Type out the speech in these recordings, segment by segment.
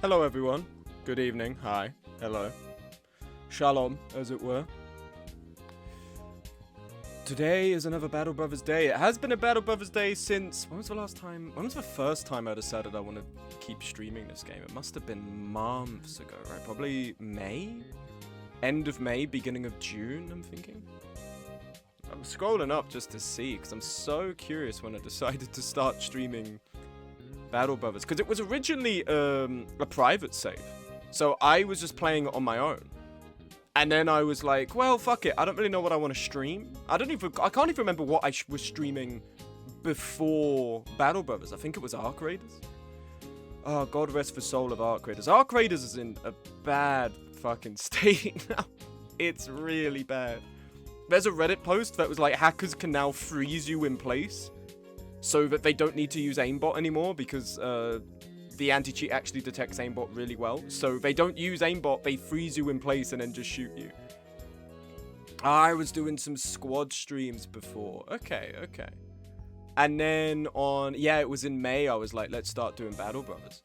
Hello everyone, good evening, hi, hello, shalom as it were. Today is another Battle Brothers Day. It has been a Battle Brothers Day since, when was the first time I decided I want to keep streaming this game? It must have been months ago, right? Probably May? End of May, beginning of June, I'm thinking. I'm scrolling up just to see, because I'm so curious when I decided to start streaming Battle Brothers, because it was originally a private save, so I was just playing it on my own, and then I was like, well, fuck it, I don't really know what I want to stream. I can't even remember what I was streaming before Battle Brothers. I think it was Arc Raiders. Oh, God rest the soul of Arc Raiders. Arc Raiders is in a bad fucking state now. It's really bad. There's a Reddit post that was like, hackers can now freeze you in place so that they don't need to use aimbot anymore, because the anti-cheat actually detects aimbot really well. So they don't use aimbot, they freeze you in place and then just shoot you. I was doing some squad streams before. Okay. And then it was in May, I was like, let's start doing Battle Brothers.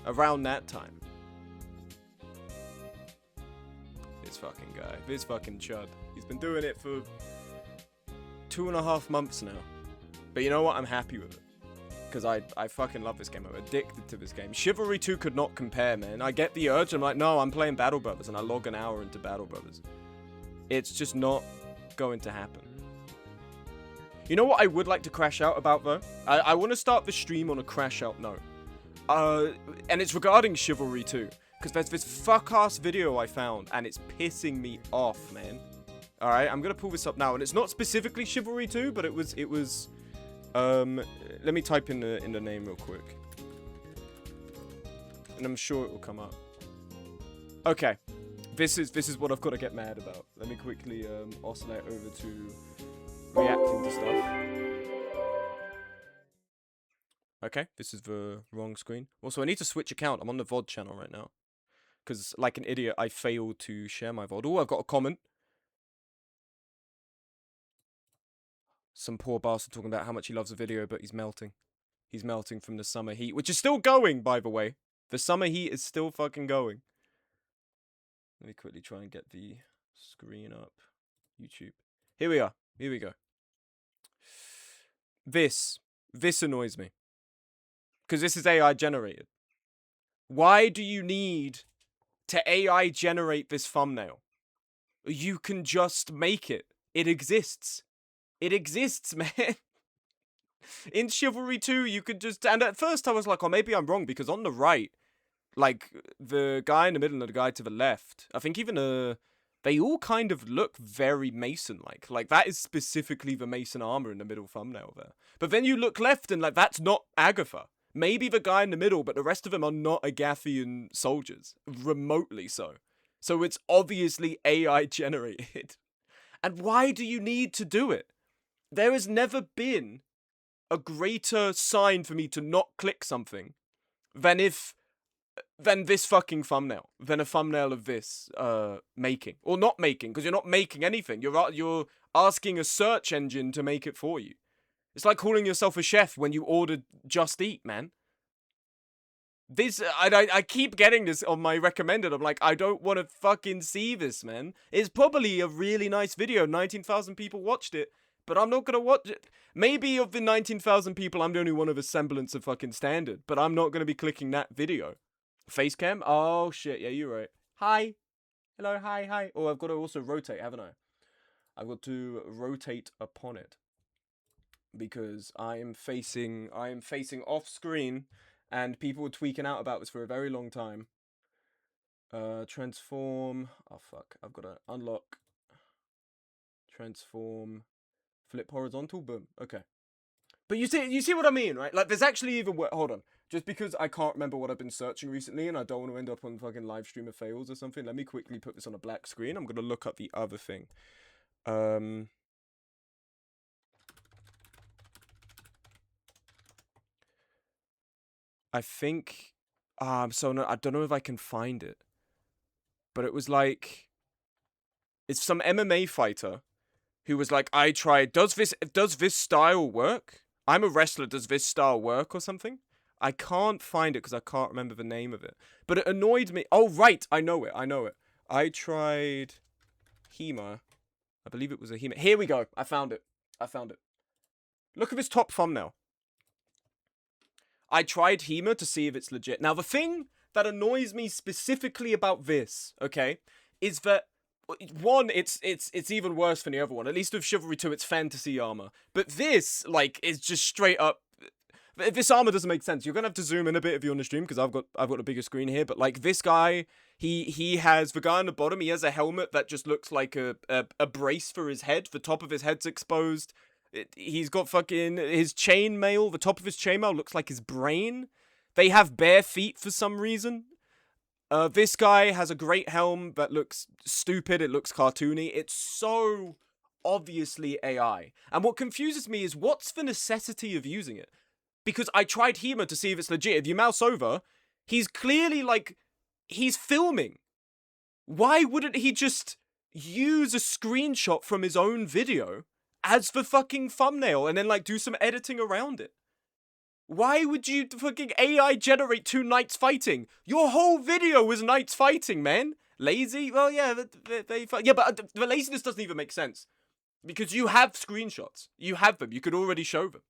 Around that time. This fucking guy. This fucking chud. He's been doing it for 2.5 months now. But you know what? I'm happy with it. Because I fucking love this game. I'm addicted to this game. Chivalry 2 could not compare, man. I get the urge. I'm like, no, I'm playing Battle Brothers. And I log an hour into Battle Brothers. It's just not going to happen. You know what I would like to crash out about, though? I want to start the stream on a crash out note. And it's regarding Chivalry 2. Because there's this fuck-ass video I found, and it's pissing me off, man. Alright, I'm gonna pull this up now, and it's not specifically Chivalry 2, but it was, let me type in the name real quick. And I'm sure it will come up. Okay. This is what I've got to get mad about. Let me quickly, oscillate over to reacting to stuff. Okay, this is the wrong screen. Also, I need to switch account. I'm on the VOD channel right now. Because, like an idiot, I failed to share my VOD. Oh, I've got a comment. Some poor bastard talking about how much he loves the video, but he's melting. He's melting from the summer heat, which is still going, by the way. The summer heat is still fucking going. Let me quickly try and get the screen up. YouTube. Here we are. Here we go. This annoys me. Because this is AI generated. Why do you need to AI generate this thumbnail? You can just make it. It exists. It exists, man. In Chivalry 2, you could just... And at first I was like, oh, maybe I'm wrong. Because on the right, like, the guy in the middle and the guy to the left, I think even they all kind of look very Mason-like. Like, that is specifically the Mason armor in the middle thumbnail there. But then you look left and, like, that's not Agatha. Maybe the guy in the middle, but the rest of them are not Agathian soldiers. Remotely so. So it's obviously AI generated. And why do you need to do it? There has never been a greater sign for me to not click something than this fucking thumbnail. Than a thumbnail of this making. Or not making, because you're not making anything. You're asking a search engine to make it for you. It's like calling yourself a chef when you ordered Just Eat, man. This, I keep getting this on my recommended. I'm like, I don't want to fucking see this, man. It's probably a really nice video. 19,000 people watched it, but I'm not going to watch it. Maybe of the 19,000 people, I'm the only one of a semblance of fucking standard, but I'm not going to be clicking that video. Facecam? Oh, shit. Yeah, you're right. Hi. Hello, hi. Oh, I've got to also rotate, haven't I? I've got to rotate upon it. Because I am facing off screen, and people were tweaking out about this for a very long time. Transform. Oh fuck! I've got to unlock. Transform. Flip horizontal. Boom. Okay. But you see what I mean, right? Like, there's actually even hold on. Just because I can't remember what I've been searching recently, and I don't want to end up on fucking live stream of fails or something. Let me quickly put this on a black screen. I'm gonna look up the other thing. I think, so no, I don't know if I can find it, but it was like, it's some MMA fighter who was like, I tried, does this style work? I'm a wrestler, does this style work or something? I can't find it because I can't remember the name of it, but it annoyed me. Oh, right, I know it. I tried HEMA. I believe it was a HEMA. Here we go. I found it. Look at this top thumbnail. I tried HEMA to see if it's legit. Now, the thing that annoys me specifically about this, okay, is that, one, it's even worse than the other one. At least with Chivalry 2, it's fantasy armor. But this, like, is just straight up... This armor doesn't make sense. You're gonna have to zoom in a bit if you're on the stream, because I've got a bigger screen here. But, like, this guy, he has... The guy on the bottom, he has a helmet that just looks like a brace for his head. The top of his head's exposed. He's got fucking his chainmail. The top of his chainmail looks like his brain. They have bare feet for some reason. This guy has a great helm that looks stupid. It looks cartoony. It's so obviously AI. And what confuses me is, what's the necessity of using it? Because I tried HEMA to see if it's legit. If you mouse over, he's clearly like, he's filming. Why wouldn't he just use a screenshot from his own video as the fucking thumbnail and then, like, do some editing around it? Why would you fucking AI generate 2 knights fighting? Your whole video was knights fighting, man. Lazy? Well, yeah, yeah, but the laziness doesn't even make sense. Because you have screenshots. You have them. You could already show them.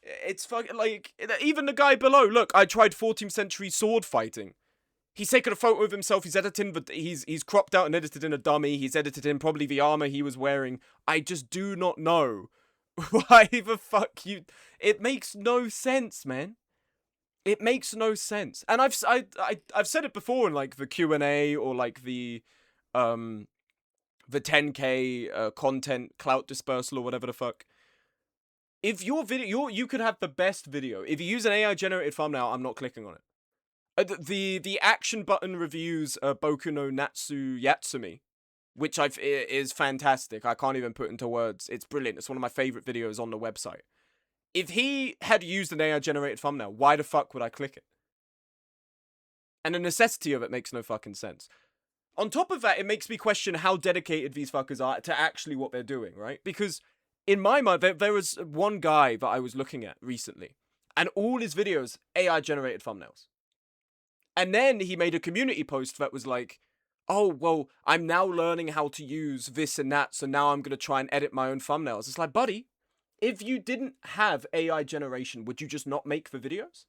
It's fucking, like, even the guy below, look, I tried 14th century sword fighting. He's taken a photo of himself, he's editing, but he's cropped out and edited in a dummy, he's edited in probably the armor he was wearing. I just do not know why the fuck you... It makes no sense, man. It makes no sense. And I've said it before in, like, the Q&A or, like, the 10K content clout dispersal or whatever the fuck. If your video, you could have the best video. If you use an AI generated thumbnail, I'm not clicking on it. The action button reviews Boku no Natsu Yatsumi, which is fantastic. I can't even put into words. It's brilliant. It's one of my favorite videos on the website. If he had used an AI generated thumbnail, why the fuck would I click it? And the necessity of it makes no fucking sense. On top of that, it makes me question how dedicated these fuckers are to actually what they're doing, right? Because in my mind, there was one guy that I was looking at recently, and all his videos, AI generated thumbnails. And then he made a community post that was like, oh, well, I'm now learning how to use this and that, so now I'm going to try and edit my own thumbnails. It's like, buddy, if you didn't have AI generation, would you just not make the videos?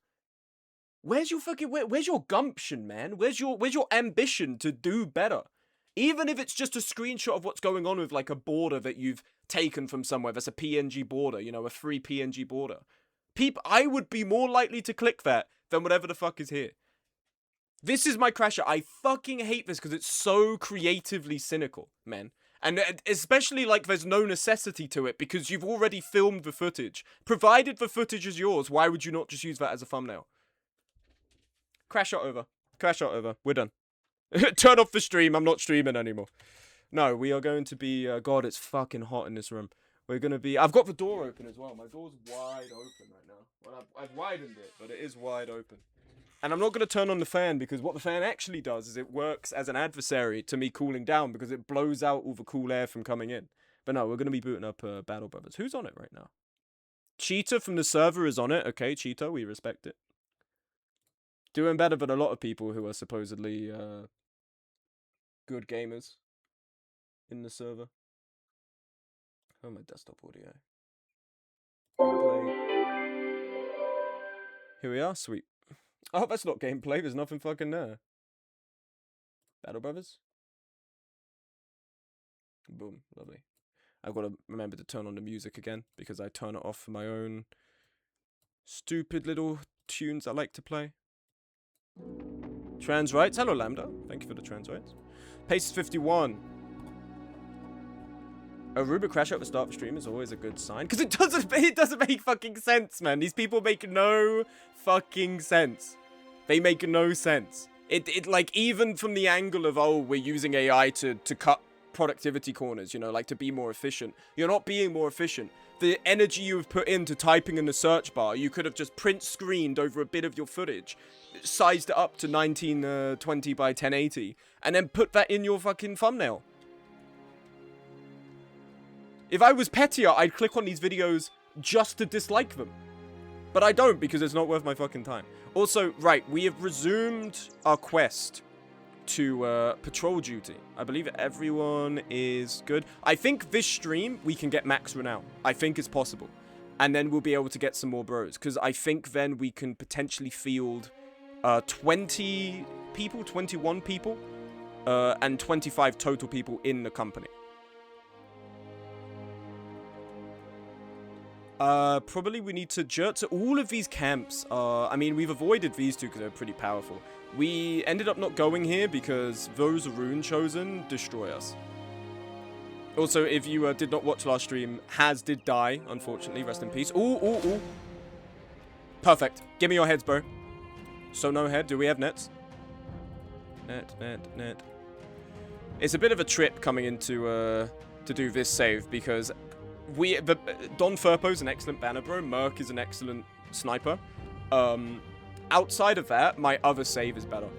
Where's your fucking, where's your gumption, man? Where's your ambition to do better? Even if it's just a screenshot of what's going on with, like, a border that you've taken from somewhere that's a PNG border, you know, a free PNG border. I would be more likely to click that than whatever the fuck is here. This is my crasher. I fucking hate this because it's so creatively cynical, man. And especially, like, there's no necessity to it because you've already filmed the footage. Provided the footage is yours, why would you not just use that as a thumbnail? Crash shot over. Crash shot over. We're done. Turn off the stream. I'm not streaming anymore. No, we are going to be... God, it's fucking hot in this room. We're going to be... I've got the door open as well. My door's wide open right now. Well, I've widened it, but it is wide open. And I'm not going to turn on the fan because what the fan actually does is it works as an adversary to me cooling down because it blows out all the cool air from coming in. But no, we're going to be booting up Battle Brothers. Who's on it right now? Cheetah from the server is on it. Okay, Cheetah, we respect it. Doing better than a lot of people who are supposedly good gamers in the server. Oh, my desktop audio. Gameplay. Here we are, sweet. Oh, that's not gameplay. There's nothing fucking there. Battle Brothers. Boom. Lovely. I've got to remember to turn on the music again because I turn it off for my own stupid little tunes I like to play. Trans rights. Hello, Lambda. Thank you for the trans rights. Pace is 51. A Rubik crash at the start of the stream is always a good sign because it doesn't make fucking sense, man. These people make no fucking sense. They make no sense. It like, even from the angle of, oh, we're using AI to cut productivity corners, you know, like to be more efficient. You're not being more efficient. The energy you have put into typing in the search bar, you could have just print screened over a bit of your footage, sized it up to 1920 by 1080, and then put that in your fucking thumbnail. If I was pettier, I'd click on these videos just to dislike them. But I don't because it's not worth my fucking time. Also, right, we have resumed our quest to patrol duty. I believe everyone is good. I think this stream, we can get max renown. I think it's possible. And then we'll be able to get some more bros. Because I think then we can potentially field 20 people, 21 people, and 25 total people in the company. Probably we need to jerk to all of these camps. I mean, we've avoided these two because they're pretty powerful. We ended up not going here because those rune chosen destroy us. Also, if you did not watch last stream, Haz did die, unfortunately. Rest in peace. Ooh, ooh, ooh. Perfect. Give me your heads, bro. So no head. Do we have nets? Net. It's a bit of a trip coming into to do this save because Don Furpo's an excellent banner bro. Merc is an excellent sniper. Outside of that, my other save is better.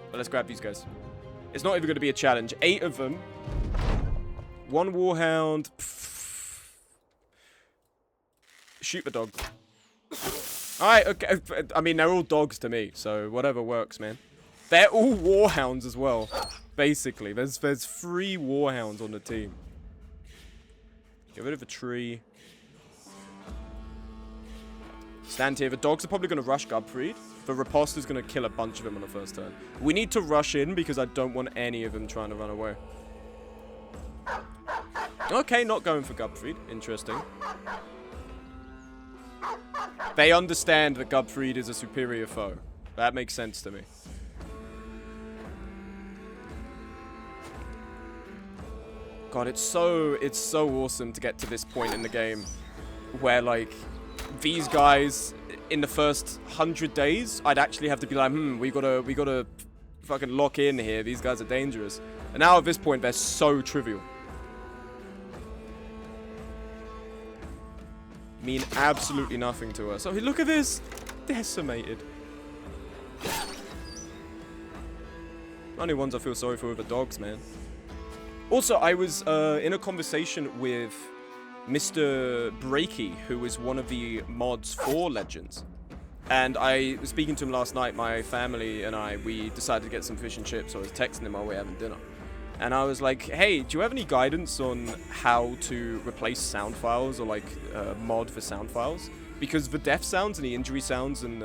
But let's grab these guys. It's not even going to be a challenge. 8 of them. 1 warhound. Shoot the dog. Alright, okay. I mean, they're all dogs to me, so whatever works, man. They're all warhounds as well, basically. There's 3 warhounds on the team. Get rid of a tree. Stand here. The dogs are probably going to rush Gubfried. The riposta's going to kill a bunch of them on the first turn. We need to rush in because I don't want any of them trying to run away. Okay, not going for Gubfried. Interesting. They understand that Gubfried is a superior foe. That makes sense to me. God, it's so awesome to get to this point in the game where, like, these guys in the first 100 days, I'd actually have to be like, we gotta fucking lock in here. These guys are dangerous. And now at this point, they're so trivial. Mean absolutely nothing to us. Oh, look at this! Decimated. Only ones I feel sorry for are the dogs, man. Also, I was in a conversation with Mr. Breaky, who is one of the mods for Legends. And I was speaking to him last night. My family and we decided to get some fish and chips. I was texting him while we were having dinner. And I was like, hey, do you have any guidance on how to replace sound files or, like, mod for sound files? Because the death sounds and the injury sounds and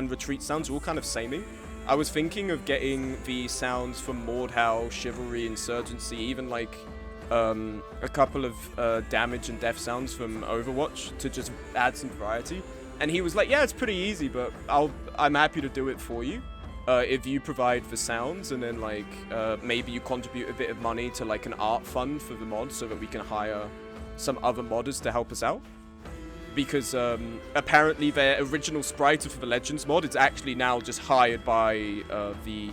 retreat sounds are all kind of samey. I was thinking of getting the sounds from Mordhau, Chivalry, Insurgency, even, like, a couple of damage and death sounds from Overwatch to just add some variety. And he was like, yeah, it's pretty easy, but I'm happy to do it for you. If you provide the sounds, and then, like, maybe you contribute a bit of money to, like, an art fund for the mod so that we can hire some other modders to help us out. Because apparently their original sprite for the Legends mod is actually now just hired by the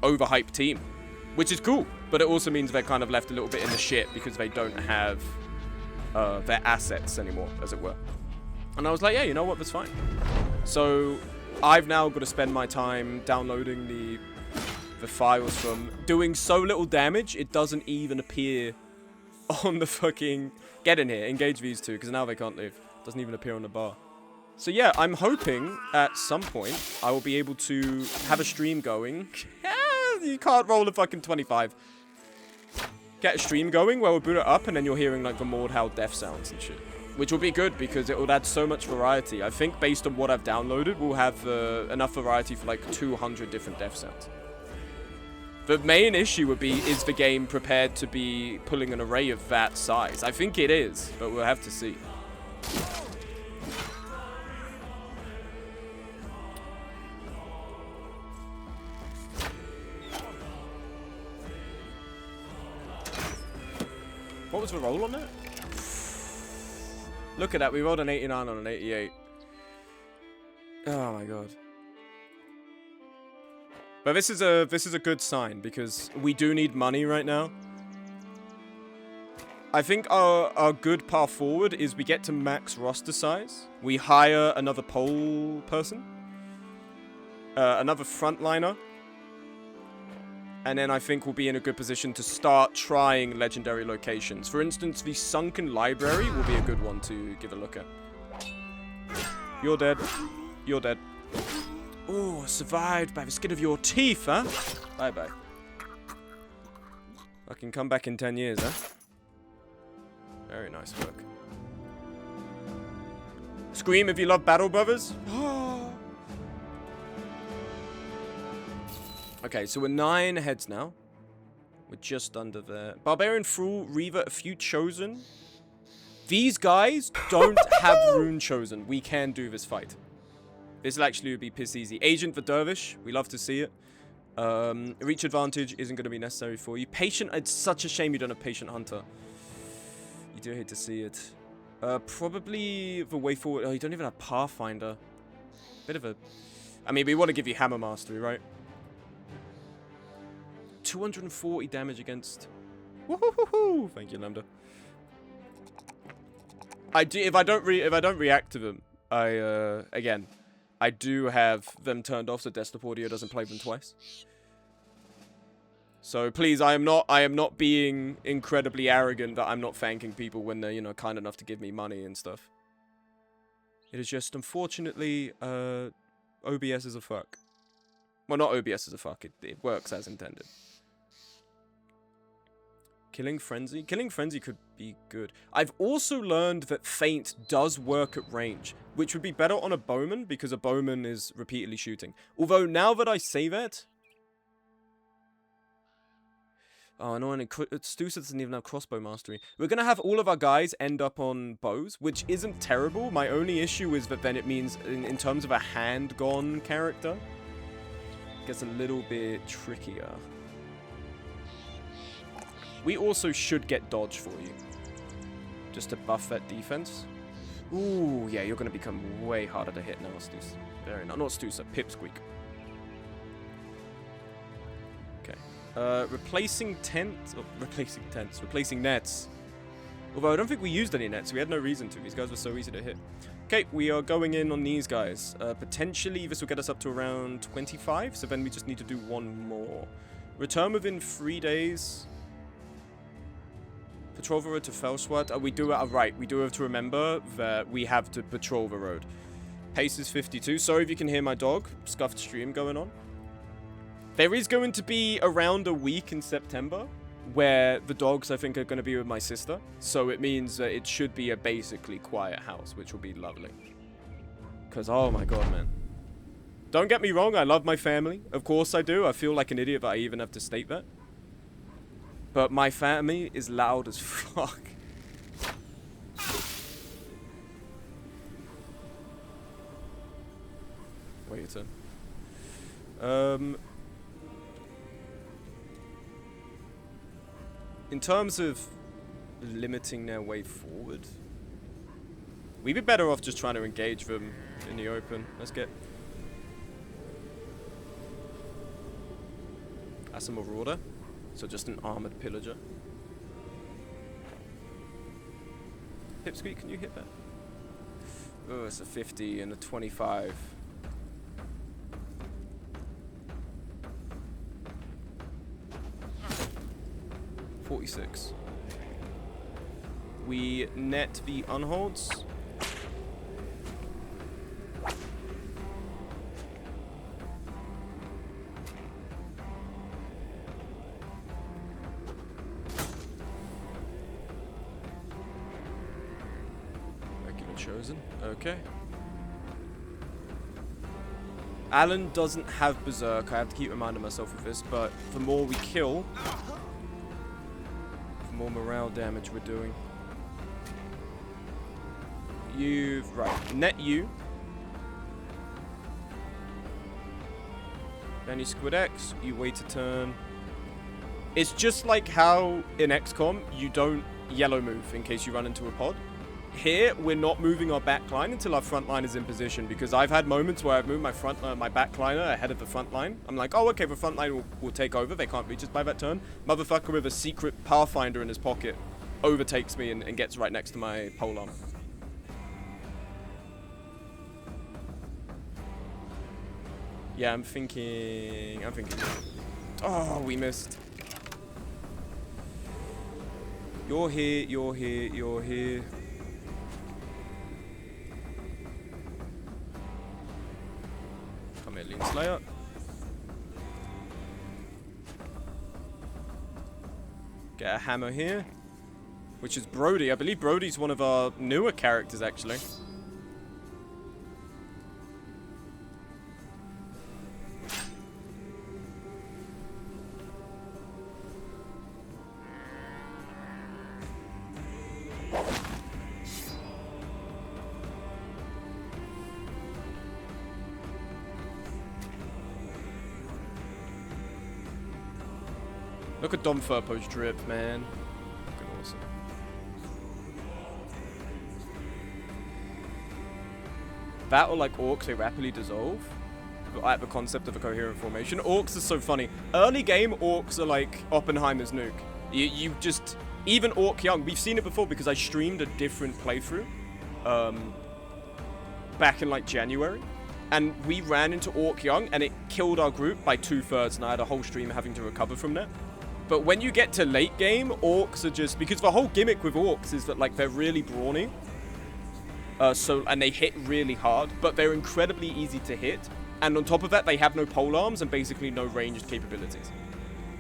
overhyped team. Which is cool, but it also means they're kind of left a little bit in the shit because they don't have their assets anymore, as it were. And I was like, yeah, you know what, that's fine. So I've now got to spend my time downloading the files from doing so little damage, it doesn't even appear on the fucking... Get in here, engage these two, because now they can't leave. Doesn't even appear on the bar. So yeah, I'm hoping at some point I will be able to have a stream going. You can't roll a fucking 25. Get a stream going where we'll boot it up and then you're hearing, like, the Mordhau death sounds and shit. Which will be good because it will add so much variety. I think based on what I've downloaded, we'll have enough variety for, like, 200 different death sounds. The main issue would be, is the game prepared to be pulling an array of that size? I think it is, but we'll have to see. What was the roll on that? Look at that, we rolled an 89 on an 88. Oh my god. But this is a good sign because we do need money right now. I think our good path forward is we get to max roster size. We hire another pole person. Another frontliner. And then I think we'll be in a good position to start trying legendary locations. For instance, the Sunken Library will be a good one to give a look at. You're dead. You're dead. Oh, survived by the skin of your teeth, huh? Bye-bye. I can come back in 10 years, huh? Very nice work. Scream if you love Battle Brothers. Okay, so we're 9 heads now. We're just under there. Barbarian, Thrall, Reaver, a few Chosen. These guys don't have Rune Chosen. We can do this fight. This will actually be piss easy. Agent for Dervish. We love to see it. Reach advantage isn't going to be necessary for you. Patient. It's such a shame you don't have Patient Hunter. You do hate to see it. Probably the way forward. Oh, you don't even have Pathfinder. Bit of a... I mean, we want to give you Hammer Mastery, right? 240 damage against... Woohoo! Thank you, Lambda. If I don't react to them, again, I do have them turned off so Desktop Audio doesn't play them twice. So please, I am not being incredibly arrogant that I'm not thanking people when they're, you know, kind enough to give me money and stuff. It is just, unfortunately, OBS is a fuck. Well, not OBS as a fuck. It works as intended. Killing Frenzy? Killing Frenzy could be good. I've also learned that Feint does work at range, which would be better on a Bowman, because a Bowman is repeatedly shooting. Although, now that I say that... Oh, annoying. Stu doesn't even have crossbow mastery. We're going to have all of our guys end up on bows, which isn't terrible. My only issue is that then it means, in terms of a hand-gone character, it gets a little bit trickier. We also should get dodge for you, just to buff that defense. Ooh, yeah, you're going to become way harder to hit now, Stus. Very nice. Not Stus, Pipsqueak. Replacing tents. Oh, replacing nets. Although I don't think we used any nets. We had no reason to. These guys were so easy to hit. Okay, we are going in on these guys. Potentially, this will get us up to around 25. So then we just need to do one more. Return within 3 days. Patrol the road to Felswat. We do it right. We do have to remember that we have to patrol the road. Pace is 52. Sorry if you can hear my dog. Scuffed stream going on. There is going to be around a week in September where the dogs, I think, are going to be with my sister. So it means that it should be a basically quiet house, which will be lovely. Because, oh my god, man. Don't get me wrong, I love my family. Of course I do. I feel like an idiot that I even have to state that. But my family is loud as fuck. Wait a turn. In terms of limiting their way forward, we'd be better off just trying to engage them in the open. Let's get... That's a Marauder. So just an armored pillager. Pipsqueak, can you hit that? Oh, it's a 50 and a 25. We net the unholds. Regular chosen. Okay. Alan doesn't have Berserk. I have to keep reminding myself of this, but the more we kill, more morale damage we're doing. Right, net you. Then you Squid X, you wait a turn. It's just like how in XCOM you don't yellow move in case you run into a pod. Here, we're not moving our back line until our front line is in position, because I've had moments where I've moved my back liner ahead of the front line. I'm like, oh, okay, the front line will take over. They can't reach us by that turn. Motherfucker with a secret Pathfinder in his pocket overtakes me and gets right next to my polearm. Yeah, I'm thinking... Oh, we missed. You're here, you're here, you're here. Come here, Lean Slayer. Get a hammer here. Which is Brody. I believe Brody's one of our newer characters, actually. Look at Dom Furpo's drip, man. Fucking awesome. That or like orcs, they rapidly dissolve. At the concept of a coherent formation. Orcs is so funny. Early game, orcs are like Oppenheimer's nuke. You just... Even Orc Young, we've seen it before because I streamed a different playthrough. Back in like January. And we ran into Orc Young and it killed our group by 2/3 and I had a whole stream having to recover from that. But when you get to late game, orcs are just... Because the whole gimmick with orcs is that, like, they're really brawny. And they hit really hard, but they're incredibly easy to hit. And on top of that, they have no pole arms and basically no ranged capabilities.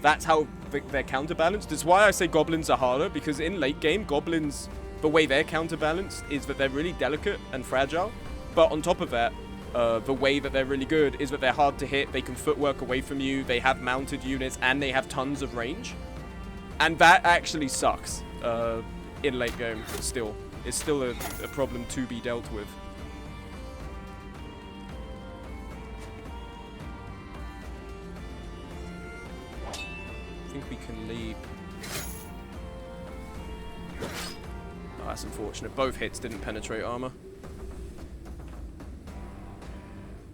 That's how they're counterbalanced. That's why I say goblins are harder, because in late game, goblins, the way they're counterbalanced is that they're really delicate and fragile. But on top of that, the way that they're really good is that they're hard to hit, they can footwork away from you, they have mounted units, and they have tons of range. And that actually sucks in late game still. It's still a problem to be dealt with. I think we can leap. Oh, that's unfortunate. Both hits didn't penetrate armor.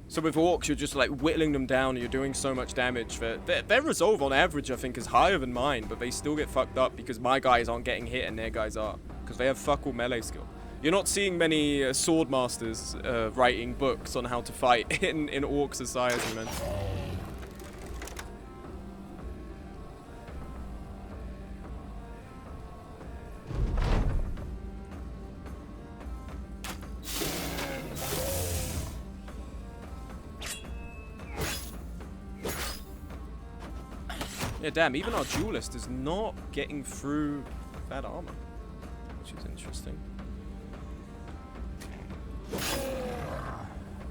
So with orcs, you're just like whittling them down and you're doing so much damage. Their resolve on average, I think, is higher than mine, but they still get fucked up because my guys aren't getting hit and their guys are. Because they have fuck all melee skill. You're not seeing many sword masters writing books on how to fight in orc society, man. Yeah, damn, even our duelist is not getting through that armor, which is interesting.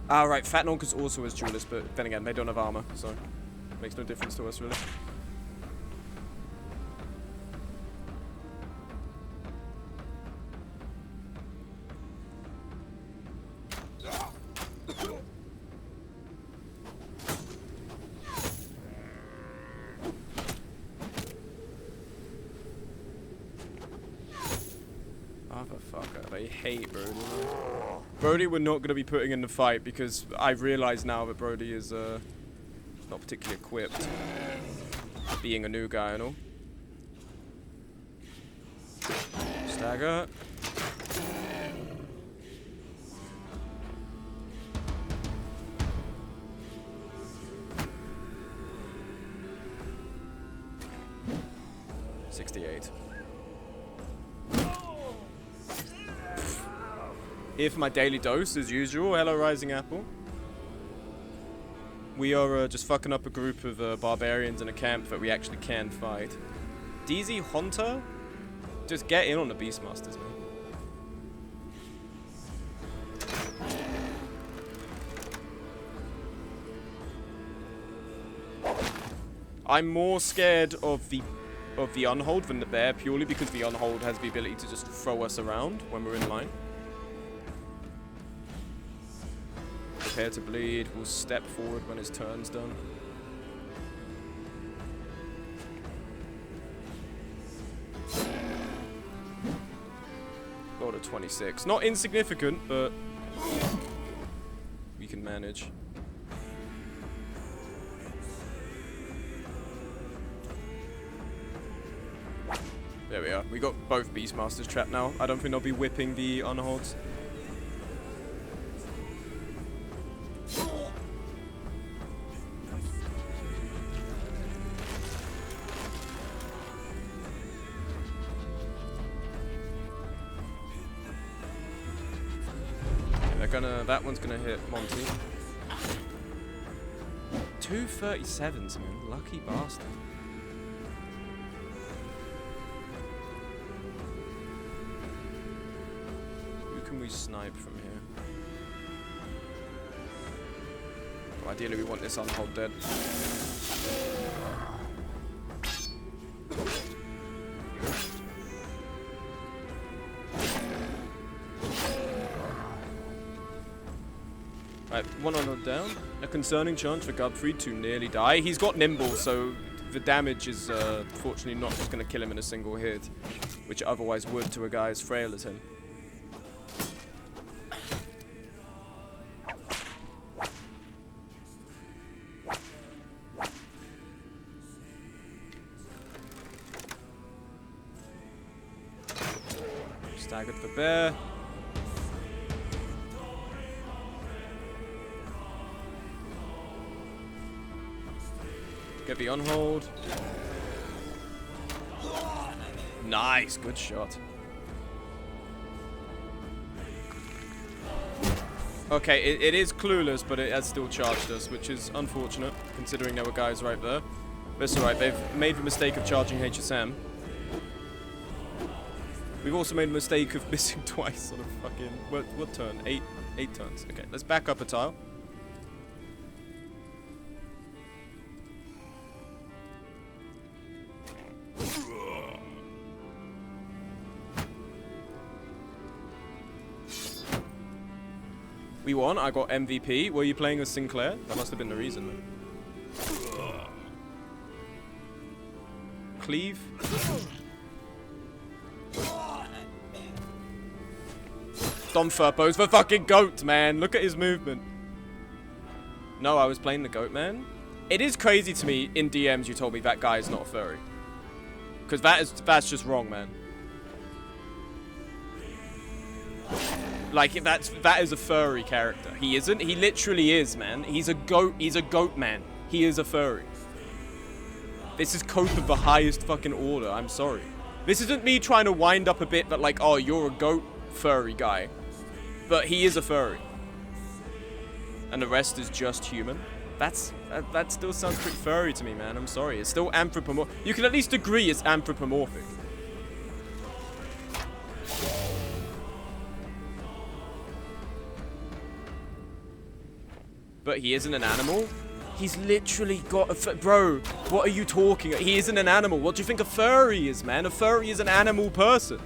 Ah, right, Fat Nonk is also his duelist, but then again, they don't have armor, so it makes no difference to us, really. Motherfucker, they hate Brody. Brody we're not going to be putting in the fight because I realize now that Brody is not particularly equipped. Being a new guy and all. Stagger. Here for my daily dose, as usual. Hello, Rising Apple. We are just fucking up a group of barbarians in a camp that we actually can fight. DZ Hunter? Just get in on the Beastmasters, man. I'm more scared of the Unhold than the bear, purely because the Unhold has the ability to just throw us around when we're in line. Prepare to bleed. We'll step forward when his turn's done. Got a 26. Not insignificant, but we can manage. There we are. We got both Beastmasters trapped now. I don't think they'll be whipping the Unholds. That one's gonna hit Monty. 237s, man. Lucky bastard. Who can we snipe from here? Well, ideally, we want this Unhold dead. Right, one Unhold down. A concerning chance for Gubfried to nearly die. He's got Nimble, so the damage is fortunately not just going to kill him in a single hit, which it otherwise would to a guy as frail as him. Staggered for bear. Get the Unhold. Nice, good shot. Okay, it is clueless, but it has still charged us, which is unfortunate, considering there were guys right there. But it's alright, they've made the mistake of charging HSM. We've also made the mistake of missing twice on a fucking... What turn? 8 turns. Okay, let's back up a tile. We won. I got MVP. Were you playing as Sinclair? That must have been the reason, man. Cleave. Dom Furpo's the fucking goat, man. Look at his movement. No, I was playing the goat, man. It is crazy to me in DMs you told me that guy is not a furry. Because that's just wrong, man. Like, that is a furry character. He isn't. He literally is, man. He's a goat. He's a goat, man. He is a furry. This is cope of the highest fucking order. I'm sorry. This isn't me trying to wind up a bit that, like, oh, you're a goat furry guy. But he is a furry. And the rest is just human. That still sounds pretty furry to me, man. I'm sorry. It's still anthropomorphic. You can at least agree it's anthropomorphic. But he isn't an animal? He's literally got a... Bro, what are you talking? He isn't an animal. What do you think a furry is, man? A furry is an animal person.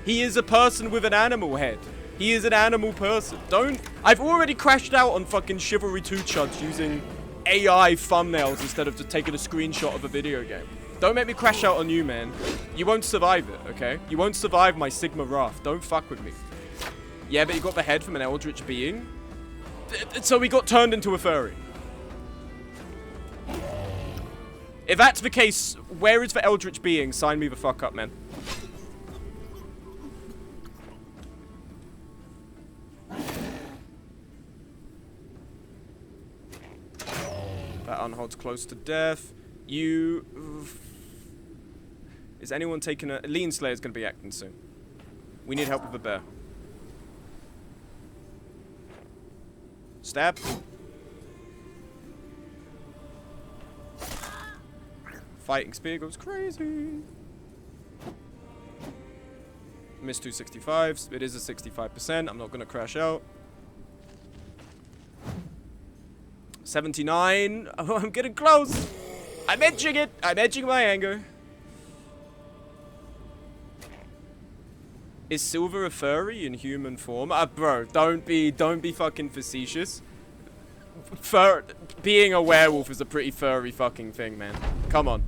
He is a person with an animal head. He is an animal person. Don't... I've already crashed out on fucking Chivalry 2 chuds using AI thumbnails instead of just taking a screenshot of a video game. Don't make me crash out on you, man. You won't survive it, okay? You won't survive my Sigma Wrath. Don't fuck with me. Yeah, but you got the head from an eldritch being. So we got turned into a furry. If that's the case, where is the eldritch being? Sign me the fuck up, man. That unhold's close to death. You... Is anyone taking a... Lean Slayer's gonna be acting soon. We need help with the bear. Stab. Fighting spear goes crazy. Missed 265s. It is a 65%. I'm not gonna crash out. 79. Oh, I'm getting close. I'm edging it. I'm edging my anger. Is Silver a furry in human form? Bro, don't be fucking facetious. Being a werewolf is a pretty furry fucking thing, man. Come on.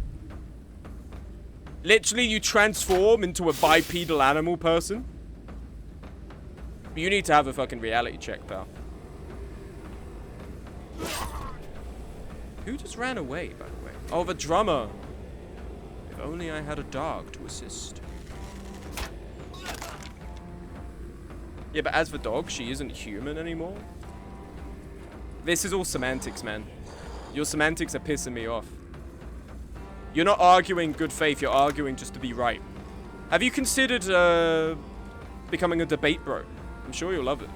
Literally, you transform into a bipedal animal person? You need to have a fucking reality check, pal. Who just ran away, by the way? Oh, the drummer. If only I had a dog to assist. Yeah, but as for dog, she isn't human anymore. This is all semantics, man. Your semantics are pissing me off. You're not arguing good faith, you're arguing just to be right. Have you considered becoming a debate bro? I'm sure you'll love it.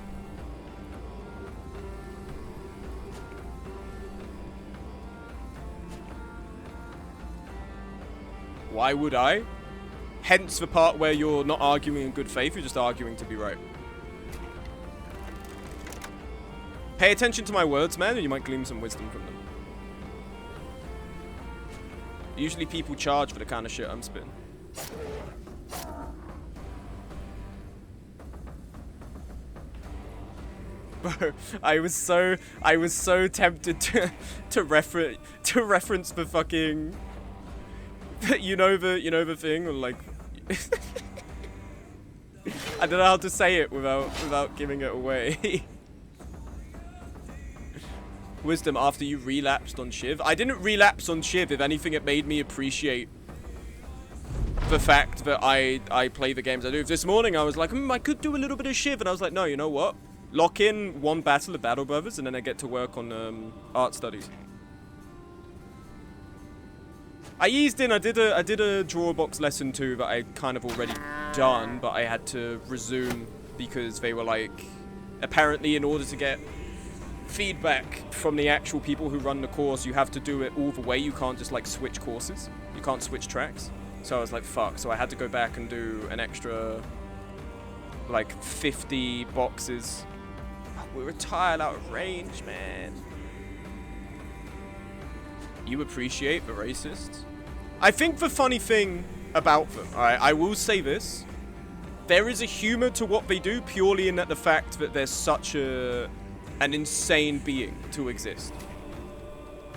Why would I? Hence the part where you're not arguing in good faith, you're just arguing to be right. Pay attention to my words, man, and you might glean some wisdom from them. Usually people charge for the kind of shit I'm spitting. Bro, I was so tempted to reference the fucking you know the thing, or like I don't know how to say it without giving it away. Wisdom after you relapsed on Shiv. I didn't relapse on Shiv. If anything, it made me appreciate the fact that I play the games I do. This morning I was like, I could do a little bit of Shiv, and I was like, no, you know what? Lock in one battle of Battle Brothers, and then I get to work on art studies. I eased in. I did a draw box lesson 2 that I kind of already done, but I had to resume because they were like, Apparently, in order to get feedback from the actual people who run the course, you have to do it all the way. You can't just like switch courses. You can't switch tracks. So I was like, fuck. So I had to go back and do an extra like 50 boxes. We were tired out of range, man. You appreciate the racists? I think the funny thing about them, alright, I will say this. There is a humor to what they do purely in that the fact that there's such an insane being to exist.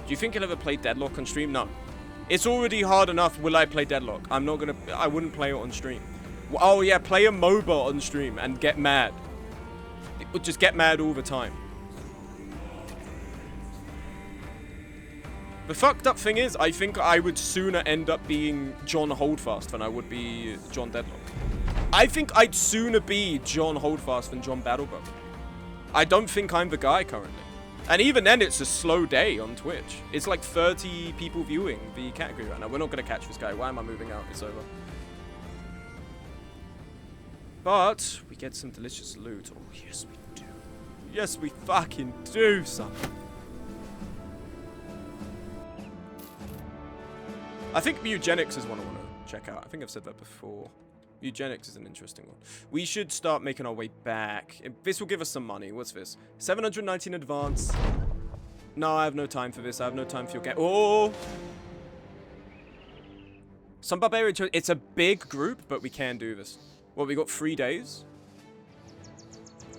Do you think I'll ever play Deadlock on stream? No. It's already hard enough. Will I play Deadlock? I wouldn't play it on stream. Oh yeah, play a MOBA on stream and get mad. It would just get mad all the time. The fucked up thing is, I think I would sooner end up being John Holdfast than I would be John Deadlock. I think I'd sooner be John Holdfast than John Battlebrother. I don't think I'm the guy currently. And even then, it's a slow day on Twitch. It's like 30 people viewing the category right now. We're not going to catch this guy. Why am I moving out? It's over. But we get some delicious loot. Oh, yes, we do. Yes, we fucking do, son. I think eugenics is one I want to check out. I think I've said that before. Eugenics is an interesting one. We should start making our way back. This will give us some money. What's this? 719 advance. No, I have no time for this. I have no time for your game. Oh! Some barbarian. It's a big group, but we can do this. Well, we got 3 days.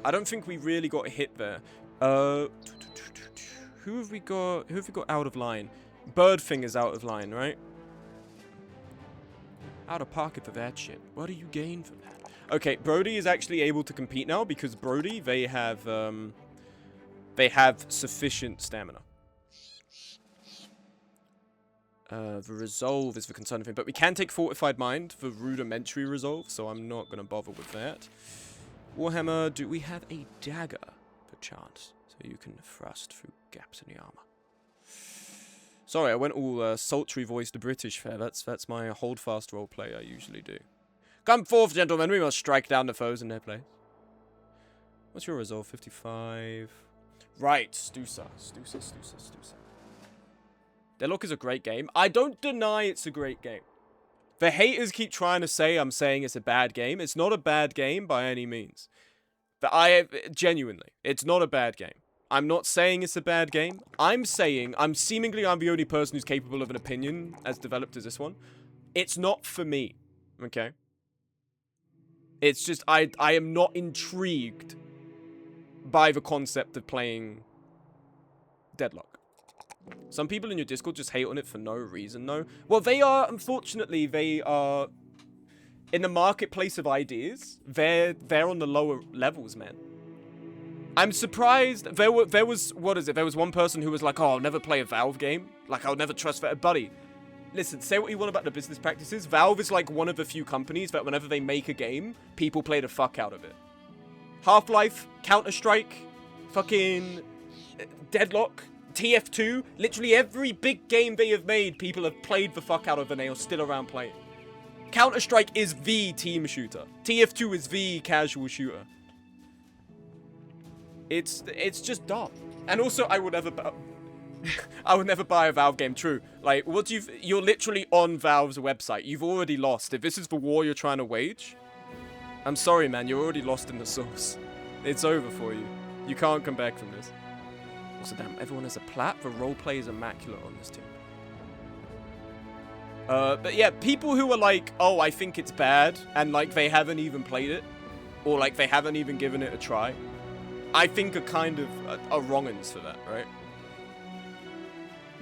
I don't think we really got hit there. Who have we got? Who have we got out of line? Bird thing is out of line, right? Out of pocket for that shit. What do you gain from that? Okay, Brody is actually able to compete now because Brody, they have sufficient stamina. The resolve is the concerning thing, but we can take fortified mind for rudimentary resolve, so I'm not going to bother with that. Warhammer, do we have a dagger, perchance, so you can thrust through gaps in the armor? Sorry, I went all sultry voiced British there. That's my holdfast roleplay I usually do. Come forth, gentlemen. We must strike down the foes in their place. What's your resolve? 55. Right, Stusa. Deadlock is a great game. I don't deny it's a great game. The haters keep trying to say I'm saying it's a bad game. It's not a bad game by any means. But genuinely, it's not a bad game. I'm not saying it's a bad game. I'm saying, I'm the only person who's capable of an opinion as developed as this one. It's not for me, okay? It's just, I am not intrigued by the concept of playing Deadlock. Some people in your Discord just hate on it for no reason, though. Well, they are, unfortunately, they are, in the marketplace of ideas, they're on the lower levels, man. I'm surprised. There was one person who was like, oh, I'll never play a Valve game. Like, I'll never trust that. Buddy, listen, say what you want about the business practices. Valve is like one of the few companies that whenever they make a game, people play the fuck out of it. Half-Life, Counter-Strike, fucking Deadlock, TF2. Literally every big game they have made, people have played the fuck out of and they are still around playing. Counter-Strike is the team shooter. TF2 is the casual shooter. It's just dumb. And also, I would never buy a Valve game. True. Like, you're literally on Valve's website. You've already lost. If this is the war you're trying to wage, I'm sorry, man. You're already lost in the source. It's over for you. You can't come back from this. Also, damn, everyone has a plat. The roleplay is immaculate on this team. But yeah, people who are like, oh, I think it's bad, and like they haven't even played it, or like they haven't even given it a try, I think are kind of are wrong-uns for that, right?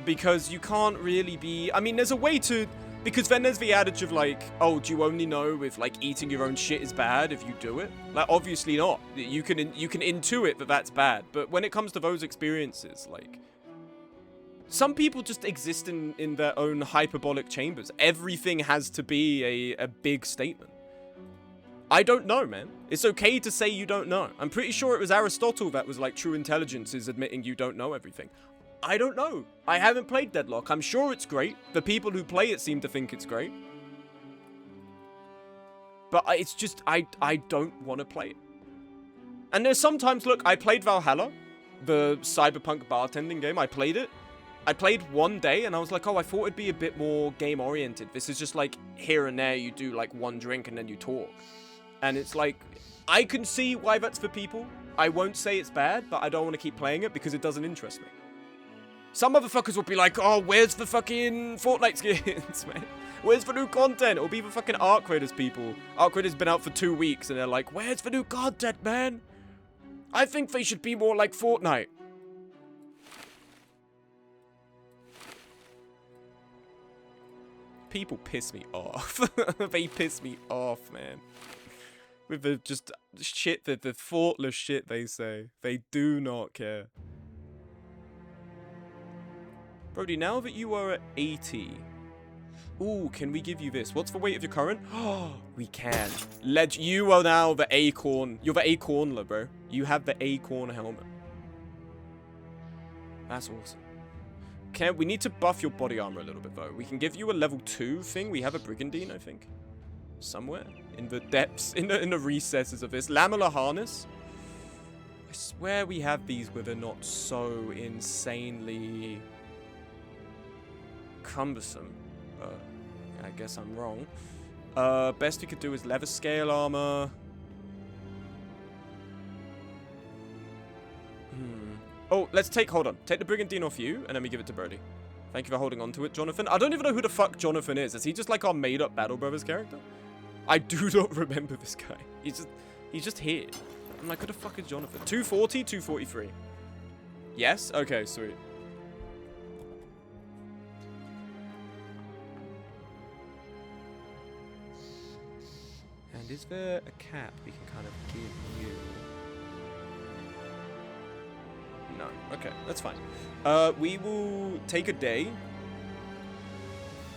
Because you can't really be... I mean, there's a way to... Because then there's the adage of like, oh, do you only know if like eating your own shit is bad if you do it? Like, obviously not. You can intuit that that's bad. But when it comes to those experiences, like... Some people just exist in their own hyperbolic chambers. Everything has to be a big statement. I don't know, man. It's okay to say you don't know. I'm pretty sure it was Aristotle that was like, true intelligence is admitting you don't know everything. I don't know. I haven't played Deadlock. I'm sure it's great. The people who play it seem to think it's great. But it's just, I don't want to play it. And there's sometimes, look, I played Valhalla, the cyberpunk bartending game. I played it. I played one day and I was like, oh, I thought it'd be a bit more game oriented. This is just like here and there you do like one drink and then you talk. And it's like, I can see why that's for people. I won't say it's bad, but I don't want to keep playing it because it doesn't interest me. Some motherfuckers will be like, oh, where's the fucking Fortnite skins, man? Where's the new content? It'll be the fucking Arc Raiders people. Arc Raiders been out for 2 weeks and they're like, where's the new content, man? I think they should be more like Fortnite. People piss me off. They piss me off, man. With the just shit, the thoughtless shit they say. They do not care. Brody, now that you are at 80... Ooh, can we give you this? What's the weight of your current? Oh, we can. You are now the Acorn. You're the Acornler, bro. You have the Acorn helmet. That's awesome. We need to buff your body armor a little bit, though. We can give you a level 2 thing. We have a Brigandine, I think. Somewhere. In the depths, in the recesses of this. Lamellar harness. I swear we have these where they're not so insanely cumbersome. I guess I'm wrong. Best we could do is leather scale armor. Oh, let's hold on. Take the Brigandine off you, and then we give it to Brody. Thank you for holding on to it, Jonathan. I don't even know who the fuck Jonathan is. Is he just like our made-up Battle Brothers character? I do not remember this guy. He's just here. I'm like, who the fuck is Jonathan? 240, 243. Yes? Okay, sweet. And is there a cap we can kind of give you? No. Okay, that's fine. We will take a day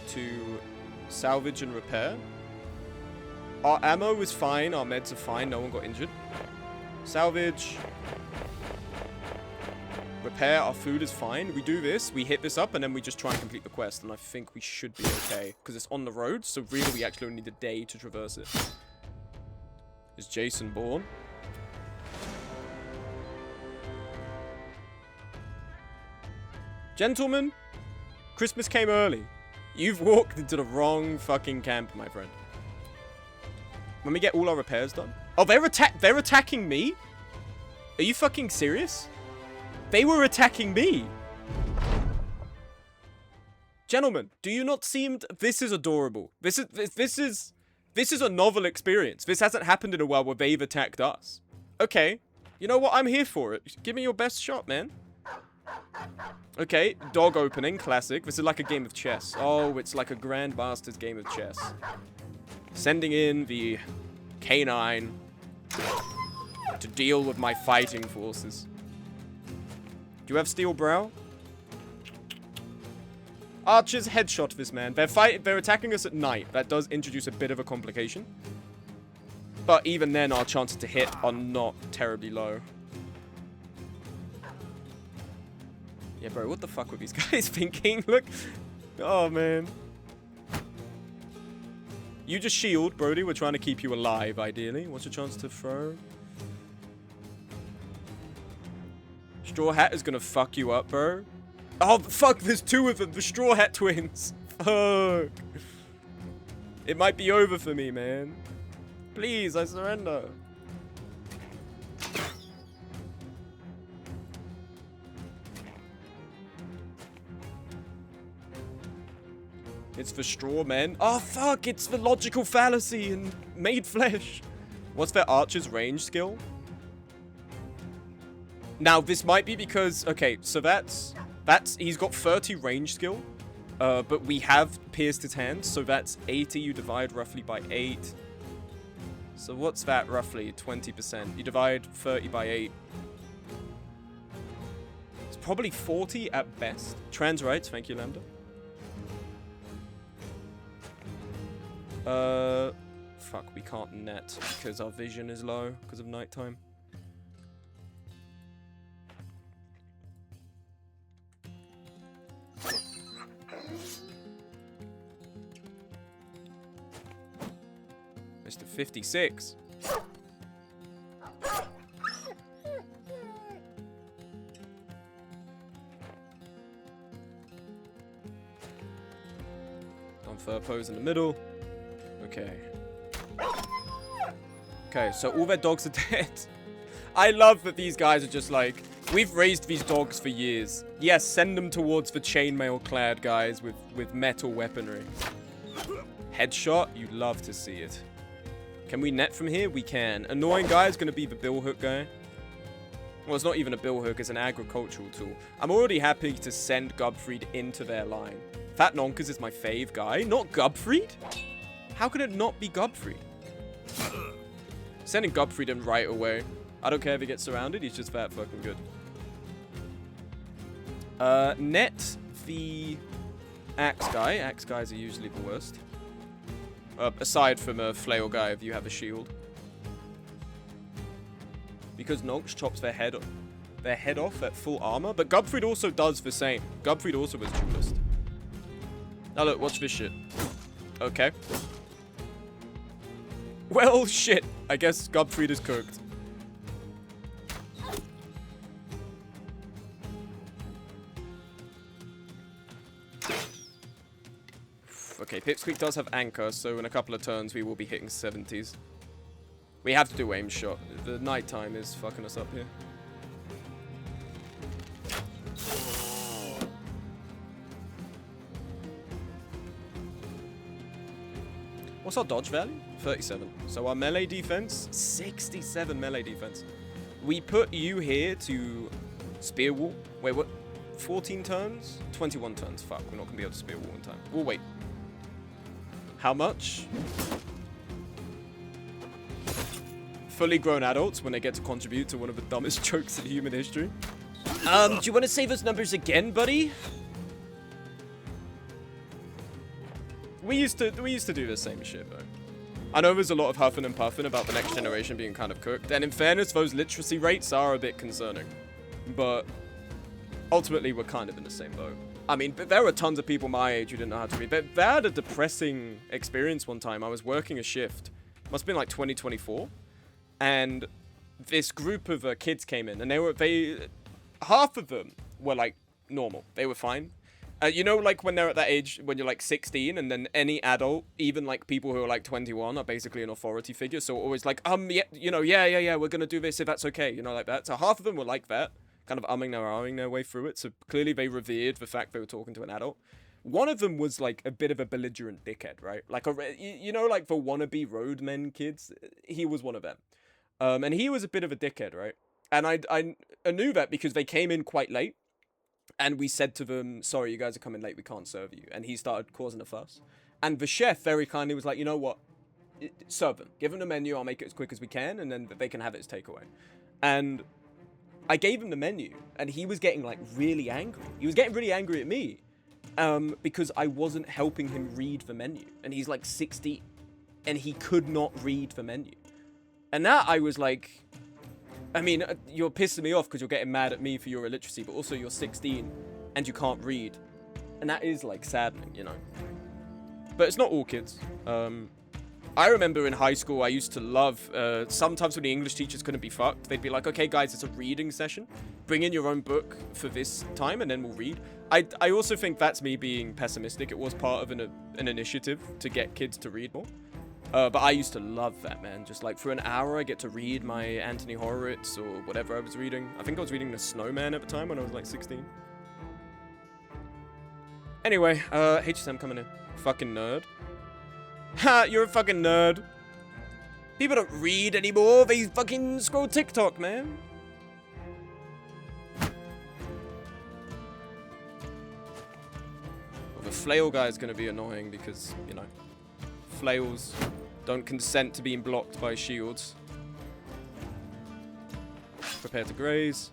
to salvage and repair. Our ammo is fine. Our meds are fine. No one got injured. Salvage. Repair. Our food is fine. We do this. We hit this up, and then we just try and complete the quest. And I think we should be okay. Because it's on the road, so really we actually only need a day to traverse it. Is Jason born? Gentlemen, Christmas came early. You've walked into the wrong fucking camp, my friend. When we get all our repairs done. Oh, they're attacking me? Are you fucking serious? They were attacking me. Gentlemen, do you not seem... This is adorable. This is a novel experience. This hasn't happened in a while where they've attacked us. Okay. You know what? I'm here for it. Give me your best shot, man. Okay. Dog opening. Classic. This is like a game of chess. Oh, it's like a grandmaster's game of chess. Sending in the canine to deal with my fighting forces. Do you have steel brow? Archers headshot this man. They're attacking us at night. That does introduce a bit of a complication. But even then, our chances to hit are not terribly low. Yeah, bro, what the fuck were these guys thinking? Look. Oh, man. You just shield, Brody. We're trying to keep you alive, ideally. What's your chance to throw? Straw Hat is gonna fuck you up, bro. Oh, fuck, there's two of them. The Straw Hat twins. Fuck. It might be over for me, man. Please, I surrender. It's for straw men. Oh, fuck, it's the logical fallacy and made flesh. What's their archer's range skill? Now, this might be because... Okay, so that's... He's got 30 range skill. But we have pierced his hands, so that's 80. You divide roughly by 8. So what's that roughly? 20%. You divide 30 by 8. It's probably 40 at best. Trans rights, thank you, Lambda. Fuck, we can't net because our vision is low because of nighttime. Mr. 56. On Furpo's in the middle. Okay. Okay, so all their dogs are dead. I love that these guys are just like, we've raised these dogs for years. Yes, send them towards the chainmail-clad guys with metal weaponry. Headshot, you love to see it. Can we net from here? We can. Annoying guy is going to be the billhook guy. Well, it's not even a billhook, it's an agricultural tool. I'm already happy to send Gubfried into their line. Fat Nonkers is my fave guy, not Gubfried? How could it not be Gubfried? Sending Gubfried in right away. I don't care if he gets surrounded, he's just that fucking good. Net the axe guy. Axe guys are usually the worst. Aside from a flail guy if you have a shield. Because Nonks chops their head off at full armor. But Gubfried also does the same. Gubfried also is duelist. Now look, watch this shit. Okay. Well, shit. I guess Gubfried is cooked. Okay, Pipsqueak does have anchor, so in a couple of turns we will be hitting 70s. We have to do aim shot. The nighttime is fucking us up here. What's our dodge value? 37. So our melee defense, 67 melee defense. We put you here to spear wall. Wait, what? 14 turns? 21 turns. Fuck, we're not gonna be able to spear wall in time. We'll wait. How much? Fully grown adults when they get to contribute to one of the dumbest jokes in human history. Do you want to say those numbers again, buddy? We used to do the same shit, though. I know there's a lot of huffing and puffing about the next generation being kind of cooked, and in fairness, those literacy rates are a bit concerning. But ultimately, we're kind of in the same boat. I mean, but there were tons of people my age who didn't know how to read. They had a depressing experience one time. I was working a shift. Must have been like 2024. And this group of kids came in, and half of them were like normal. They were fine. You know, like when they're at that age, when you're like 16, and then any adult, even like people who are like 21, are basically an authority figure. So always like, yeah, you know, yeah, we're gonna do this if that's okay, you know, like that. So half of them were like that, kind of ahhing their way through it. So clearly they revered the fact they were talking to an adult. One of them was like a bit of a belligerent dickhead, right? Like you know, like the wannabe roadmen kids. He was one of them. And he was a bit of a dickhead, right? And I knew that because they came in quite late. And we said to them, sorry, you guys are coming late, we can't serve you. And he started causing a fuss. And the chef very kindly was like, you know what? Serve them. Give them the menu, I'll make it as quick as we can, and then they can have it as takeaway. And I gave him the menu, and he was getting, like, really angry. He was getting really angry at me. Because I wasn't helping him read the menu. And he's, like, 60, and he could not read the menu. And that, I was like... I mean, you're pissing me off because you're getting mad at me for your illiteracy, but also you're 16 and you can't read. And that is, like, saddening, you know. But it's not all kids. I remember in high school, I used to love, sometimes when the English teachers couldn't be fucked, they'd be like, okay, guys, it's a reading session. Bring in your own book for this time and then we'll read. I also think that's me being pessimistic. It was part of an initiative to get kids to read more. But I used to love that, man. Just like for an hour, I get to read my Anthony Horowitz or whatever I was reading. I think I was reading The Snowman at the time when I was like 16. Anyway, HSM coming in. Fucking nerd. Ha, you're a fucking nerd. People don't read anymore. They fucking scroll TikTok, man. Well, the flail guy is going to be annoying because, you know, flails don't consent to being blocked by shields. Prepare to graze.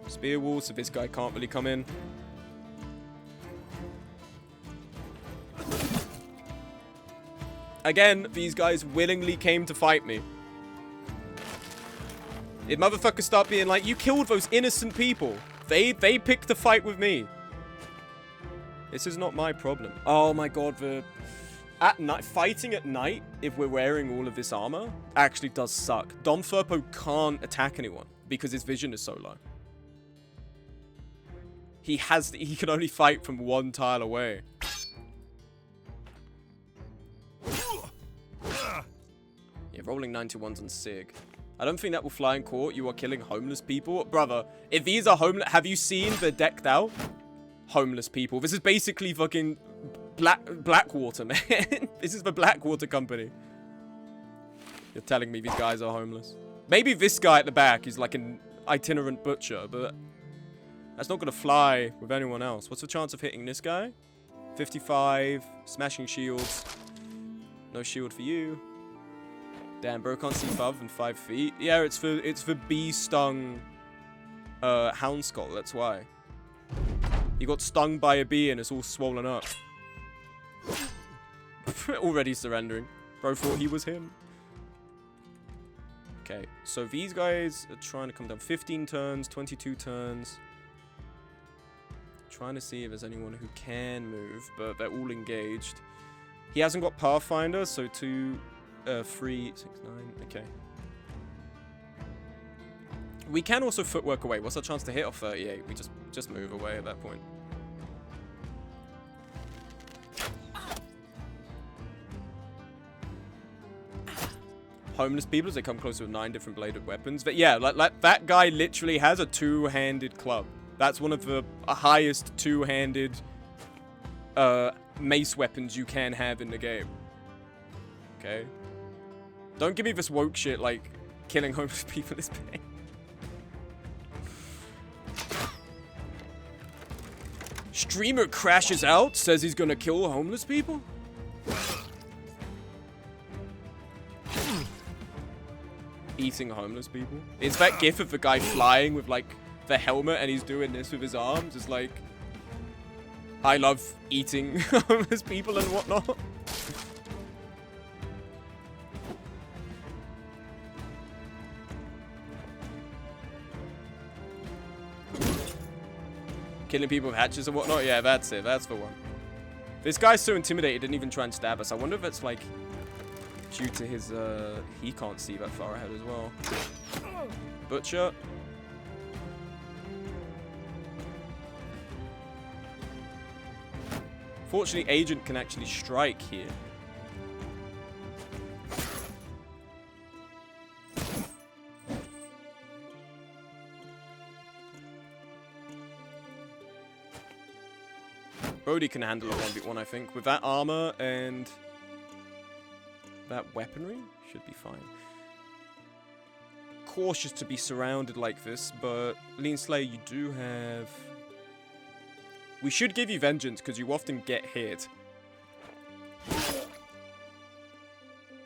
Spear wall, so this guy can't really come in. Again, these guys willingly came to fight me. If motherfuckers start being like, you killed those innocent people. They picked a fight with me. This is not my problem. Oh my god, at night, fighting at night, if we're wearing all of this armor, actually does suck. Dom Furpo can't attack anyone because his vision is so low. He can only fight from one tile away. Yeah, rolling 91s on Sig. I don't think that will fly in court. You are killing homeless people. Brother, if these are homeless... Have you seen the decked out homeless people? This is basically fucking Blackwater, man. This is the Blackwater company. You're telling me these guys are homeless. Maybe this guy at the back is like an itinerant butcher, but that's not going to fly with anyone else. What's the chance of hitting this guy? 55. Smashing shields. No shield for you. Damn, bro can't see above than 5 feet. Yeah, it's for bee stung hound skull, that's why. He got stung by a bee and it's all swollen up. Already surrendering. Bro thought he was him. Okay, so these guys are trying to come down 15 turns, 22 turns. Trying to see if there's anyone who can move, but they're all engaged. He hasn't got Pathfinder, so 2, 3, 6, 9. Okay. We can also footwork away. What's our chance to hit off 38? We just move away at that point. Homeless people as they come closer with 9 different bladed weapons. But yeah, like that guy literally has a 2-handed club. That's one of the highest 2-handed mace weapons you can have in the game. Okay. Don't give me this woke shit like killing homeless people is pain. Streamer crashes out, says he's gonna kill homeless people? Eating homeless people? It's that gif of the guy flying with like the helmet and he's doing this with his arms. It's like, I love eating homeless people and whatnot. Killing people with hatches and whatnot? Yeah, that's it. That's the one. This guy's so intimidated, he didn't even try and stab us. I wonder if it's like due to his, he can't see that far ahead as well. Butcher. Fortunately, Agent can actually strike here. VOD can handle a 1v1, I think. With that armor and that weaponry, should be fine. Cautious to be surrounded like this, but Lean Slayer, you do have... We should give you Vengeance, because you often get hit.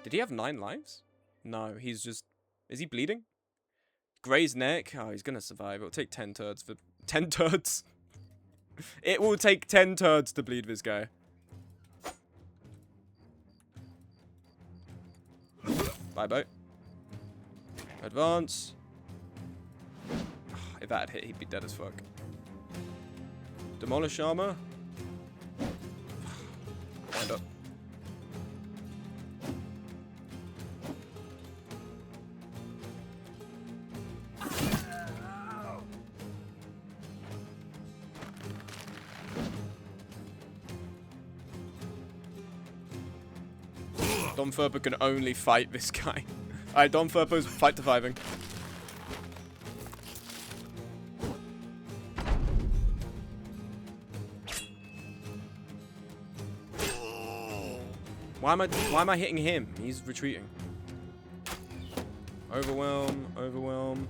Did he have 9 lives? No, he's just... Is he bleeding? Grazed neck? Oh, he's gonna survive. It'll take 10 turds for... 10 turds? It will take 10 turds to bleed this guy. Bye-bye. Advance. If that had hit, he'd be dead as fuck. Demolish armor. Wind up. Don Furbo can only fight this guy. Alright, Don Furbo's fight to 5ing. Why am I hitting him? He's retreating. Overwhelm, overwhelm.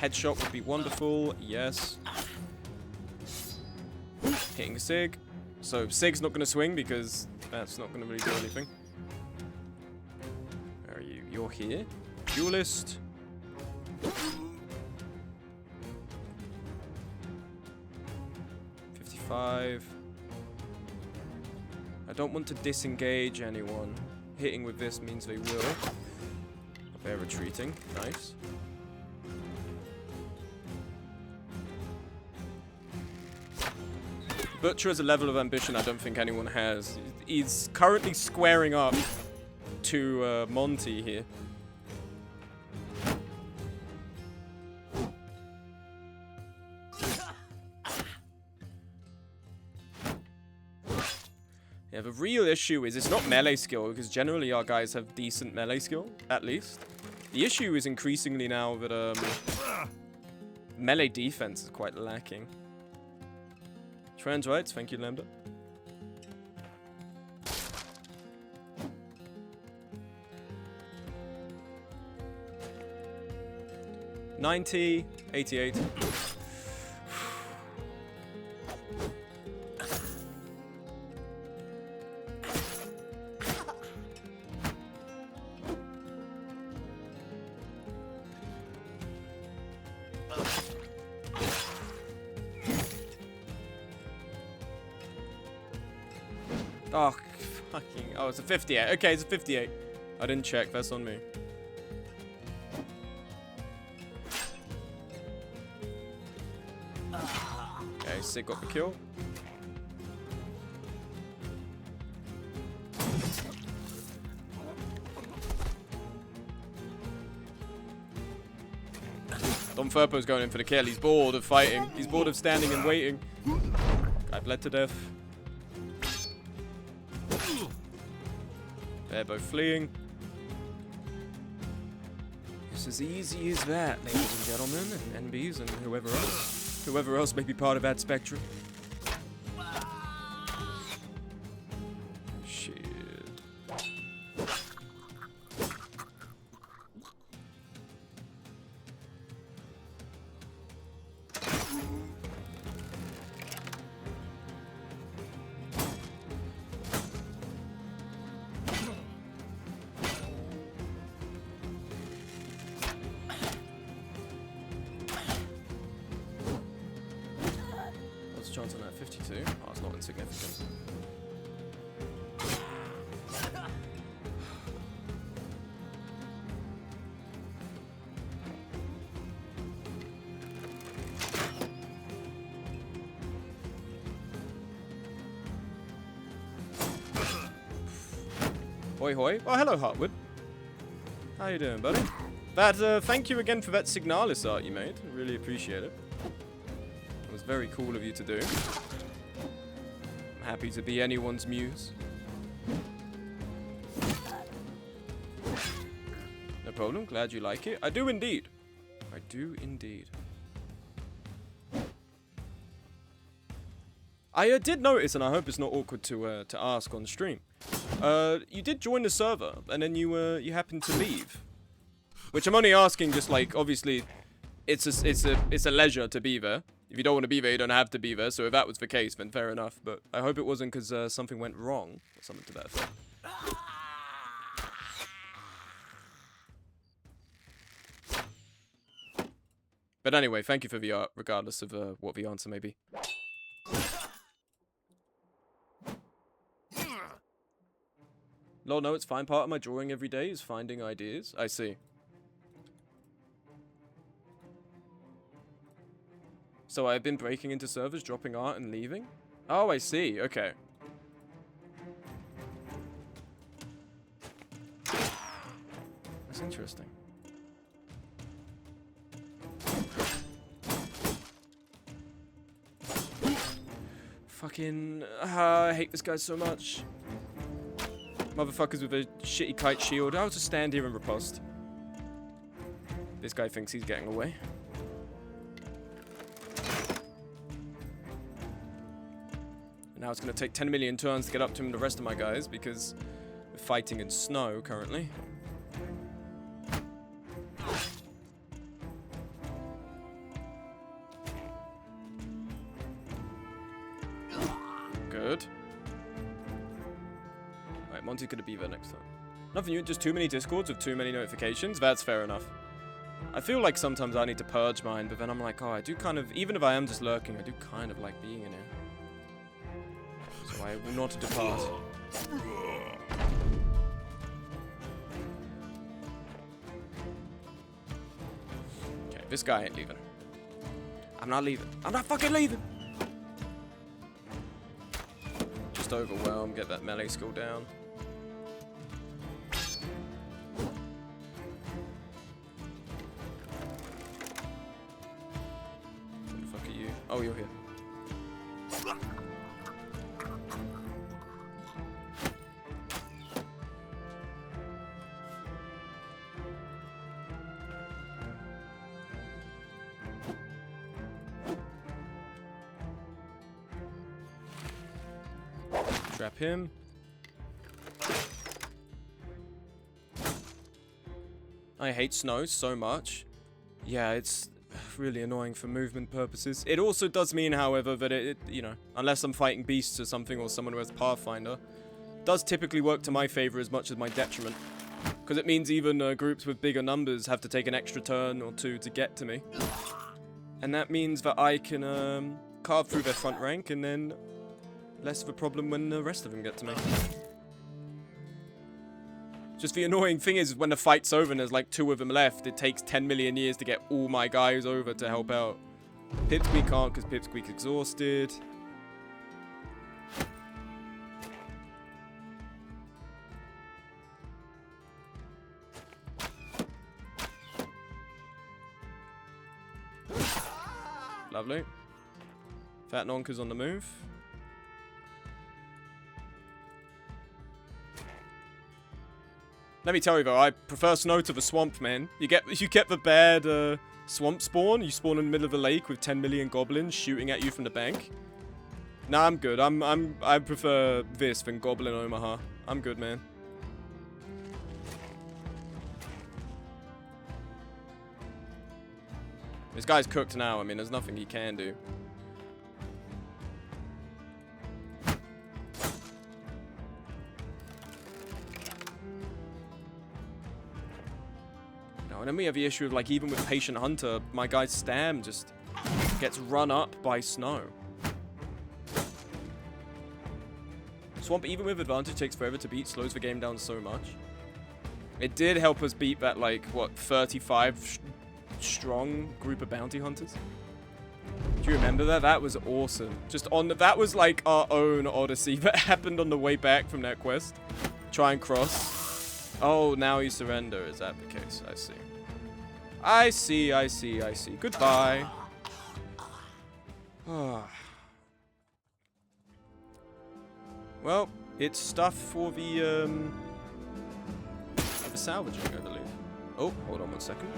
Headshot would be wonderful, yes. Hitting Sig. So Sig's not going to swing because that's not going to really do anything. Where are you? You're here. Duelist. 55. I don't want to disengage anyone. Hitting with this means they will. They're retreating. Nice. Butcher has a level of ambition I don't think anyone has. He's currently squaring up to Monty here. Yeah, the real issue is it's not melee skill, because generally our guys have decent melee skill, at least. The issue is increasingly now that melee defense is quite lacking. Trans rights, thank you, Lambda. $90, $88. Oh, fucking... Oh, it's a 58. Okay, it's a 58. I didn't check. That's on me. Okay, Sig got the kill. Don Furpo's going in for the kill. He's bored of fighting. He's bored of standing and waiting. Guy bled to death. They're both fleeing. It's as easy as that, ladies and gentlemen, and NBs and whoever else. Whoever else may be part of that spectrum. Shit. Chance on that 52. Oh, it's not insignificant. Hoi hoi. Oh, hello, Hartwood. How you doing, buddy? That, thank you again for that Signalis art you made. Really appreciate it. It was very cool of you to do. I'm happy to be anyone's muse. No problem, glad you like it. I do indeed. I do indeed. I did notice, and I hope it's not awkward to ask on stream. You did join the server, and then you happened to leave. Which I'm only asking, just like, obviously, it's a leisure to be there. If you don't want to be there, you don't have to be there. So if that was the case, then fair enough. But I hope it wasn't because something went wrong or something to that effect. But anyway, thank you for the art, regardless of what the answer may be. Lol, no, it's fine. Part of my drawing every day is finding ideas. I see. So I've been breaking into servers, dropping art, and leaving? Oh, I see. Okay. That's interesting. Fucking... I hate this guy so much. Motherfuckers with a shitty kite shield. I'll just stand here and riposte. This guy thinks he's getting away. Now it's going to take 10 million turns to get up to him and the rest of my guys because we're fighting in snow currently. Good. Alright, Monty's going to be there next time. Nothing new, just too many discords with too many notifications. That's fair enough. I feel like sometimes I need to purge mine, but then I'm like, oh, I do kind of, even if I am just lurking, I do kind of like being in here. So I will not depart. Okay, this guy ain't leaving. I'm not leaving. I'm not fucking leaving! Just overwhelm, get that melee skill down. What the fuck are you? Oh, you're here. Trap him. I hate snow so much. Yeah, it's really annoying for movement purposes. It also does mean, however, that it you know, unless I'm fighting beasts or something, or someone who has Pathfinder, does typically work to my favor as much as my detriment. Because it means even groups with bigger numbers have to take an extra turn or two to get to me. And that means that I can carve through their front rank, and then less of a problem when the rest of them get to me. Just the annoying thing is, when the fight's over and there's like 2 of them left, it takes 10 million years to get all my guys over to help out. Pipsqueak can't because Pipsqueak's exhausted. Lovely. Fat Nonka's on the move. Let me tell you though, I prefer snow to the swamp, man. You get the bad swamp spawn. You spawn in the middle of a lake with 10 million goblins shooting at you from the bank. Nah, I'm good. I prefer this than Goblin Omaha. I'm good, man. This guy's cooked now. I mean, there's nothing he can do. And then we have the issue of, like, even with Patient Hunter, my guy's stam just gets run up by snow. Swamp, even with advantage, takes forever to beat, slows the game down so much. It did help us beat that, like, what, 35 strong group of bounty hunters? Do you remember that? That was awesome. Just on the, that was, like, our own odyssey that happened on the way back from that quest. Try and cross. Oh, now you surrender. Is that the case? I see. I see, I see, I see. Goodbye. Well, it's stuff for the salvaging, I believe. Oh, hold on 1 second.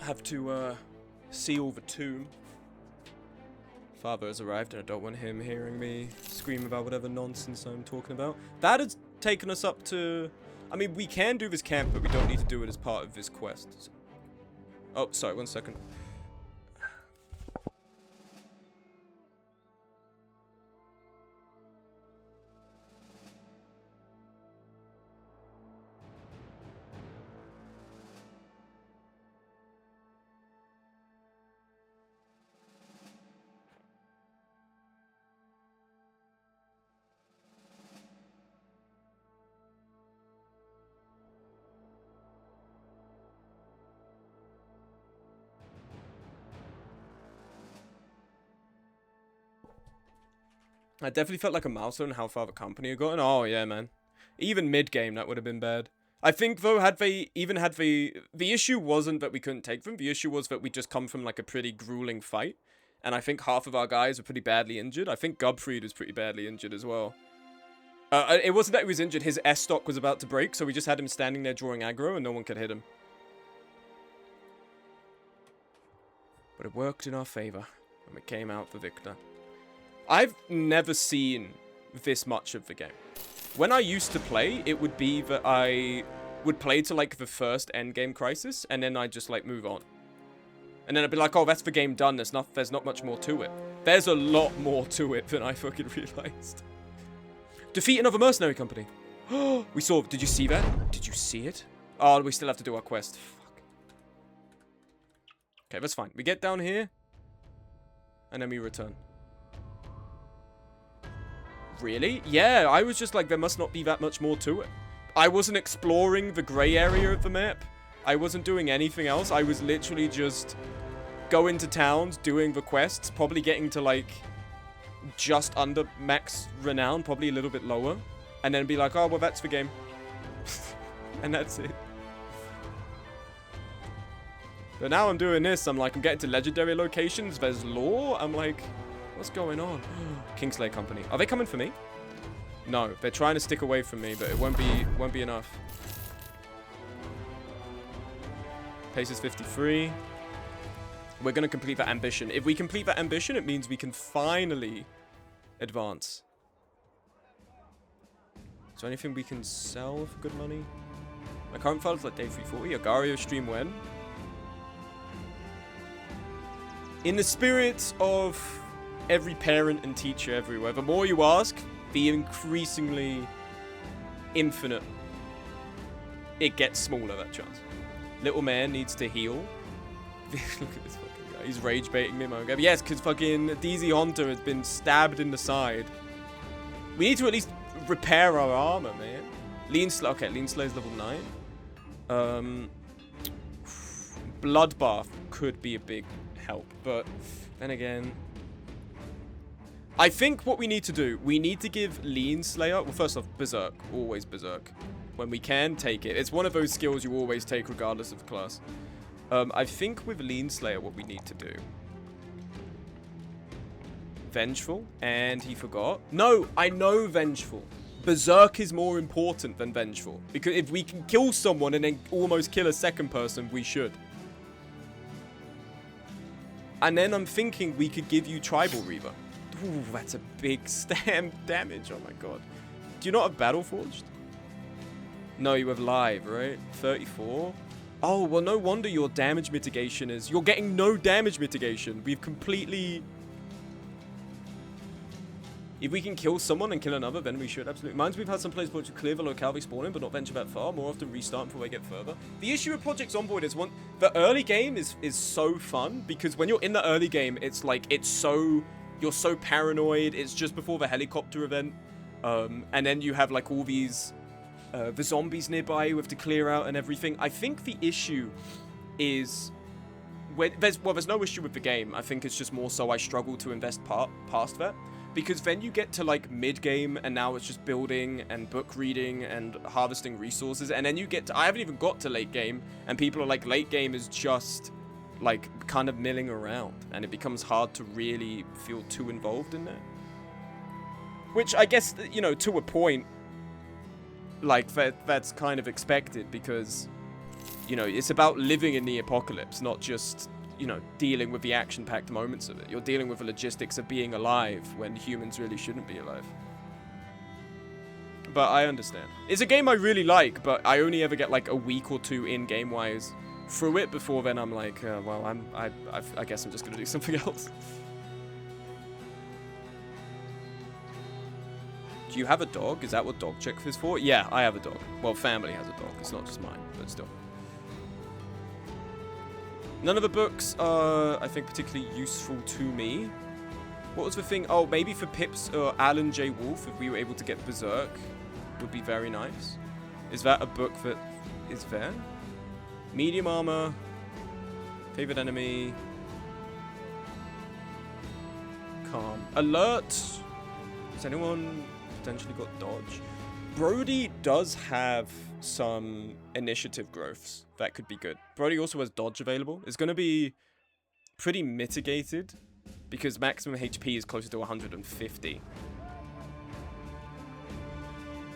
Have to seal the tomb. Father has arrived and I don't want him hearing me scream about whatever nonsense I'm talking about. That has taken us up to... I mean, we can do this camp, but we don't need to do it as part of this quest. Oh, sorry, 1 second. I definitely felt like a milestone in how far the company had gotten. Oh, yeah, man. Even mid-game, that would have been bad. I think, though, had they even had the issue wasn't that we couldn't take them. The issue was that we just come from, like, a pretty grueling fight. And I think half of our guys were pretty badly injured. I think Gubfried was pretty badly injured as well. It wasn't that he was injured. His S-stock was about to break, so we just had him standing there drawing aggro, and no one could hit him. But it worked in our favor, and we came out the victor. I've never seen this much of the game. When I used to play, it would be that I would play to, like, the first endgame crisis, and then I'd just, like, move on. And then I'd be like, oh, that's the game done. There's not much more to it. There's a lot more to it than I fucking realized. Defeat another mercenary company. We saw... Did you see that? Did you see it? Oh, we still have to do our quest. Fuck. Okay, that's fine. We get down here, and then we return. Really? Yeah, I was just like, there must not be that much more to it. I wasn't exploring the grey area of the map. I wasn't doing anything else. I was literally just going to towns, doing the quests, probably getting to like just under max renown, probably a little bit lower, and then be like, oh, well, that's the game. And that's it. But now I'm doing this. I'm like, I'm getting to legendary locations. There's lore. I'm like, what's going on? Kingsley Company. Are they coming for me? No, they're trying to stick away from me, but it won't be enough. Pace is 53. We're going to complete that ambition. If we complete that ambition, it means we can finally advance. Is there anything we can sell for good money? My current file is like day 340. Agario stream when? In the spirit of every parent and teacher everywhere, the more you ask, the increasingly infinite it gets smaller, that chance. Little man needs to heal. Look at this fucking guy. He's rage baiting me, man. Yes, because fucking DZ Hunter has been stabbed in the side. We need to at least repair our armor, man. Lean Slayer. Okay, Lean Slayer's level 9. Bloodbath could be a big help, but then again, I think what we need to do, we need to give Lean Slayer, well, first off, Berserk. Always Berserk. When we can, take it. It's one of those skills you always take regardless of the class. I think with Lean Slayer, what we need to do, Vengeful, and he forgot. No, I know Vengeful. Berserk is more important than Vengeful, because if we can kill someone and then almost kill a second person, we should. And then I'm thinking we could give you Tribal Reaver. Ooh, that's a big stamp damage. Oh my god. Do you not have Battle Forged? No, you have Live, right? 34. Oh, well, no wonder your damage mitigation is... You're getting no damage mitigation. We've completely... If we can kill someone and kill another, then we should, absolutely. Minds we've had some players to clear the locale they spawn in, but not venture that far. More often restart before they get further. The issue with Project Zomboid is the early game is so fun, because when you're in the early game, it's like, you're so paranoid. It's just before the helicopter event. And then you have like all these, the zombies nearby you have to clear out and everything. I think the issue is, there's no issue with the game. I think it's just more so I struggle to invest past that. Because then you get to like mid-game and now it's just building and book reading and harvesting resources. And then you get to, I haven't even got to late game, and people are like, late game is just like kind of milling around. And it becomes hard to really feel too involved in that. Which I guess, you know, to a point, like that's kind of expected, because, you know, it's about living in the apocalypse, not just, you know, dealing with the action-packed moments of it. You're dealing with the logistics of being alive when humans really shouldn't be alive. But I understand. It's a game I really like, but I only ever get like a week or two in game-wise through it. Before then, I'm like, well, I guess I'm just gonna do something else. Do you have a dog? Is that what dog check is for? Yeah, I have a dog. Well, family has a dog. It's not just mine, but still. None of the books are, I think, particularly useful to me. What was the thing? Oh, maybe for Pips or Alan J. Wolf, if we were able to get Berserk, would be very nice. Is that a book that is there? Medium armor. Favorite enemy. Calm. Alert. Has anyone potentially got dodge? Brody does have some initiative growths that could be good. Brody also has dodge available. It's going to be pretty mitigated because maximum HP is closer to 150.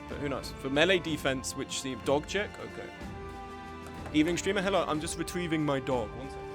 But who knows? For melee defense, which seems dog check. Okay. Evening streamer, hello. I'm just retrieving my dog. One second.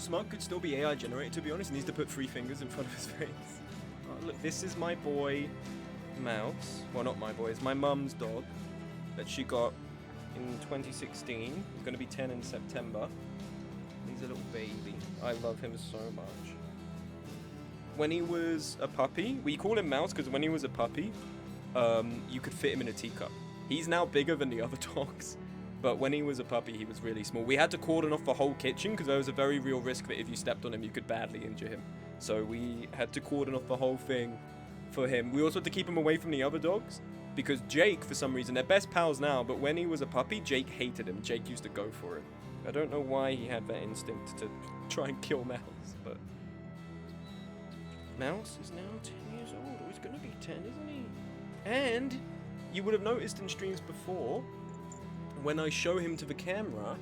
smug could still be AI generated, to be honest. He needs to put 3 fingers in front of his face. Oh, look, this is my boy, Mouse. Well, not my boy, it's my mum's dog that she got in 2016. He's going to be 10 in September. He's a little baby. I love him so much. When he was a puppy, we call him Mouse because when he was a puppy, you could fit him in a teacup. He's now bigger than the other dogs. But when he was a puppy, he was really small. We had to cordon off the whole kitchen because there was a very real risk that if you stepped on him, you could badly injure him. So we had to cordon off the whole thing for him. We also had to keep him away from the other dogs because Jake, for some reason, they're best pals now, but when he was a puppy, Jake hated him. Jake used to go for it. I don't know why he had that instinct to try and kill Mouse, but... Mouse is now 10 years old. Oh, he's gonna be 10, isn't he? And you would have noticed in streams before, when I show him to the camera,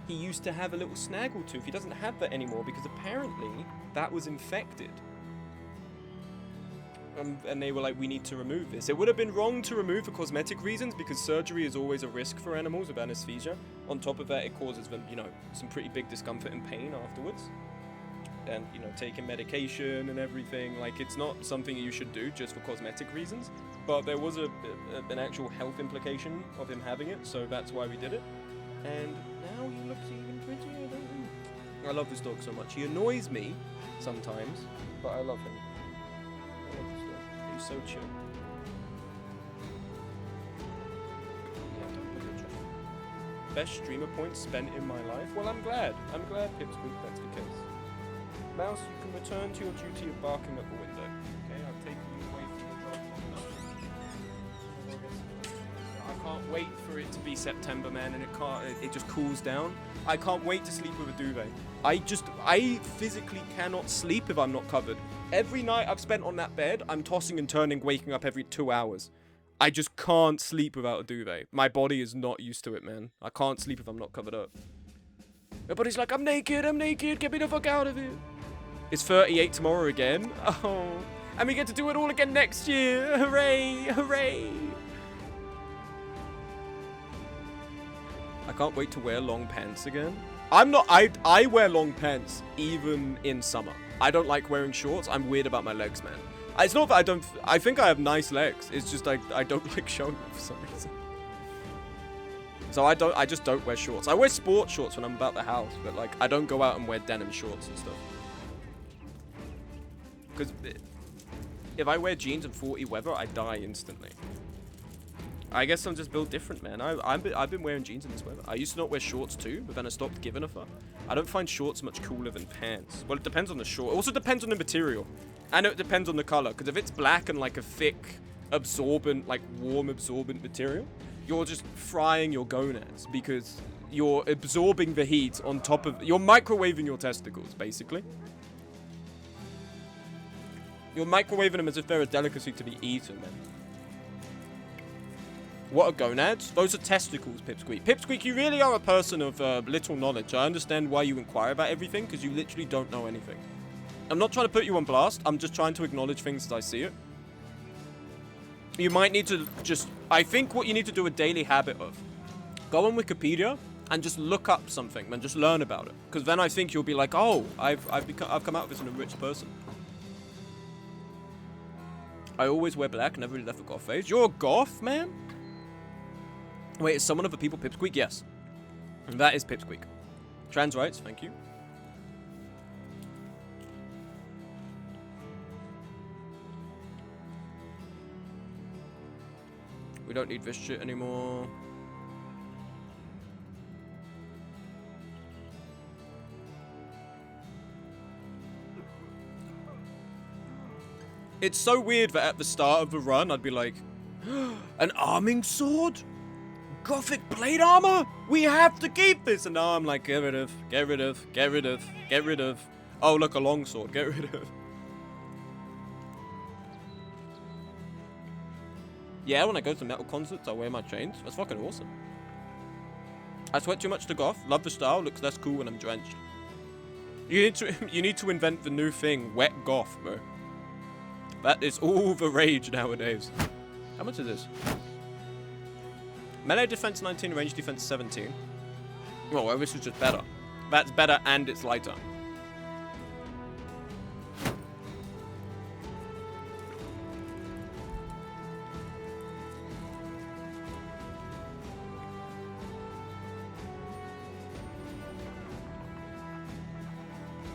he used to have a little snaggle tooth. He doesn't have that anymore because apparently that was infected. And they were like, we need to remove this. It would have been wrong to remove for cosmetic reasons because surgery is always a risk for animals with anesthesia. On top of that, it causes them, you know, some pretty big discomfort and pain afterwards. And, you know, taking medication and everything. Like, it's not something you should do just for cosmetic reasons. But there was an actual health implication of him having it, so that's why we did it. And now he looks even prettier, don't he? I love this dog so much. He annoys me sometimes, but I love him. I love this dog. He's so chill. Yeah, don't put it in. Best streamer points spent in my life? Well, I'm glad. I'm glad, Pipsqueak, that's the case. Mouse, you can return to your duty of barking at the window. Okay, I've taken you away from the job long enough. I can't wait for it to be September, man, and it just cools down. I can't wait to sleep with a duvet. I physically cannot sleep if I'm not covered. Every night I've spent on that bed, I'm tossing and turning, waking up every 2 hours. I just can't sleep without a duvet. My body is not used to it, man. I can't sleep if I'm not covered up. Everybody's like, I'm naked, get me the fuck out of here. It's 38 tomorrow again. Oh, and we get to do it all again next year. Hooray, hooray. I can't wait to wear long pants again. I wear long pants even in summer. I don't like wearing shorts. I'm weird about my legs, man. It's not that I think I have nice legs. It's just I don't like showing them for some reason. So I just don't wear shorts. I wear sports shorts when I'm about the house, but like I don't go out and wear denim shorts and stuff. Because if I wear jeans in 40 weather, I die instantly. I guess I'm just built different, man. I've been wearing jeans in this weather. I used to not wear shorts too, but then I stopped giving a fuck. I don't find shorts much cooler than pants. Well, it depends on the short. It also depends on the material. And it depends on the color. Because if it's black and like a thick, absorbent, like warm absorbent material, you're just frying your gonads. Because you're absorbing the heat on top of... You're microwaving your testicles, basically. You're microwaving them as if they're a delicacy to be eaten, man. What are gonads? Those are testicles, Pipsqueak. Pipsqueak, you really are a person of little knowledge. I understand why you inquire about everything, because you literally don't know anything. I'm not trying to put you on blast. I'm just trying to acknowledge things as I see it. You might need to just... I think what you need to do a daily habit of. Go on Wikipedia and just look up something and just learn about it. Because then I think you'll be like, oh, I've come out of this an enriched person. I always wear black, never really left a goth phase. You're a goth, man? Wait, is someone of the people Pipsqueak? Yes. And that is Pipsqueak. Trans rights, thank you. We don't need this shit anymore. It's so weird that at the start of the run, I'd be like, an arming sword? Gothic plate armor? We have to keep this. And now I'm like, get rid of, get rid of, get rid of, get rid of. Oh, look, a longsword, get rid of. Yeah, when I go to metal concerts, I wear my chains. That's fucking awesome. I sweat too much to goth. Love the style. Looks less cool when I'm drenched. You need to invent the new thing, wet goth, bro. That is all the rage nowadays. How much is this? Melee defense 19, range defense 17. Oh, well, this is just better. That's better and it's lighter.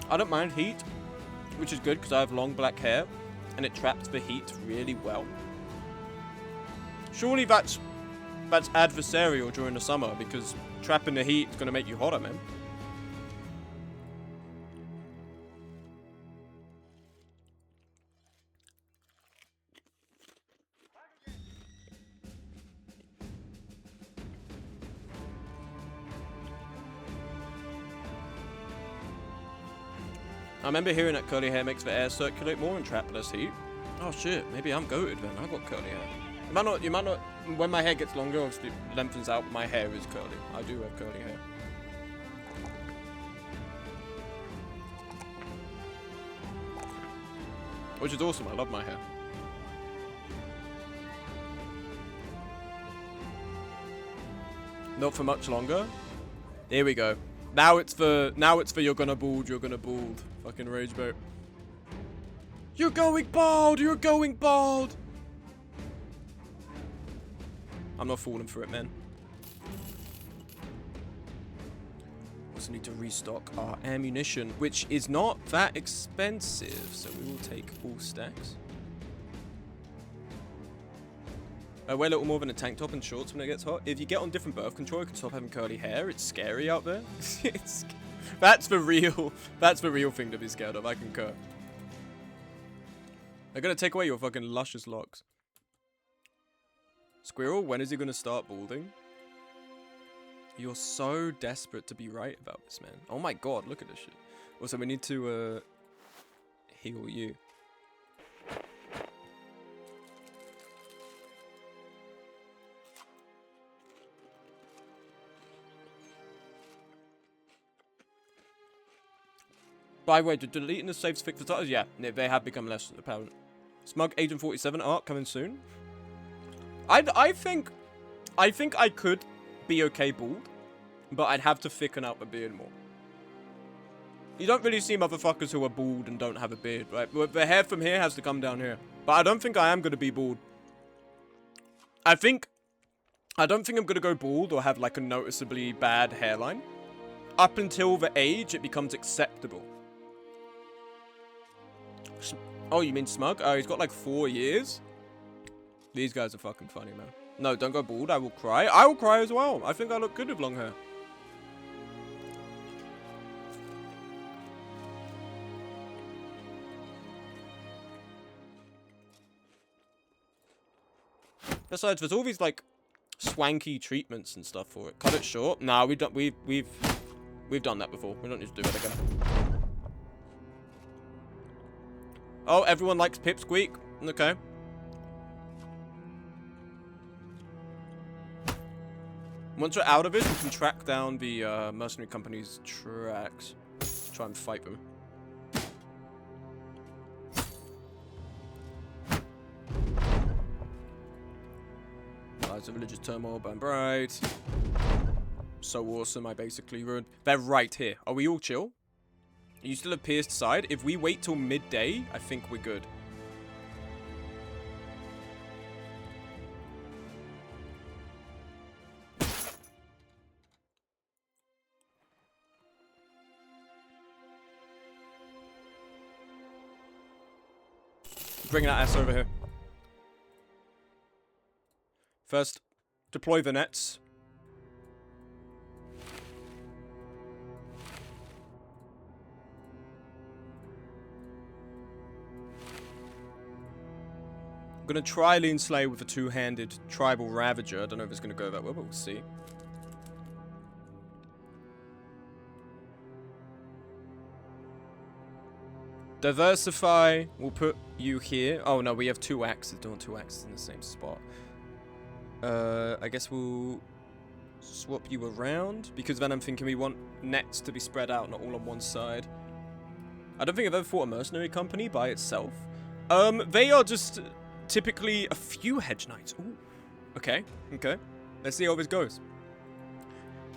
I don't mind heat, which is good because I have long black hair and it traps the heat really well. Surely that's adversarial during the summer because trapping the heat is going to make you hotter, man. I remember hearing that curly hair makes the air circulate more and trap less heat. Oh shit, maybe I'm goated then. I've got curly hair. You might not, when my hair gets longer, obviously it lengthens out, but my hair is curly. I do have curly hair. Which is awesome, I love my hair. Not for much longer. Here we go. Now it's for you're gonna bald. Fucking rage boat. You're going bald! You're going bald! I'm not falling for it, man. Also need to restock our ammunition, which is not that expensive, so we will take all stacks. I wear a little more than a tank top and shorts when it gets hot. If you get on different birth control, you can stop having curly hair. It's scary out there. That's the real thing to be scared of. I concur. They're gonna take away your fucking luscious locks. Squirrel, when is he gonna start balding? You're so desperate to be right about this, man. Oh my god, look at this shit. Also, we need to heal you. By the way, did deleting the saves fix the titles? Yeah, they have become less apparent. Smug Agent 47 art coming soon. I think I could be okay bald, but I'd have to thicken out the beard more. You don't really see motherfuckers who are bald and don't have a beard, right? The hair from here has to come down here. But I don't think I am gonna be bald. I don't think I'm gonna go bald or have like a noticeably bad hairline. Up until the age it becomes acceptable. Oh, you mean Smug? Oh, he's got like 4 years? These guys are fucking funny, man. No, don't go bald. I will cry. I will cry as well. I think I look good with long hair. Besides, there's all these like swanky treatments and stuff for it. Cut it short. Nah, we've done that before. We don't need to do that again. Oh, everyone likes Pipsqueak. Okay. Once we're out of it, we can track down the mercenary company's tracks. Try and fight them. Lies of religious turmoil, burn bright. So awesome, I basically ruined. They're right here. Are we all chill? You still have pierced side. If we wait till midday, I think we're good. Bring that ass over here. First, deploy the nets. I'm gonna try Lean Slay with a two-handed Tribal Ravager. I don't know if it's gonna go that well, but we'll see. Diversify. We'll put you here. Oh no, we have 2 axes. Don't want 2 axes in the same spot. I guess we'll swap you around because then I'm thinking we want nets to be spread out, not all on one side. I don't think I've ever fought a mercenary company by itself. They are just typically a few hedge knights. Ooh. Okay, okay. Let's see how this goes.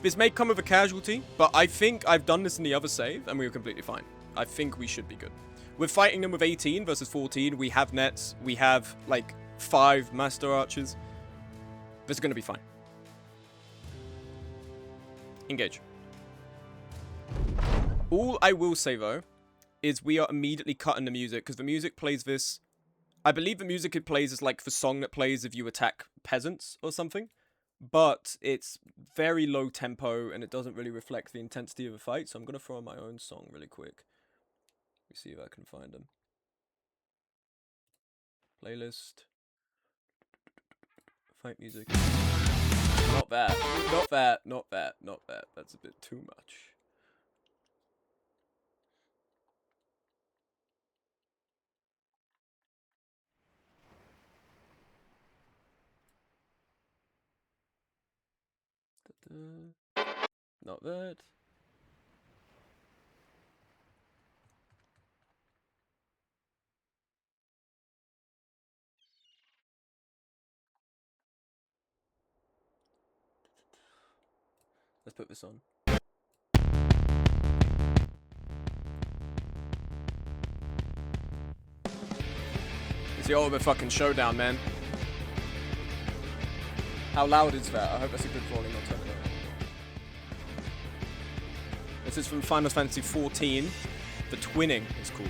This may come with a casualty, but I think I've done this in the other save, and we were completely fine. I think we should be good. We're fighting them with 18 versus 14. We have nets. We have, like, 5 master archers. This is going to be fine. Engage. All I will say, though, is we are immediately cutting the music, because the music plays this... I believe the music it plays is like the song that plays if you attack peasants or something. But it's very low tempo, and it doesn't really reflect the intensity of the fight, so I'm going to throw on my own song really quick. Let me see if I can find them. Playlist. Fight music. Not that. Not that. Not that. Not that. That's a bit too much. Not that. Let's put this on. It's the ultimate fucking showdown, man. How loud is that? I hope that's a good volume. I'll turn it up. This is from Final Fantasy XIV. The Twinning is called.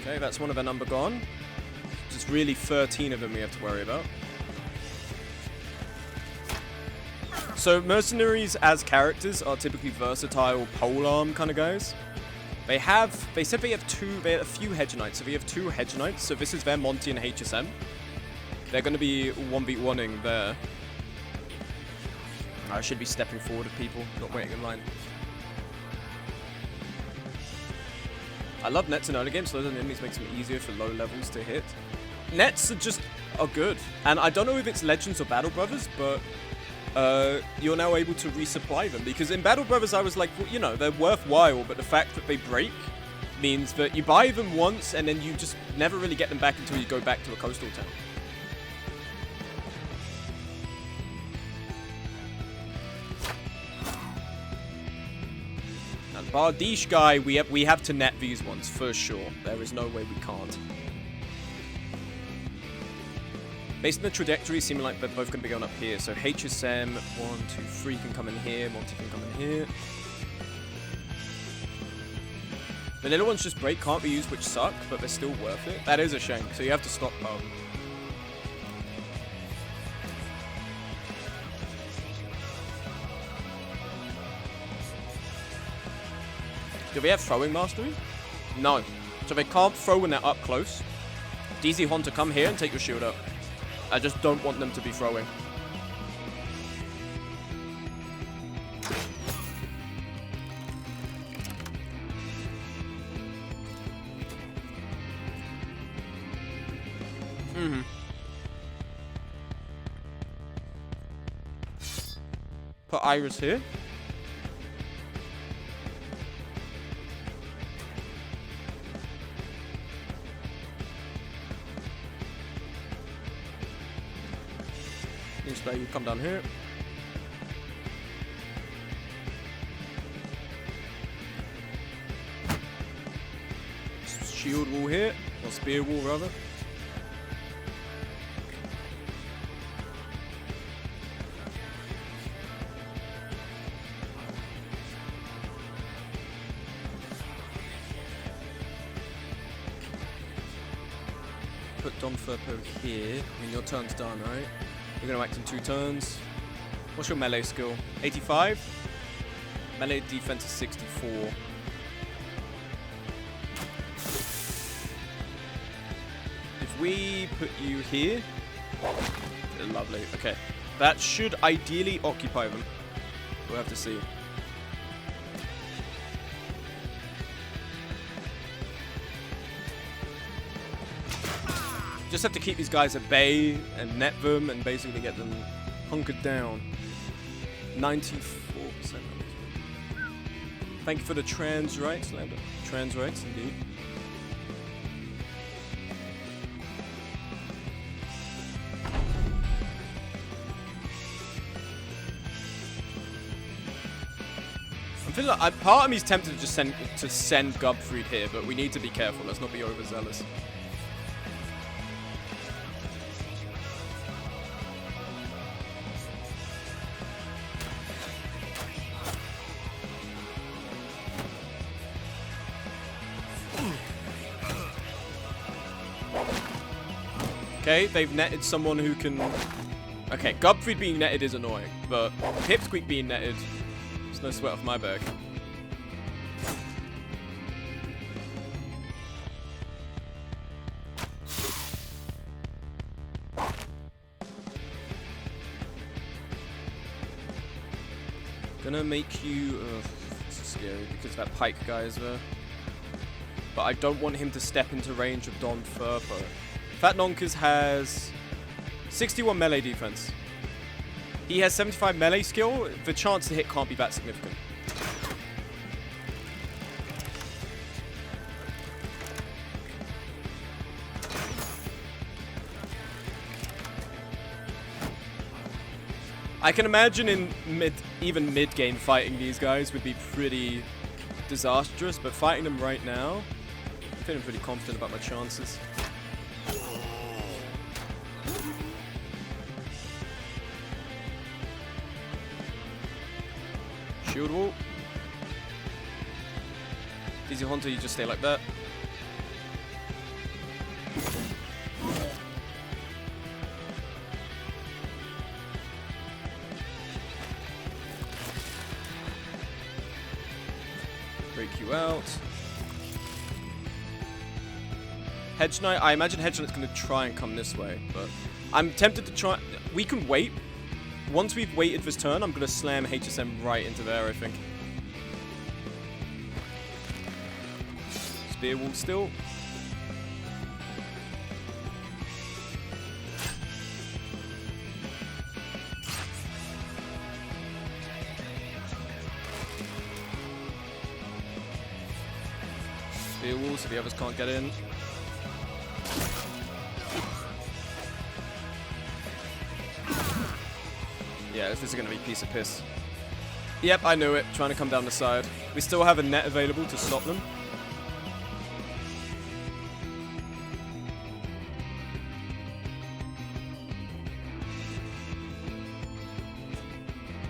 Okay, that's one of their number gone. Just really 13 of them we have to worry about. So mercenaries as characters are typically versatile polearm kind of guys. They said they have a few Hedge Knights. So we have 2 Hedge Knights. So this is their Monty and HSM. They're going to be 1v1ing there. I should be stepping forward at people, not waiting in line. I love nets in early game, so those enemies makes them easier for low levels to hit. Nets are good. And I don't know if it's Legends or Battle Brothers, but you're now able to resupply them. Because in Battle Brothers, I was like, well, you know, they're worthwhile, but the fact that they break means that you buy them once and then you just never really get them back until you go back to a coastal town. And Bardiche guy, we have to net these ones for sure. There is no way we can't. Based on the trajectory, seeming like they're both going to be going up here. So HSM, 1, 2, 3 can come in here. Monty can come in here. The little ones just break, can't be used, which suck, but they're still worth it. That is a shame. So you have to stockpile them. Do they have throwing mastery? No. So they can't throw when they're up close. DZ Hunter, come here and take your shield up. I just don't want them to be throwing. Put Iris here. You come down here. Shield wall here, or spear wall rather. Put Don Furpo here. I mean, your turn's done, right? You're going to act in 2 turns. What's your melee skill? 85? Melee defense is 64. If we put you here... Lovely. Okay. That should ideally occupy them. We'll have to see. Just have to keep these guys at bay and net them and basically get them hunkered down. 94%. Thank you for the trans rights, Lambda. Trans rights, indeed. Part of me's tempted to just send Gubfried here, but we need to be careful. Let's not be overzealous. Okay, they've netted someone who can... Okay, Gubfried being netted is annoying, but Pipsqueak being netted, it's no sweat off my back. Gonna make you... this is scary because that Pike guy is there. But I don't want him to step into range of Don Furpo. Fat Nonkers has 61 melee defense. He has 75 melee skill. The chance to hit can't be that significant. I can imagine in even mid-game fighting these guys would be pretty disastrous, but fighting them right now, I'm feeling pretty confident about my chances. Shield wall. Easy Hunter, you just stay like that. Break you out. Hedge Knight, I imagine Hedge Knight's going to try and come this way, but I'm tempted to try. We can wait. Once we've waited this turn, I'm going to slam HSM right into there, I think. Spear wall still. Spear wall so the others can't get in. Yeah, this is going to be a piece of piss. Yep, I knew it. Trying to come down the side. We still have a net available to stop them.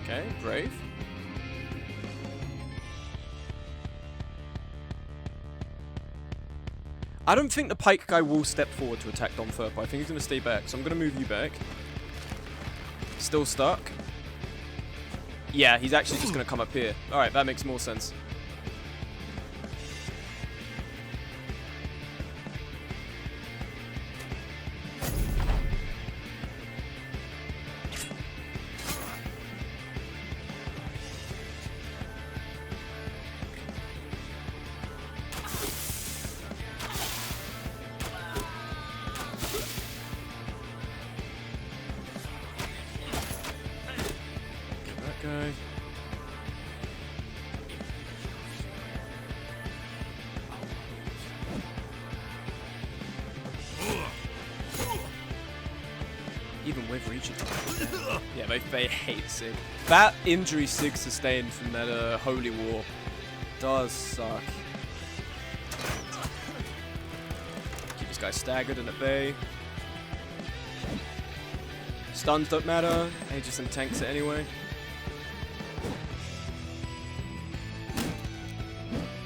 Okay, brave. I don't think the Pike guy will step forward to attack Don Furpo. I think he's going to stay back, so I'm going to move you back. Still stuck. Yeah, he's actually just going to come up here. Alright, that makes more sense. Guy. Even with reaching. Yeah, they hate Sig. That injury Sig sustained from that Holy War does suck. Keep this guy staggered and at bay. Stuns don't matter. HSM tanks it anyway.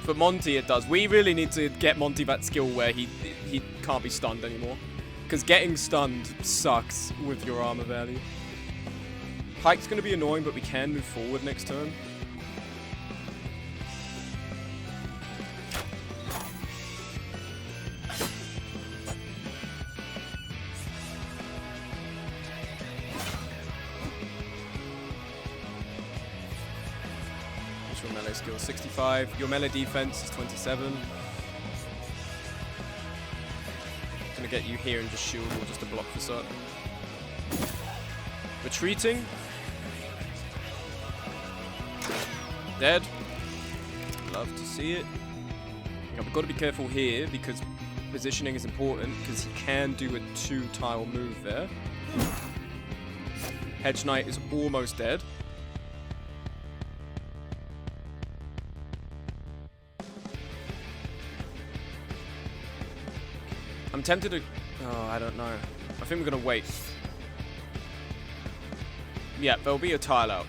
For Monty it does. We really need to get Monty that skill where he can't be stunned anymore. Because getting stunned sucks with your armor value. Pike's going to be annoying, but we can move forward next turn. What's your melee skill? 65. Your melee defense is 27. Gonna get you here and just shield or just to block this up. Retreating. Dead. Love to see it. Now, we've got to be careful here because positioning is important because he can do a 2-tile move there. Hedge Knight is almost dead. I'm tempted to... Oh, I don't know. I think we're going to wait. Yeah, there'll be a tile out.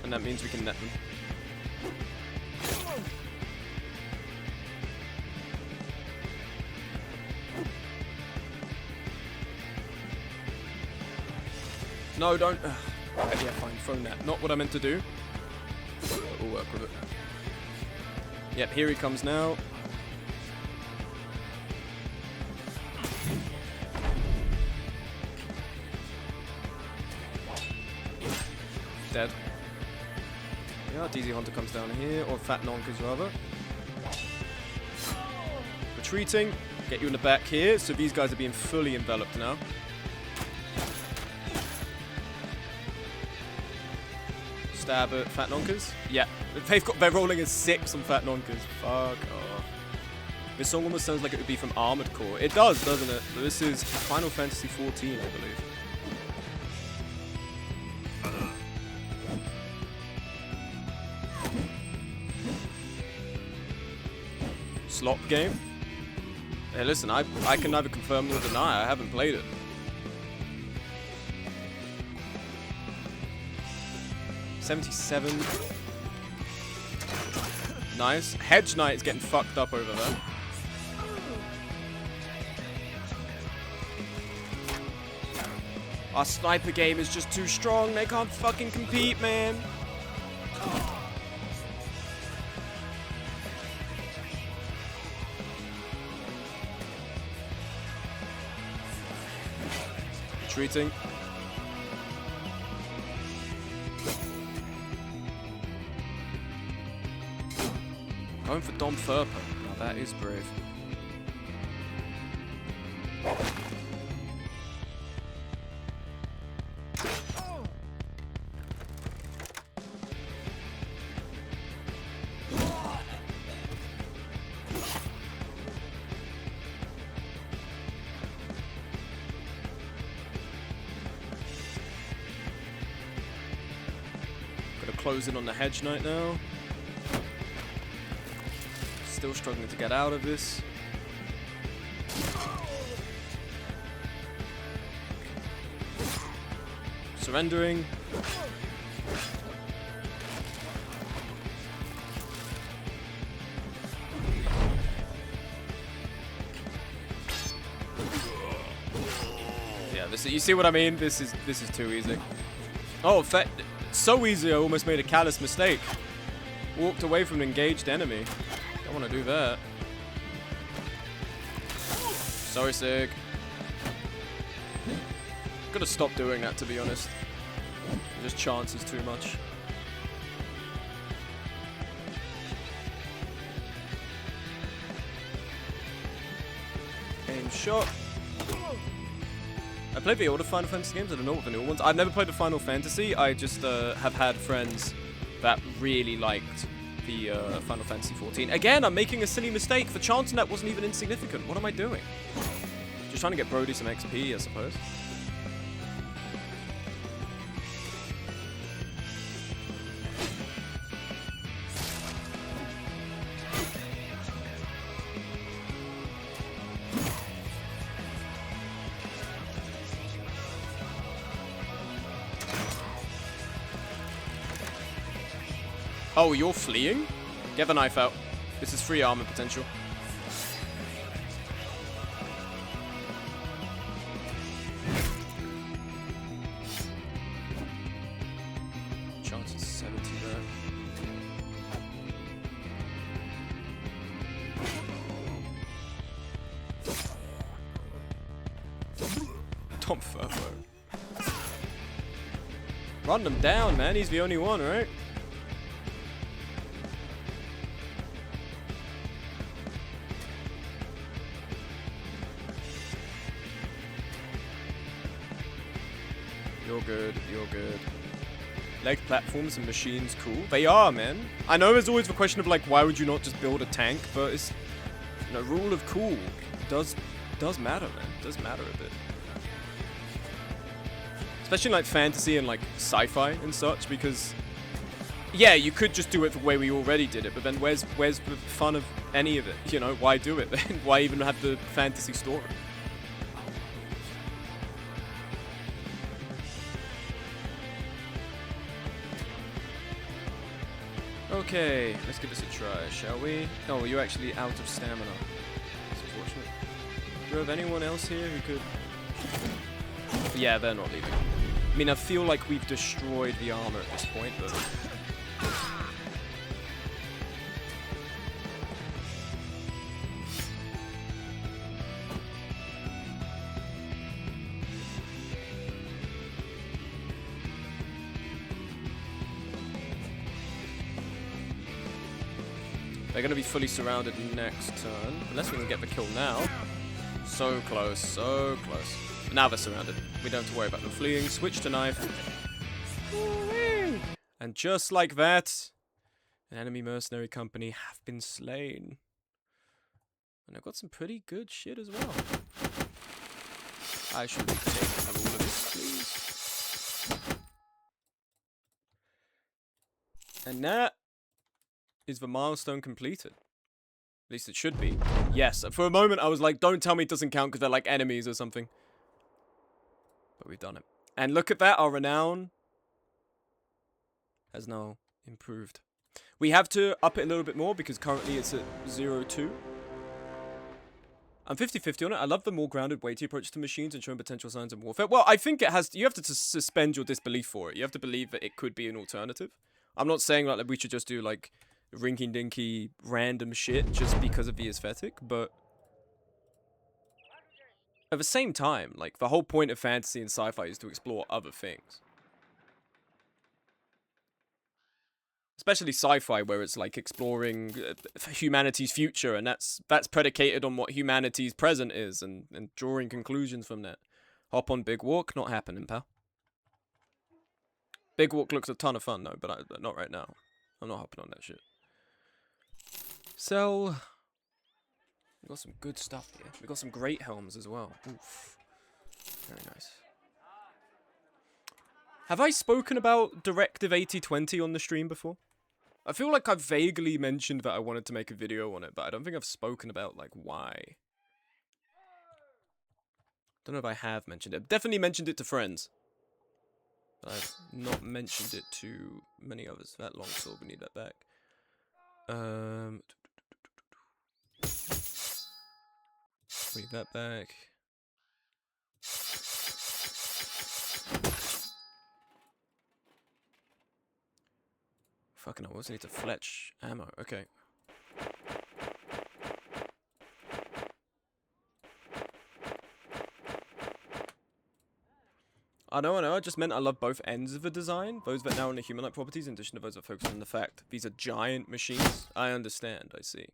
And that means we can net them. No, don't... yeah, fine. Throw net. Not what I meant to do. We'll work with it. Yep, here he comes now. Dead. Yeah, DZ Hunter comes down here, or Fat Nonkers rather. Retreating. Get you in the back here, so these guys are being fully enveloped now. Stab at Fat Nonkers. Yeah, they're rolling a 6 on Fat Nonkers. Fuck off. This song almost sounds like it would be from Armored Core. It does, doesn't it? But this is Final Fantasy 14, I believe. Slot game. Hey, listen, I can neither confirm nor deny. I haven't played it. $77. Nice. Hedge Knight is getting fucked up over there. Our sniper game is just too strong. They can't fucking compete, man. Retreating. Going for Dom Furpo. Now that is brave. Gotta close in on the Hedge Knight now. Still struggling to get out of this. Surrendering. Yeah, this. You see what I mean? This is too easy. Oh, so easy! I almost made a callous mistake. Walked away from an engaged enemy. I want to do that. Sorry, Sig. Gotta stop doing that, to be honest. It just chances too much. Aim shot. I played the older Final Fantasy games. I don't know what the new ones. I've never played the Final Fantasy. I just have had friends that really liked the Final Fantasy 14. Again, I'm making a silly mistake. The chance on that wasn't even insignificant. What am I doing? Just trying to get Brody some XP, I suppose. Oh, you're fleeing? Get the knife out. This is free armor potential. Chance is 70 there. Tom Furbo. Run them down, man. He's the only one, right? You're good, you're good. Leg platforms and machines, cool. They are, man. I know there's always the question of like, why would you not just build a tank? But it's, you know, rule of cool does matter, man. Does matter a bit. Especially in like fantasy and like sci-fi and such, because Yeah, you could just do it the way we already did it, but then where's the fun of any of it? You know, why do it then? Why even have the fantasy story? Okay, let's give this a try, shall we? Oh, you're actually out of stamina. That's unfortunate. Do we have anyone else here who could... Yeah, they're not leaving. I mean, I feel like we've destroyed the armor at this point, but... They're going to be fully surrounded next turn. Unless we can get the kill now. So close, so close. But now they're surrounded. We don't have to worry about them fleeing. Switch to knife. And just like that, an enemy mercenary company have been slain. And I've got some pretty good shit as well. I should be taking all of this, please. And that is the milestone completed. At least it should be. Yes, for a moment I was like, don't tell me it doesn't count because they're like enemies or something. But we've done it. And look at that, our renown has now improved. We have to up it a little bit more because currently it's at 0-2. I'm 50-50 on it. I love the more grounded, weighty approach to machines and showing potential signs of warfare. Well, I think it has... You have to suspend your disbelief for it. You have to believe that it could be an alternative. I'm not saying like that we should just do like rinky-dinky random shit just because of the aesthetic, but at the same time, like the whole point of fantasy and sci-fi is to explore other things. Especially sci-fi, where it's like exploring humanity's future, and that's predicated on what humanity's present is, and drawing conclusions from that. Hop on Big Walk, not happening, pal. Big Walk looks a ton of fun though, but not right now. I'm not hopping on that shit. So, we got some good stuff here. We got some great helms as well. Oof. Very nice. Have I spoken about Directive 8020 on the stream before? I feel like I've vaguely mentioned that I wanted to make a video on it, but I don't think I've spoken about, like, why. Don't know if I have mentioned it. I've definitely mentioned it to friends. But I've not mentioned it to many others. That long sword, we need that back. Leave that back. Fucking hell, I also need to fletch ammo. Okay. I know, I just meant I love both ends of the design. Those that now own the human-like properties, in addition to those that focus on the fact these are giant machines. I understand, I see.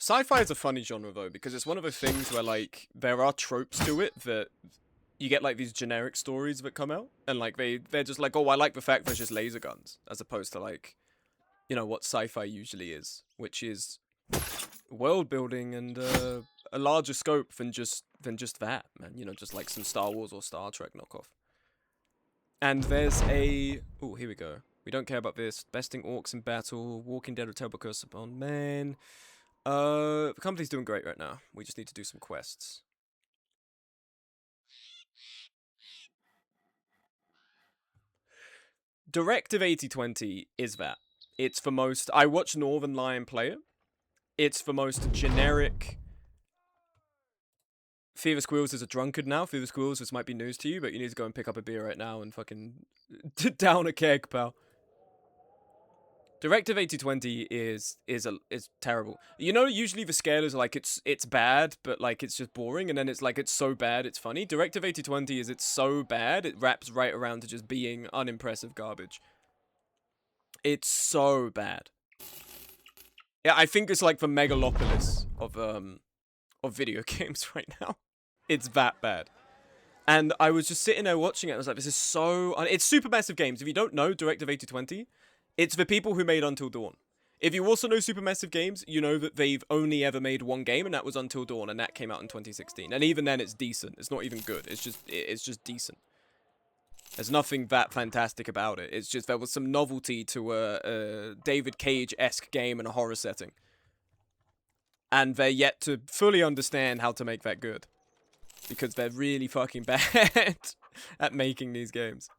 Sci-fi is a funny genre, though, because it's one of those things where, like, there are tropes to it that you get, like, these generic stories that come out, and, like, they're just like, oh, I like the fact there's just laser guns, as opposed to, like, you know, what sci-fi usually is, which is world building and a larger scope than just that, man. You know, just like some Star Wars or Star Trek knockoff. And there's a... Oh, here we go. We don't care about this. Besting orcs in battle. Walking Dead with terrible curse upon man. The company's doing great right now. We just need to do some quests. Directive 8020 is that. It's the most... I watched Northern Lion play it. It's the most generic... Fever Squirrels is a drunkard now. Fever Squirrels, this might be news to you, but you need to go and pick up a beer right now and fucking down a keg, pal. Directive 8020 is terrible. You know, usually the scale is like it's bad, but like it's just boring, and then it's like it's so bad it's funny. Directive 8020 is it's so bad it wraps right around to just being unimpressive garbage. It's so bad. Yeah, I think it's like the megalopolis of video games right now. It's that bad. And I was just sitting there watching it. I was like, this is so... It's Supermassive Games. If you don't know Directive 8020, it's the people who made Until Dawn. If you also know Supermassive Games, you know that they've only ever made one game, and that was Until Dawn, and that came out in 2016. And even then, it's decent. It's not even good. It's just decent. There's nothing that fantastic about it. It's just there was some novelty to a David Cage-esque game in a horror setting. And they're yet to fully understand how to make that good. Because they're really fucking bad at making these games.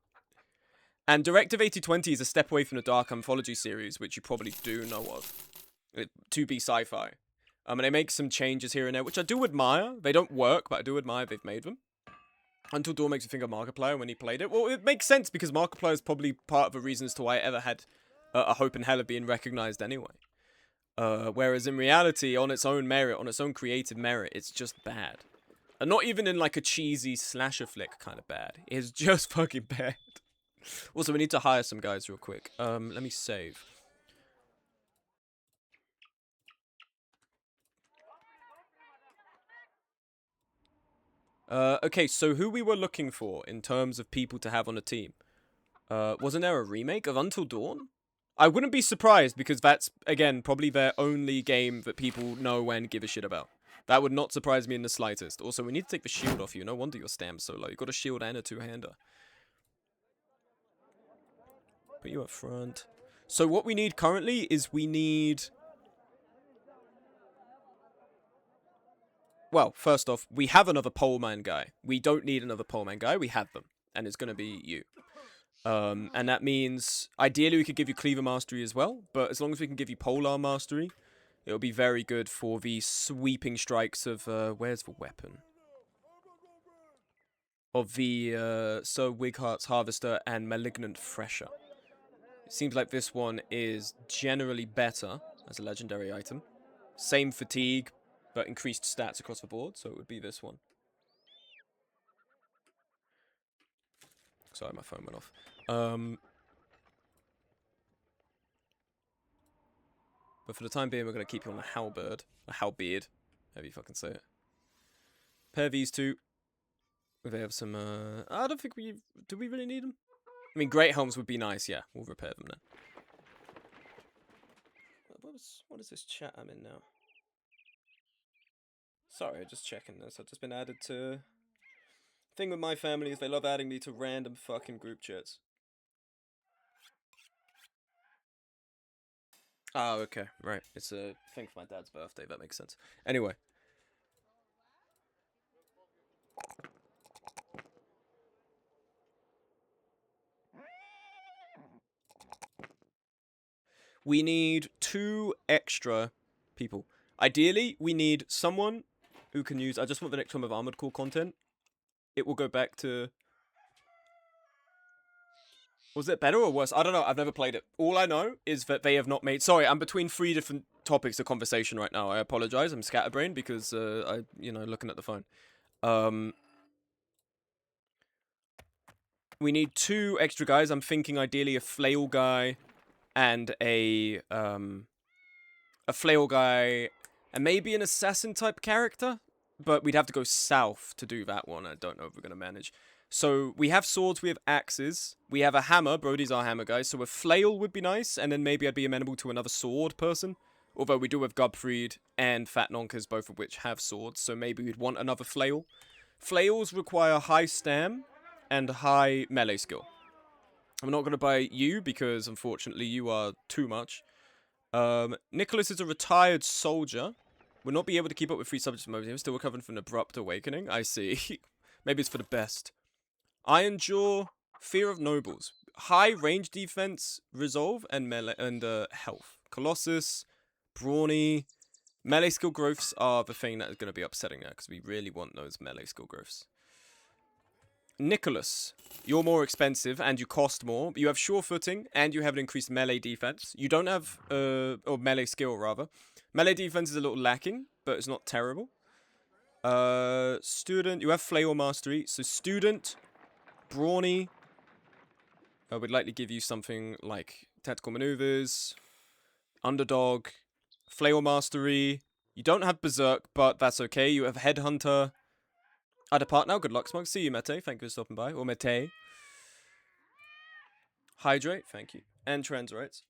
And Directive 8020 is a step away from the Dark Anthology series, which you probably do know of. To be sci-fi. And they make some changes here and there, which I do admire. They don't work, but I do admire they've made them. Until Dawn makes me think of Markiplier when he played it. Well, it makes sense because Markiplier is probably part of the reason as to why I ever had a hope in hell of being recognized anyway. Whereas in reality, on its own merit, on its own creative merit, it's just bad. And not even in like a cheesy slasher flick kind of bad. It's just fucking bad. Also, we need to hire some guys real quick. Let me save. Okay, so who we were looking for in terms of people to have on a team. Wasn't there a remake of Until Dawn? I wouldn't be surprised because that's, again, probably their only game that people know and give a shit about. That would not surprise me in the slightest. Also, we need to take the shield off you. No wonder your stam's so low. You've got a shield and a two-hander. Put you up front. So what we need currently is we need... Well, first off, we have another poleman guy. We don't need another poleman guy. We have them. And it's going to be you. And that means, ideally, we could give you Cleaver Mastery as well. But as long as we can give you Polar Mastery, it'll be very good for the sweeping strikes of... where's the weapon? Of the Sir Wighart's Harvester and Malignant Thresher. It seems like this one is generally better as a legendary item. Same fatigue, but increased stats across the board, so it would be this one. Sorry, my phone went off. But for the time being, we're going to keep you on a halberd. A halbeard. However you fucking say it. Pair these two. They have some, I don't think we... Do we really need them? I mean, Great Helms would be nice, yeah. We'll repair them then. What is this chat I'm in now? Sorry, just checking this. I've just been added to... Thing with my family is they love adding me to random fucking group chats. Oh, okay. Right. It's a thing for my dad's birthday. That makes sense. Anyway. We need 2 extra people. Ideally, we need someone who can use... I just want the next one of Armored Core content. It will go back to... Was it better or worse? I don't know. I've never played it. All I know is that they have not made... Sorry, I'm between 3 different topics of conversation right now. I apologize. I'm scatterbrained because, looking at the phone. We need 2 extra guys. I'm thinking ideally a flail guy and a flail guy and maybe an assassin type character. But we'd have to go south to do that one. I don't know if we're going to manage. So we have swords, we have axes, we have a hammer. Brody's our hammer guy. So a flail would be nice, and then maybe I'd be amenable to another sword person. Although we do have Gubfried and Fat Nonkers, both of which have swords, so maybe we'd want another flail. Flails require high stam and high melee skill. I'm not going to buy you because, unfortunately, you are too much. Nicholas is a retired soldier. Will not be able to keep up with 3 subjects modes. I'm still recovering from an abrupt awakening. I see. Maybe it's for the best. Iron Jaw, Fear of Nobles. High range defense, resolve, and melee and health. Colossus, Brawny. Melee skill growths are the thing that is going to be upsetting now, because we really want those melee skill growths. Nicholas, you're more expensive and you cost more. You have sure footing and you have an increased melee defense. You don't have, or melee skill rather. Melee defense is a little lacking, but it's not terrible. Student, you have flail mastery. So student, brawny. We'd likely give you something like tactical maneuvers, underdog, flail mastery. You don't have berserk, but that's okay. You have headhunter. I depart now. Good luck, Smug. See you, Mete. Thank you for stopping by. Or Mete. Hydrate. Thank you. And Transrites.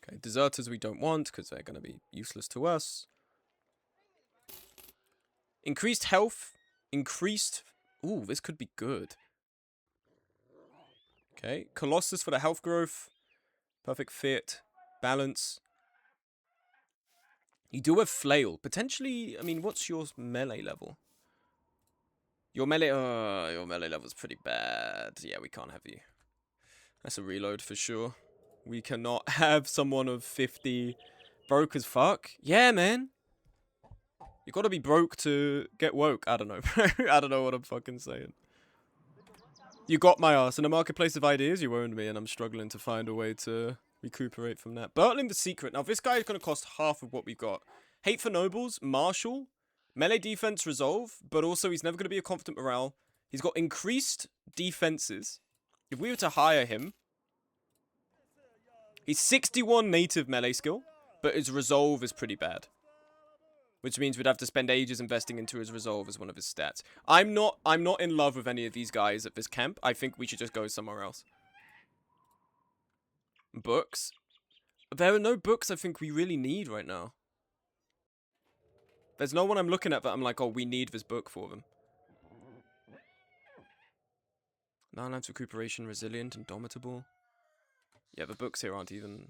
Okay, deserters we don't want because they're going to be useless to us. Increased health. Increased... Ooh, this could be good. Okay, Colossus for the health growth. Perfect fit. Balance. You do have flail. Potentially, I mean, what's your melee level? Your melee level's pretty bad. Yeah, we can't have you. That's a reload for sure. We cannot have someone of 50 broke as fuck. Yeah, man. You gotta be broke to get woke. I don't know. I don't know what I'm fucking saying. You got my ass. In a marketplace of ideas, you owned me, and I'm struggling to find a way to recuperate from that. Bertling the Secret. Now, this guy is going to cost half of what we got. Hate for Nobles, Marshal, melee defense resolve, but also he's never going to be a confident morale. He's got increased defenses. If we were to hire him, he's 61 native melee skill, but his resolve is pretty bad. Which means we'd have to spend ages investing into his resolve as one of his stats. I'm not in love with any of these guys at this camp. I think we should just go somewhere else. Books. There are no books I think we really need right now. There's no one I'm looking at that I'm like, oh, we need this book for them. 9 lives recuperation, resilient, indomitable. Yeah, the books here aren't even...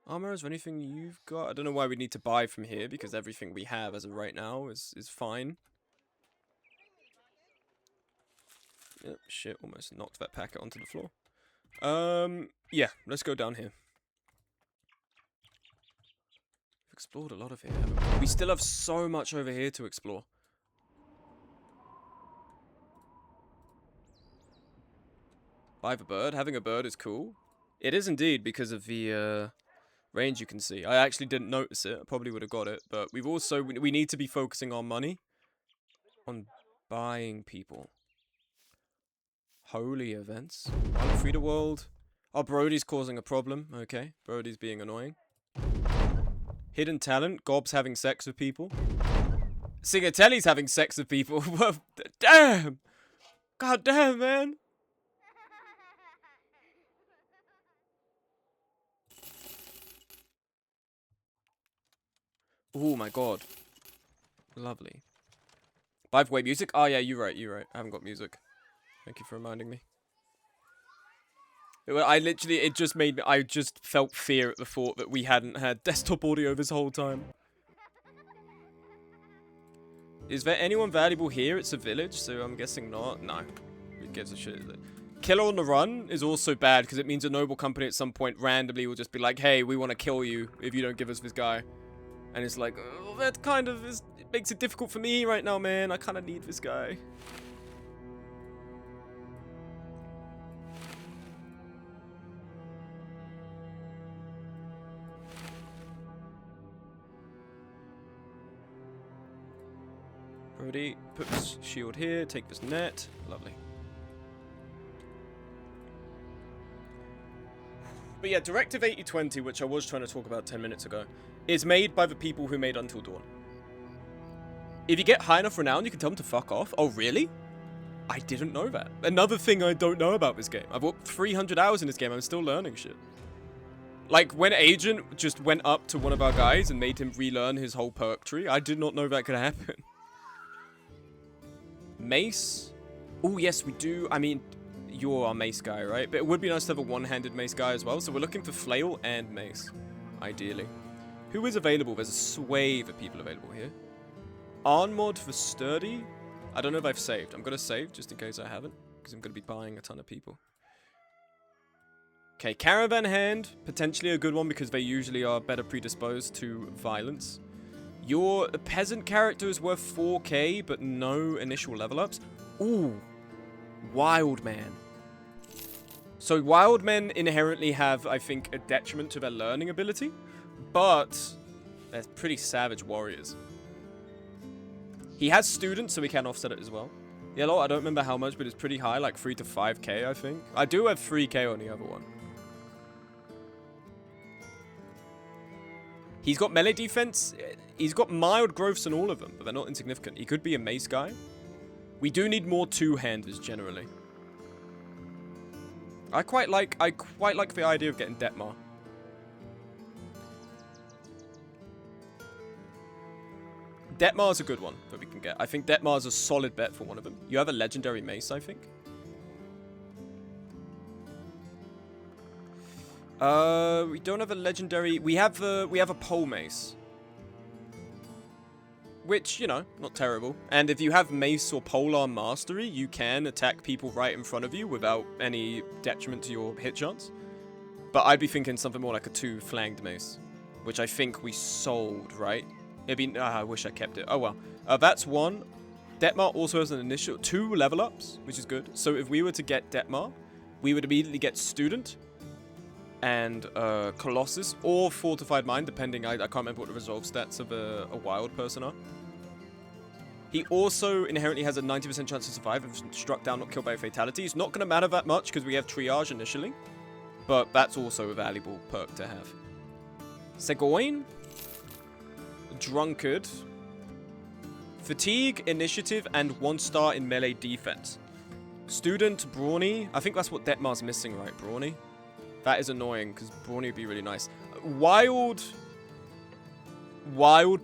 Armor, is there anything you've got? I don't know why we need to buy from here, because everything we have as of right now is fine. Yep, shit, almost knocked that packet onto the floor. Yeah, let's go down here. We've explored a lot of here, haven't we? We still have so much over here to explore. Buy the bird. Having a bird is cool. It is indeed, because of the, range you can see. I actually didn't notice it. I probably would have got it. But we've also... We need to be focusing our money on buying people. Holy events. Free the world. Oh, Brody's causing a problem. Okay. Brody's being annoying. Hidden talent. Gob's having sex with people. Sigatelli's having sex with people. Damn! God damn, man! Oh my god. Lovely. By the way, music? Oh yeah, you're right. I haven't got music. Thank you for reminding me. I literally, it just made me, I just felt fear at the thought that we hadn't had desktop audio this whole time. Is there anyone valuable here? It's a village, so I'm guessing not. No. Who gives a shit? Killer on the run is also bad, because it means a noble company at some point randomly will just be like, hey, we want to kill you if you don't give us this guy. And it's like, oh, that kind of is, it makes it difficult for me right now, man. I kind of need this guy. Brody, put this shield here, take this net. Lovely. But yeah, Directive 8020, which I was trying to talk about 10 minutes ago, is made by the people who made Until Dawn. If you get high enough renown, you can tell them to fuck off. Oh, really? I didn't know that. Another thing I don't know about this game. I've worked 300 hours in this game. I'm still learning shit. Like, when Agent just went up to one of our guys and made him relearn his whole perk tree, I did not know that could happen. Mace. Oh, yes, we do. I mean, you're our mace guy, right? But it would be nice to have a one-handed mace guy as well. So we're looking for flail and mace, ideally. Who is available? There's a swathe of people available here. Arnmod for sturdy. I don't know if I've saved. I'm going to save just in case I haven't, because I'm going to be buying a ton of people. Okay, caravan hand. Potentially a good one because they usually are better predisposed to violence. Your peasant character is worth 4k, but no initial level ups. Ooh, wild man. So wild men inherently have, I think, a detriment to their learning ability, but they're pretty savage warriors. He has students, so we can offset it as well. Yellow, I don't remember how much, but it's pretty high, like 3 to 5k, I think. I do have 3k on the other one. He's got melee defense. He's got mild growths on all of them, but they're not insignificant. He could be a mace guy. We do need more two-handers generally. I quite like the idea of getting Detmar. Detmar's a good one that we can get. I think Detmar's a solid bet for one of them. You have a legendary mace, I think. We don't have a legendary. We have a pole mace, which, you know, not terrible. And if you have mace or polearm mastery, you can attack people right in front of you without any detriment to your hit chance. But I'd be thinking something more like a 2-flanged mace, which I think we sold, right? It'd be. I wish I kept it. Oh well. That's one. Detmar also has an initial 2 level ups, which is good. So if we were to get Detmar, we would immediately get Student and Colossus, or Fortified Mind, depending. I can't remember what the resolve stats of a wild person are. He also inherently has a 90% chance to survive if struck down, not killed by a fatality. It's not going to matter that much because we have Triage initially, but that's also a valuable perk to have. Segoin, Drunkard, Fatigue, Initiative, and 1-star in melee defense. Student, Brawny. I think that's what Detmar's missing, right? Brawny. That is annoying, because Brawny would be really nice. Wild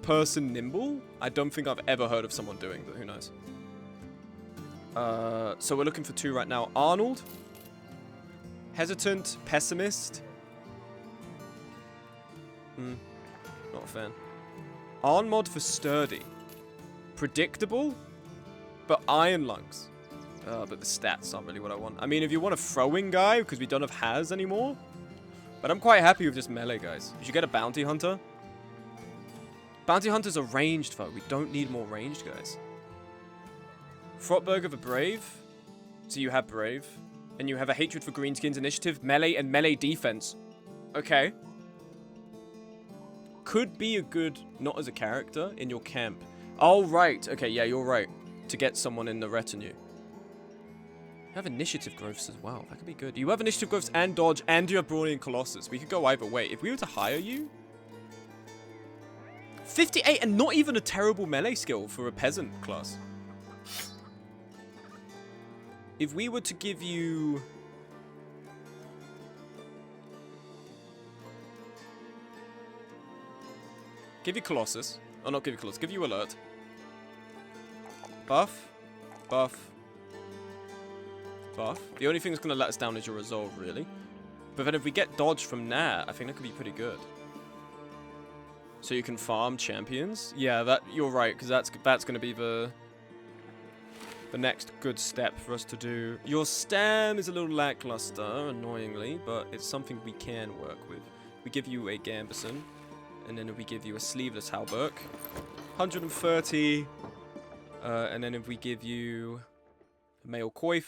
person Nimble? I don't think I've ever heard of someone doing, but who knows. So we're looking for 2 right now. Arnold. Hesitant, Pessimist. Not a fan. Arnmod for Sturdy. Predictable, but Iron Lungs. But the stats aren't really what I want. I mean, if you want a throwing guy, because we don't have Has anymore. But I'm quite happy with just melee guys. You should get a Bounty Hunter. Bounty Hunters are ranged, though. We don't need more ranged guys. Frotberger for Brave. So you have Brave. And you have a Hatred for Greenskins Initiative, Melee, and Melee Defense. Okay. Could be a good, not as a character, in your camp. Oh, right. Okay, yeah, you're right. To get someone in the retinue. You have initiative growths as well. That could be good. You have initiative growths and dodge, and you have Brawny and Colossus. We could go either way. If we were to hire you... 58 and not even a terrible melee skill for a peasant class. If we were to give you... Give you Colossus. Oh, not give you Colossus. Give you Alert. Buff. Buff. Buff. The only thing that's going to let us down is your resolve, really. But then if we get dodge from Nat, I think that could be pretty good. So you can farm champions. Yeah, that you're right, because that's going to be the next good step for us to do. Your stam is a little lackluster, annoyingly, but it's something we can work with. We give you a Gambison, and then we give you a sleeveless Halberg. 130, and then if we give you a male Coif.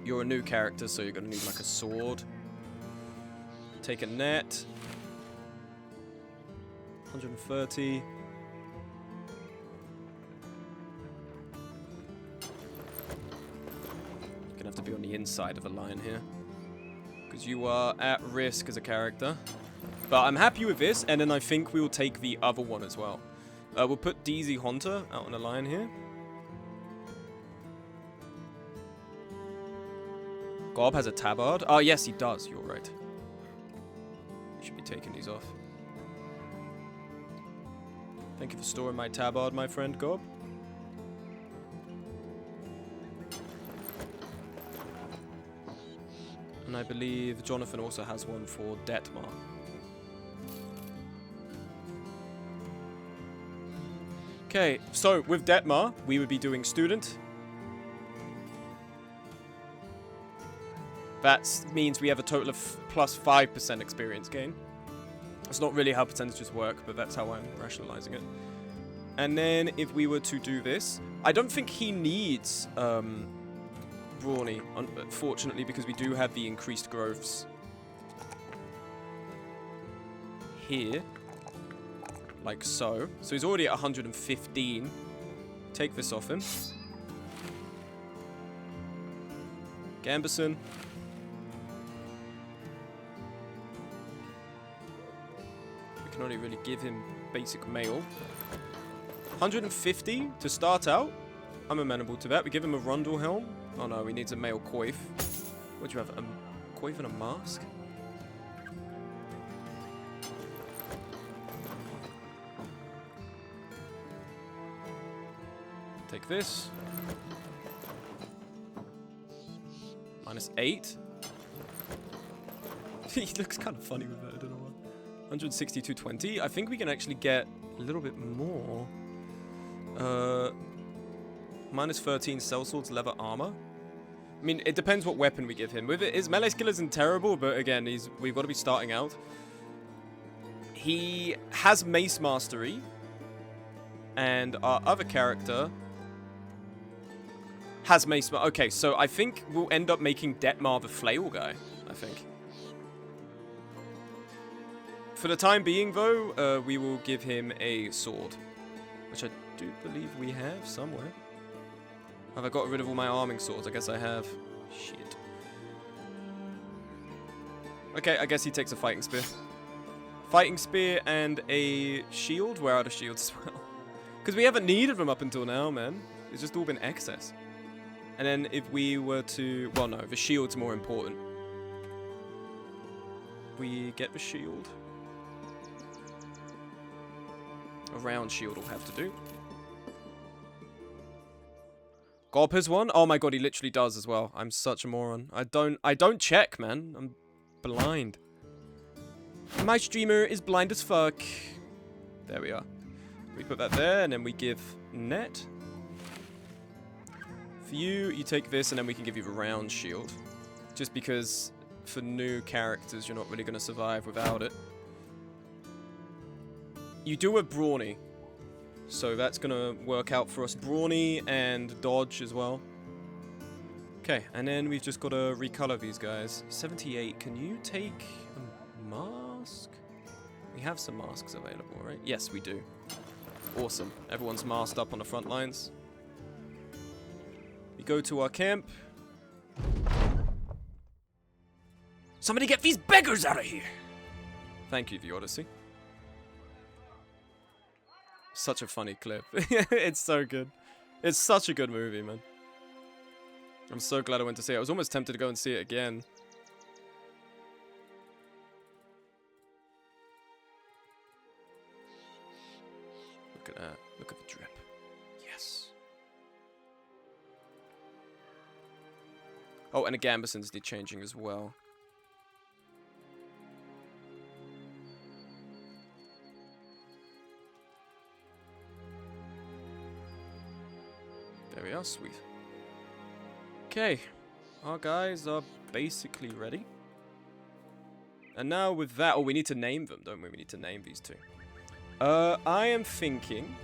You're a new character, so you're going to need like a sword. Take a net. 130. Gonna have to be on the inside of a line here, because you are at risk as a character. But I'm happy with this, and then I think we will take the other one as well. We'll put DZ Hunter out on a line here. Gob has a tabard. Oh, yes, he does. You're right. We should be taking these off. Thank you for storing my tabard, my friend Gob. And I believe Jonathan also has one for Detmar. Okay, so with Detmar, we would be doing Student. That means we have a total of plus 5% experience gain. It's not really how percentages work, but that's how I'm rationalizing it. And then if we were to do this, I don't think he needs Brawny, unfortunately, because we do have the increased growths here. Like so. So he's already at 115. Take this off him. Gambison. Can only really give him basic mail. 150 to start out. I'm amenable to that. We give him a Rundle helm. Oh no, he needs a male coif. What do you have? A coif and a mask? Take this. -8. He looks kind of funny with that, I don't know why. 162.20. I think we can actually get a little bit more. -13 sellswords, leather armor. I mean, it depends what weapon we give him. With it, his melee skill isn't terrible, but again, we've got to be starting out. He has mace mastery, and our other character has mace. Okay, so I think we'll end up making Detmar the flail guy. I think. For the time being, though, we will give him a sword, which I do believe we have somewhere. Have I got rid of all my arming swords? I guess I have. Shit. Okay, I guess he takes a fighting spear. Fighting spear and a shield. We're out of shields as well. Because we haven't needed them up until now, man. It's just all been excess. And then if we were to... Well, no, the shield's more important. We get the shield. A round shield will have to do. Gob has one? Oh my god, he literally does as well. I'm such a moron. I don't check, man. I'm blind. My streamer is blind as fuck. There we are. We put that there, and then we give net. For you, you take this, and then we can give you the round shield. Just because for new characters, you're not really going to survive without it. You do a brawny. So that's going to work out for us. Brawny and dodge as well. Okay, and then we've just got to recolor these guys. 78, can you take a mask? We have some masks available, right? Yes, we do. Awesome. Everyone's masked up on the front lines. We go to our camp. Somebody get these beggars out of here! Thank you, the Odyssey. Such a funny clip. It's so good. It's such a good movie, man. I'm so glad I went to see it. I was almost tempted to go and see it again. Look at that. Look at the drip. Yes. Oh, and the Gambesons did changing as well. There we are, sweet. Okay, our guys are basically ready. And now with that, oh, we need to name them, don't we? We need to name these two. I am thinking...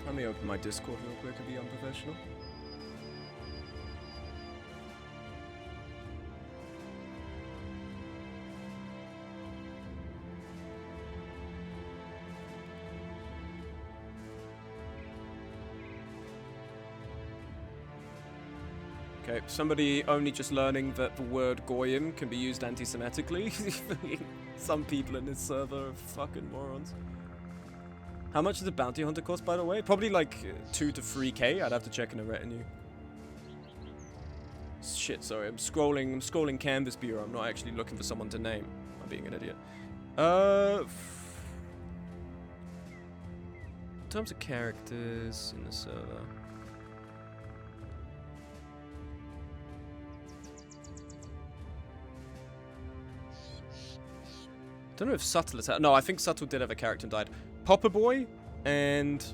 Let me open my Discord real quick and be unprofessional. Okay, somebody only just learning that the word Goyim can be used anti-Semitically. Some people in this server are fucking morons. How much does a bounty hunter cost, by the way? Probably like 2 to 3k. I'd have to check in a retinue. Shit, sorry. I'm scrolling Canvas Bureau. I'm not actually looking for someone to name. I'm being an idiot. In terms of characters in the server. Don't know if Subtle has had... No, I think Subtle did have a character and died. Popper Boy and...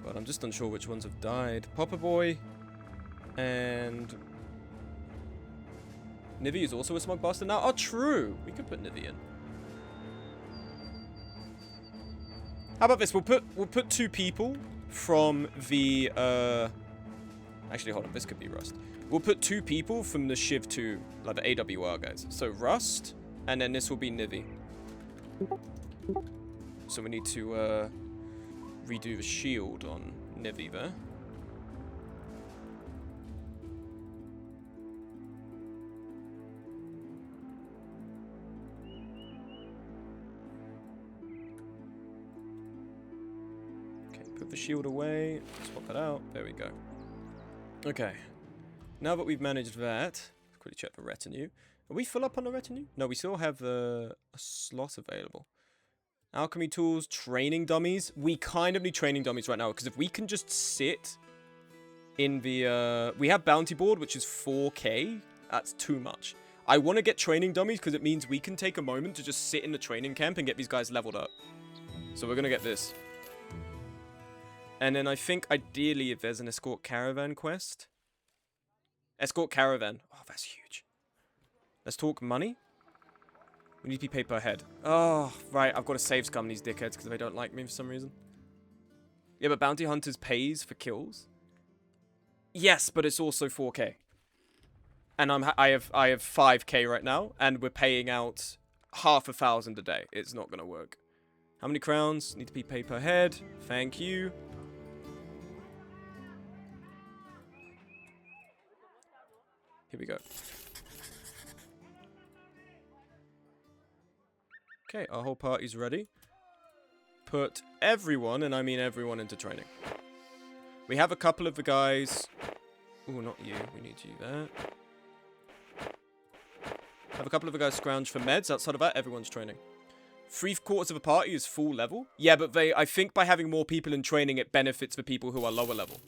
God, I'm just unsure which ones have died. Popper Boy and... Nivy is also a smug bastard now. Oh, true! We could put Nivy in. How about this? We'll put 2 people from the... Actually, hold on. This could be Rust. We'll put 2 people from the Shiv 2, like the AWR guys. So Rust, and then this will be Nivy. So we need to redo the shield on Nivy there. Put the shield away. Swap that out. There we go. Okay. Now that we've managed that, let's quickly check the retinue. Are we full up on the retinue? No, we still have a slot available. Alchemy tools, training dummies. We kind of need training dummies right now, because if we can just sit in the... we have bounty board, which is 4k. That's too much. I want to get training dummies, because it means we can take a moment to just sit in the training camp and get these guys leveled up. So we're going to get this. And then I think, ideally, if there's an escort caravan quest... Escort caravan. Oh, that's huge. Let's talk money. We need to be paid per head. Oh, right. I've got to save scum these dickheads because they don't like me for some reason. Yeah, but Bounty Hunters pays for kills. Yes, but it's also 4k. And I have 5k right now, and we're paying out 500,000 a day. It's not going to work. How many crowns? Need to be paid per head. Thank you. Here we go. Okay, our whole party's ready. Put everyone, and I mean everyone, into training. We have a couple of the guys... Ooh, not you. We need you there. Have a couple of the guys scrounge for meds. Outside of that, everyone's training. 3/4 of a party is full level. Yeah, but I think by having more people in training, it benefits the people who are lower level.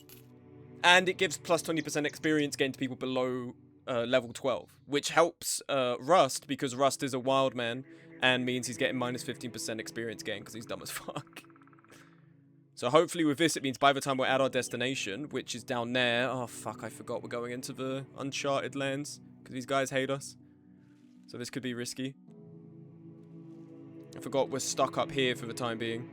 And it gives plus 20% experience gain to people below level 12. Which helps Rust, because Rust is a wild man. And means he's getting minus 15% experience gain, because he's dumb as fuck. So hopefully with this, it means by the time we're at our destination, which is down there... Oh, fuck, I forgot we're going into the uncharted lands. Because these guys hate us. So this could be risky. I forgot we're stuck up here for the time being.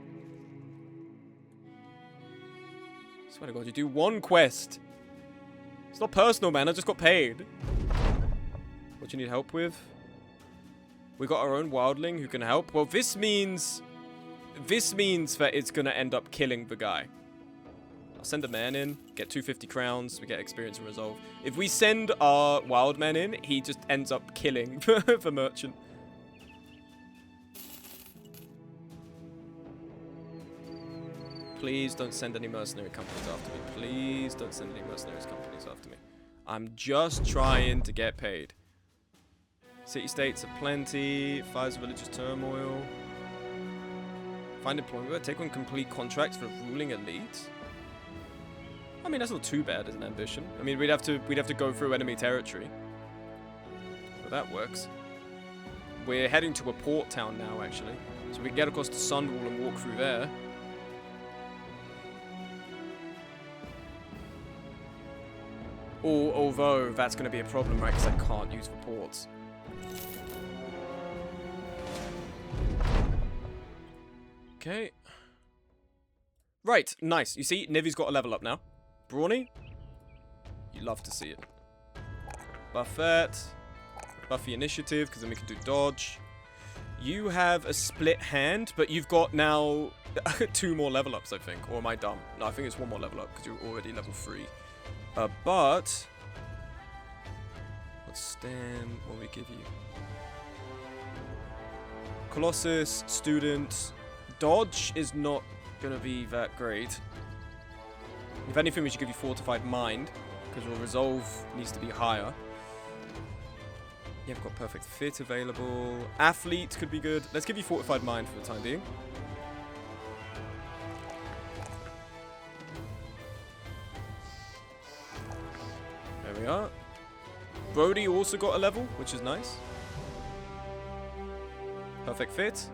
Swear to God, you do one quest. It's not personal, man. I just got paid. What do you need help with? We got our own wildling who can help. Well, this means that it's going to end up killing the guy. I'll send a man in, get 250 crowns, we get experience and resolve. If we send our wild man in, he just ends up killing the merchant. Please don't send any mercenary companies after me. Please don't send any mercenary companies after me. I'm just trying to get paid. City-states are plenty. Fires of religious turmoil. Find employment. Take on complete contracts for ruling elite. I mean, that's not too bad as an ambition. I mean, we'd have to go through enemy territory. But that works. We're heading to a port town now, actually. So we can get across the Sunwall and walk through there. Although, that's going to be a problem, right? Because I can't use the ports. Okay. Right, nice. You see, Nivi's got a level up now. Brawny? You love to see it. Buff that. Buff the initiative, because then we can do dodge. You have a split hand, but you've got now 2 more level ups, I think. Or am I dumb? No, I think it's 1 more level up, because you're already level 3. But... What stand will we give you? Colossus, student... Dodge is not going to be that great. If anything, we should give you Fortified Mind, because your Resolve needs to be higher. Yeah, we've got Perfect Fit available. Athlete could be good. Let's give you Fortified Mind for the time being. There we are. Brody also got a level, which is nice. Perfect Fit.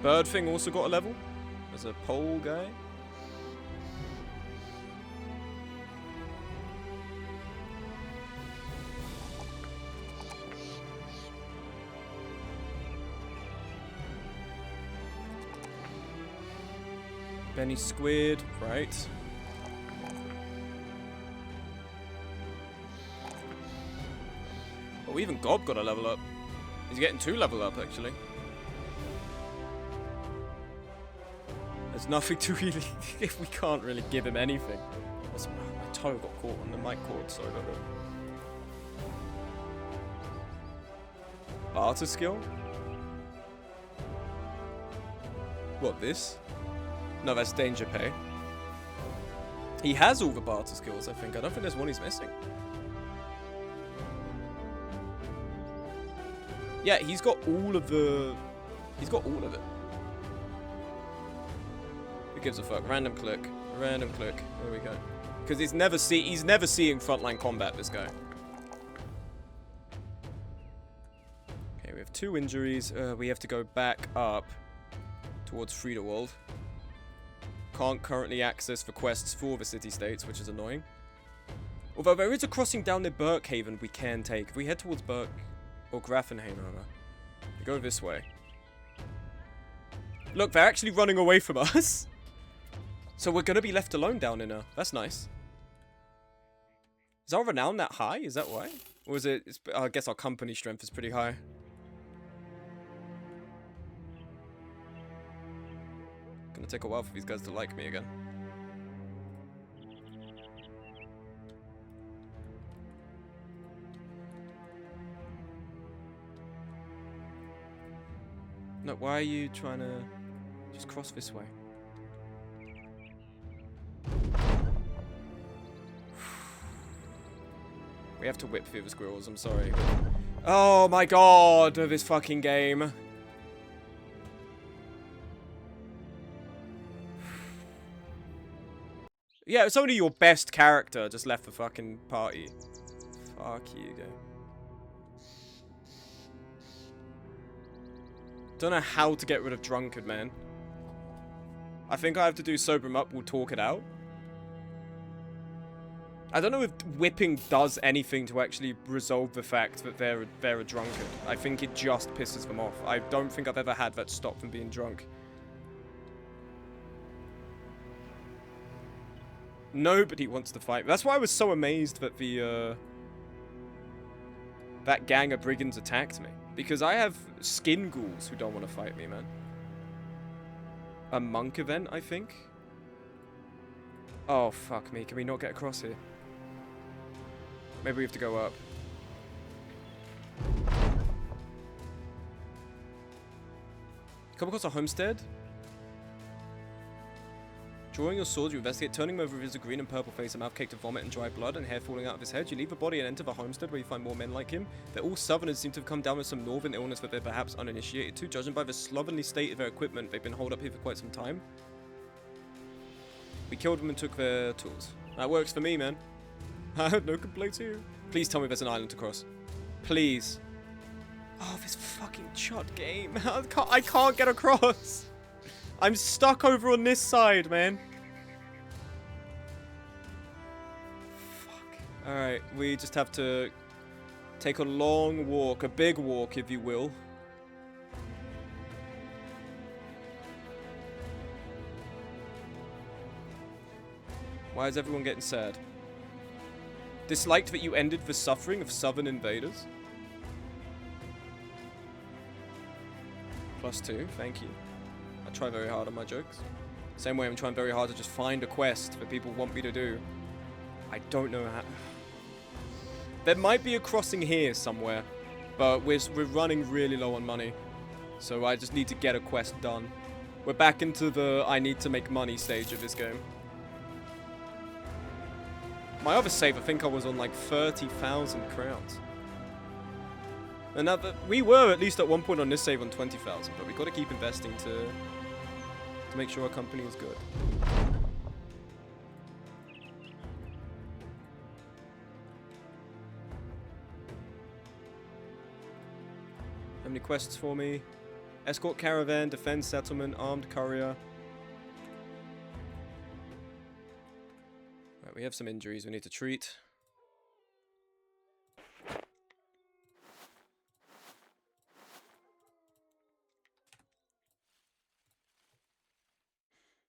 Birdthing also got a level as a pole guy. Benny Squid, right. Oh, even Gob got a level up. He's getting 2 level up, actually. There's nothing to really... we can't really give him anything. My toe got caught on the mic cord, sorry about Barter skill? What, this? No, that's danger pay. He has all the barter skills, I think. I don't think there's one he's missing. Yeah, he's got all of the... He's got all of it. Who gives a fuck? Random click. Random click. There we go. Because he's never seeing frontline combat, this guy. Okay, we have 2 injuries. We have to go back up towards Friederwald. Can't currently access the quests for the city-states, which is annoying. Although there is a crossing down near Burkhaven we can take. If we head towards Burk... Or Grafenhaven, rather. We go this way. Look, they're actually running away from us. So we're gonna be left alone down in there. That's nice. Is our renown that high? Is that why? Or is it... I guess our company strength is pretty high. Gonna take a while for these guys to like me again. No, why are you trying to just cross this way? We have to whip through the squirrels, I'm sorry. Oh my god, this fucking game. Yeah, it's only your best character just left the fucking party. Fuck you, dude. Don't know how to get rid of Drunkard, man. I think I have to do Sober Him Up, we'll talk it out. I don't know if whipping does anything to actually resolve the fact that they're a drunkard. I think it just pisses them off. I don't think I've ever had that stop them being drunk. Nobody wants to fight. That's why I was so amazed that that gang of brigands attacked me. Because I have skin ghouls who don't want to fight me, man. A monk event, I think? Oh, fuck me. Can we not get across here? Maybe we have to go up. Come across a homestead? Drawing your sword, you investigate, turning him over with his green and purple face, a mouth caked with vomit and dry blood, and hair falling out of his head. You leave the body and enter the homestead, where you find more men like him. They're all southerners, seem to have come down with some northern illness that they're perhaps uninitiated to. Judging by the slovenly state of their equipment, they've been holed up here for quite some time. We killed them and took their tools. That works for me, man. I have no complaints here. Please tell me there's an island to cross. Please. Oh, this fucking chut game. I can't get across. I'm stuck over on this side, man. Fuck. Alright, we just have to take a long walk, a big walk, if you will. Why is everyone getting sad? Disliked that you ended the suffering of southern invaders? +2, thank you. I try very hard on my jokes. Same way I'm trying very hard to just find a quest that people want me to do. I don't know how. There might be a crossing here somewhere, but we're running really low on money. So I just need to get a quest done. We're back into the I need to make money stage of this game. My other save, I think I was on like 30,000 crowns. And now that we were at least at one point on this save on 20,000, but we've got to keep investing to make sure our company is good. How many quests for me? Escort caravan, defend settlement, armed courier. Right, we have some injuries we need to treat.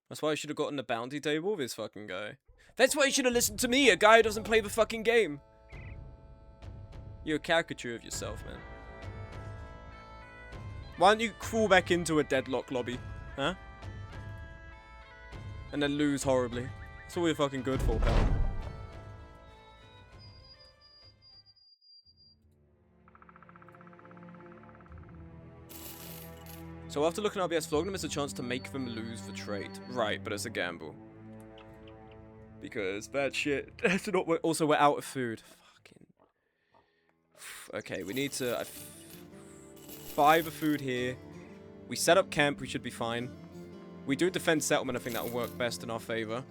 That's why I should have gotten the bounty table, this fucking guy. That's why you should have listened to me, a guy who doesn't play the fucking game. You're a caricature of yourself, man. Why don't you crawl back into a deadlock lobby, huh? And then lose horribly. That's all you're fucking good for, pal. So after looking at RBS, flogging them is a chance to make them lose the trait. Right, but it's a gamble. Because bad shit. Also, we're out of food. Fucking. Okay, we need to buy the food here. We set up camp, we should be fine. We do defend settlement, I think that will work best in our favor.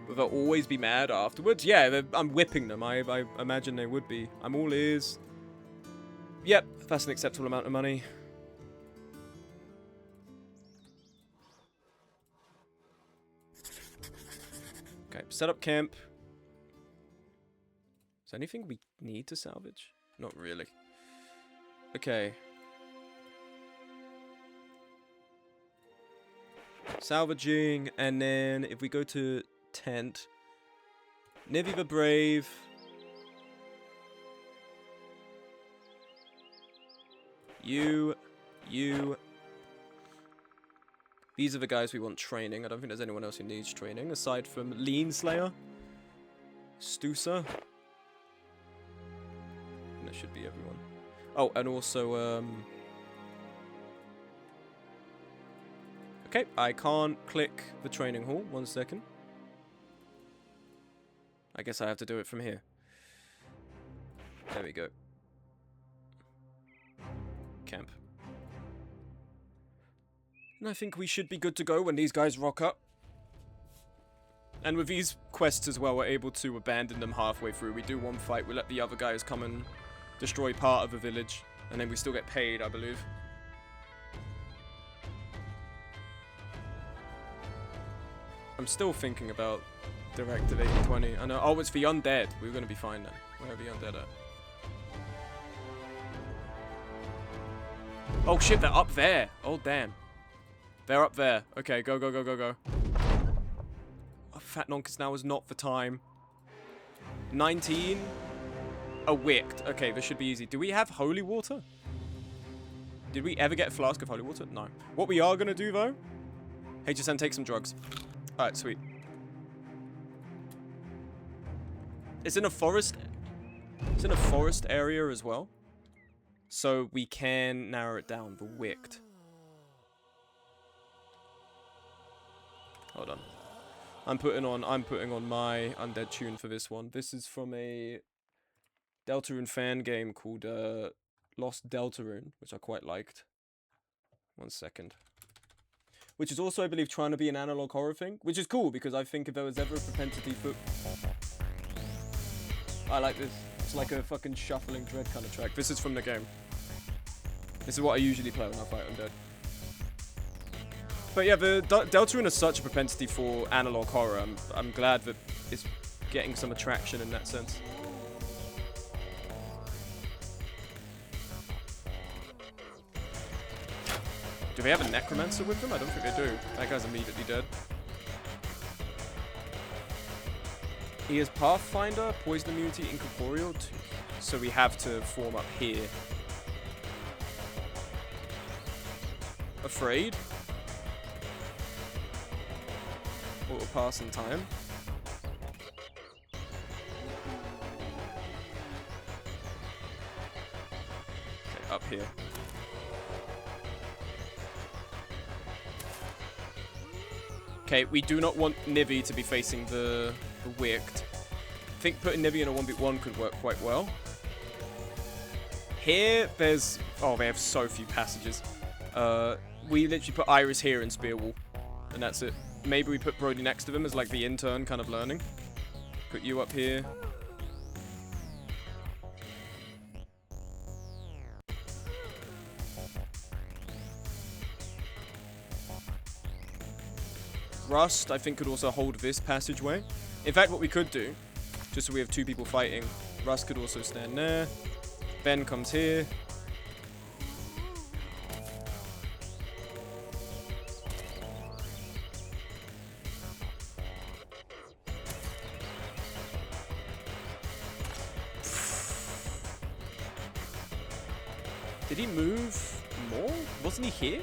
Will they always be mad afterwards? Yeah, I'm whipping them. I imagine they would be. I'm all ears. Yep, that's an acceptable amount of money. Okay, set up camp. Is there anything we need to salvage? Not really. Okay. Salvaging, and then if we go to tent, Nivi the Brave. You. These are the guys we want training. I don't think there's anyone else who needs training, aside from Lean Slayer. Stusa. And that should be everyone. Oh, and also, okay, I can't click the training hall. 1 second. I guess I have to do it from here. There we go. Camp. And I think we should be good to go when these guys rock up. And with these quests as well, we're able to abandon them halfway through. We do one fight, we let the other guys come and destroy part of the village. And then we still get paid, I believe. I'm still thinking about Directive 820. I know. Oh, it's the undead. We're going to be fine then. Where are the undead at? Oh shit, they're up there. Oh damn. They're up there. Okay, go, go, go, go, go. Oh, Fat Nonkus, now is not the time. 19. A wicked. Okay, this should be easy. Do we have holy water? Did we ever get a flask of holy water? No. What we are going to do though, HSN, take some drugs. Alright, sweet. It's in a forest. It's in a forest area as well. So we can narrow it down. The wicked. Hold on. I'm putting on my undead tune for this one. This is from a Deltarune fan game called Lost Deltarune, which I quite liked. 1 second. Which is also, I believe, trying to be an analog horror thing, which is cool because I think if there was ever a propensity for... I like this. It's like a fucking shuffling dread kind of track. This is from the game. This is what I usually play when I fight undead. But yeah, the Deltarune has such a propensity for analog horror. I'm glad that it's getting some attraction in that sense. Do they have a necromancer with them? I don't think they do. That guy's immediately dead. He has Pathfinder, Poison Immunity, Incorporeal, so we have to form up here. Afraid? What will pass in time? Okay, up here. Okay, we do not want Nivi to be facing the wicked. I think putting Nivi in a 1v1 could work quite well. Here, there's... Oh, they have so few passages. We literally put Iris here in Spear Wall. And that's it. Maybe we put Brody next to him as like the intern kind of learning. Put you up here. Rust, I think, could also hold this passageway. In fact, what we could do, just so we have two people fighting, Rust could also stand there. Ben comes here. Did he move more? Wasn't he here?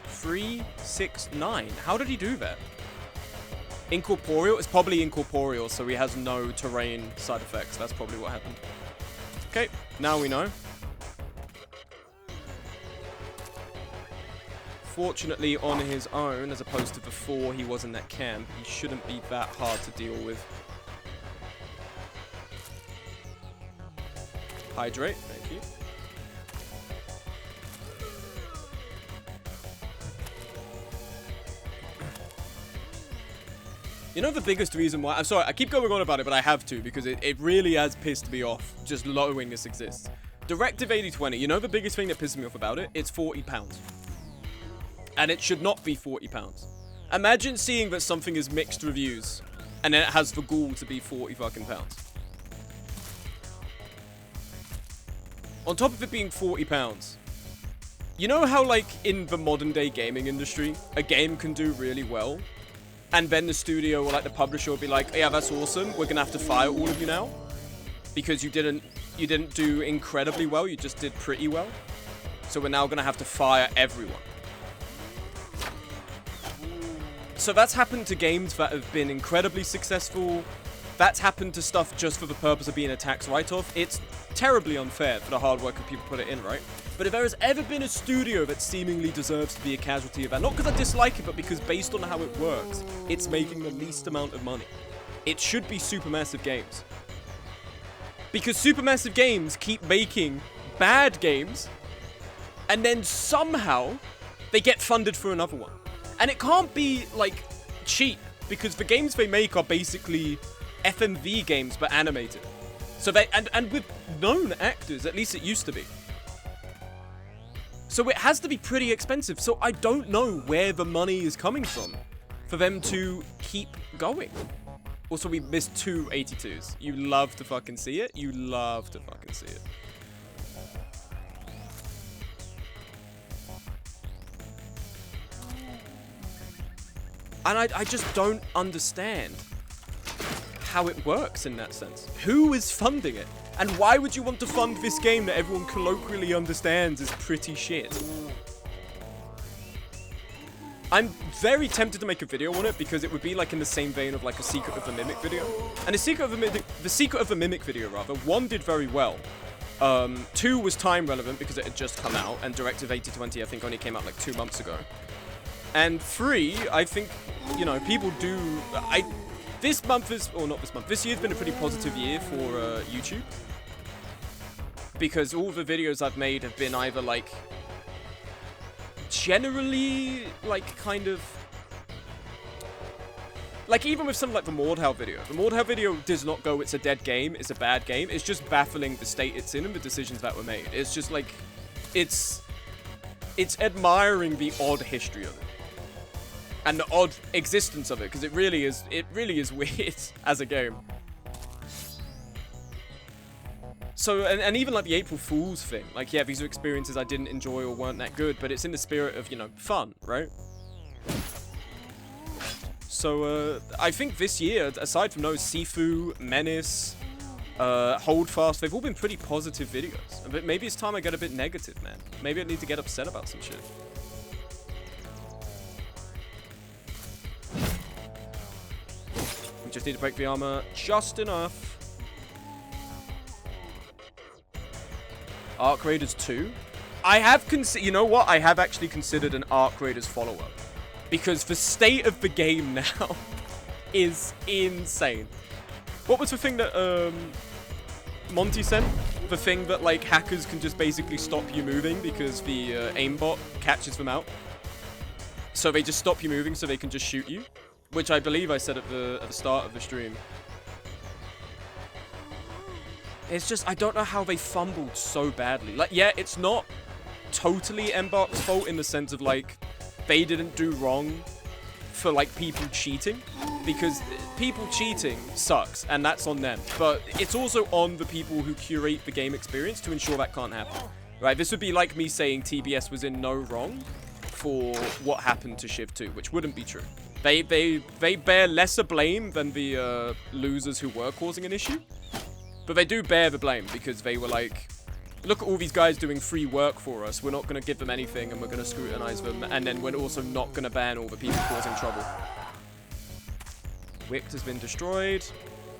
3, 6, 9. How did he do that? Incorporeal? It's probably incorporeal, so he has no terrain side effects. That's probably what happened. Okay, now we know. fortunately on his own, as opposed to before he was in that camp, he shouldn't be that hard to deal with. Hydrate, thank you. You know the biggest reason why... I'm sorry, I keep going on about it, but I have to, because it really has pissed me off, just knowing this exists. Directive 8020, you know the biggest thing that pisses me off about it? It's £40. And it should not be £40. Imagine seeing that something is mixed reviews, and then it has the gall to be £40 fucking pounds. On top of it being £40, you know how, like, in the modern day gaming industry, a game can do really well, and then the studio or, like, the publisher will be like, yeah, that's awesome, we're gonna have to fire all of you now, because you didn't do incredibly well, you just did pretty well, so we're now gonna have to fire everyone. So that's happened to games that have been incredibly successful. That's happened to stuff just for the purpose of being a tax write-off. It's terribly unfair for the hard work of people put it in, right? But if there has ever been a studio that seemingly deserves to be a casualty of that, not because I dislike it, but because based on how it works, it's making the least amount of money, it should be Supermassive Games. Because Supermassive Games keep making bad games, and then somehow they get funded for another one. And it can't be, like, cheap, because the games they make are basically FMV games, but animated. So they, and with known actors, at least it used to be. So it has to be pretty expensive, so I don't know where the money is coming from for them to keep going. Also, we missed 2 82s. You love to fucking see it. You love to fucking see it. And I just don't understand how it works in that sense. Who is funding it? And why would you want to fund this game that everyone colloquially understands is pretty shit? I'm very tempted to make a video on it because it would be like in the same vein of like a Secret of the Mimic video. And the Secret of the Mimic video, rather, 1 did very well. 2 was time relevant because it had just come out, and Directive 8020 I think only came out like 2 months ago. And 3, I think, you know, people do... this year's been a pretty positive year for YouTube. Because all the videos I've made have been either, like, generally, like, kind of... Like, even with something like the Mordhau video. The Mordhau video does not go, it's a dead game, it's a bad game. It's just baffling the state it's in and the decisions that were made. It's just, like, it's admiring the odd history of it. And the odd existence of it, because it really is weird as a game. So, and even like the April Fool's thing, like, yeah, these are experiences I didn't enjoy or weren't that good, but it's in the spirit of, you know, fun, right? So, I think this year, aside from those, Sifu, Menace, Holdfast, they've all been pretty positive videos. But maybe it's time I get a bit negative, man. Maybe I need to get upset about some shit. We just need to break the armor just enough. Arc Raiders 2? I have you know what? I have actually considered an Arc Raiders follow-up. Because the state of the game now is insane. What was the thing that Monty sent? The thing that, like, hackers can just basically stop you moving because the aimbot catches them out. So they just stop you moving so they can just shoot you. Which I believe I said at the start of the stream. It's just, I don't know how they fumbled so badly. Like, yeah, it's not totally Embark's fault in the sense of, like, they didn't do wrong for, like, people cheating. Because people cheating sucks, and that's on them. But it's also on the people who curate the game experience to ensure that can't happen. Right? This would be like me saying TBS was in no wrong for what happened to Shiv 2, which wouldn't be true. They bear lesser blame than the losers who were causing an issue. But they do bear the blame because they were like, look at all these guys doing free work for us. We're not going to give them anything and we're going to scrutinize them. And then we're also not going to ban all the people causing trouble. Wicked has been destroyed.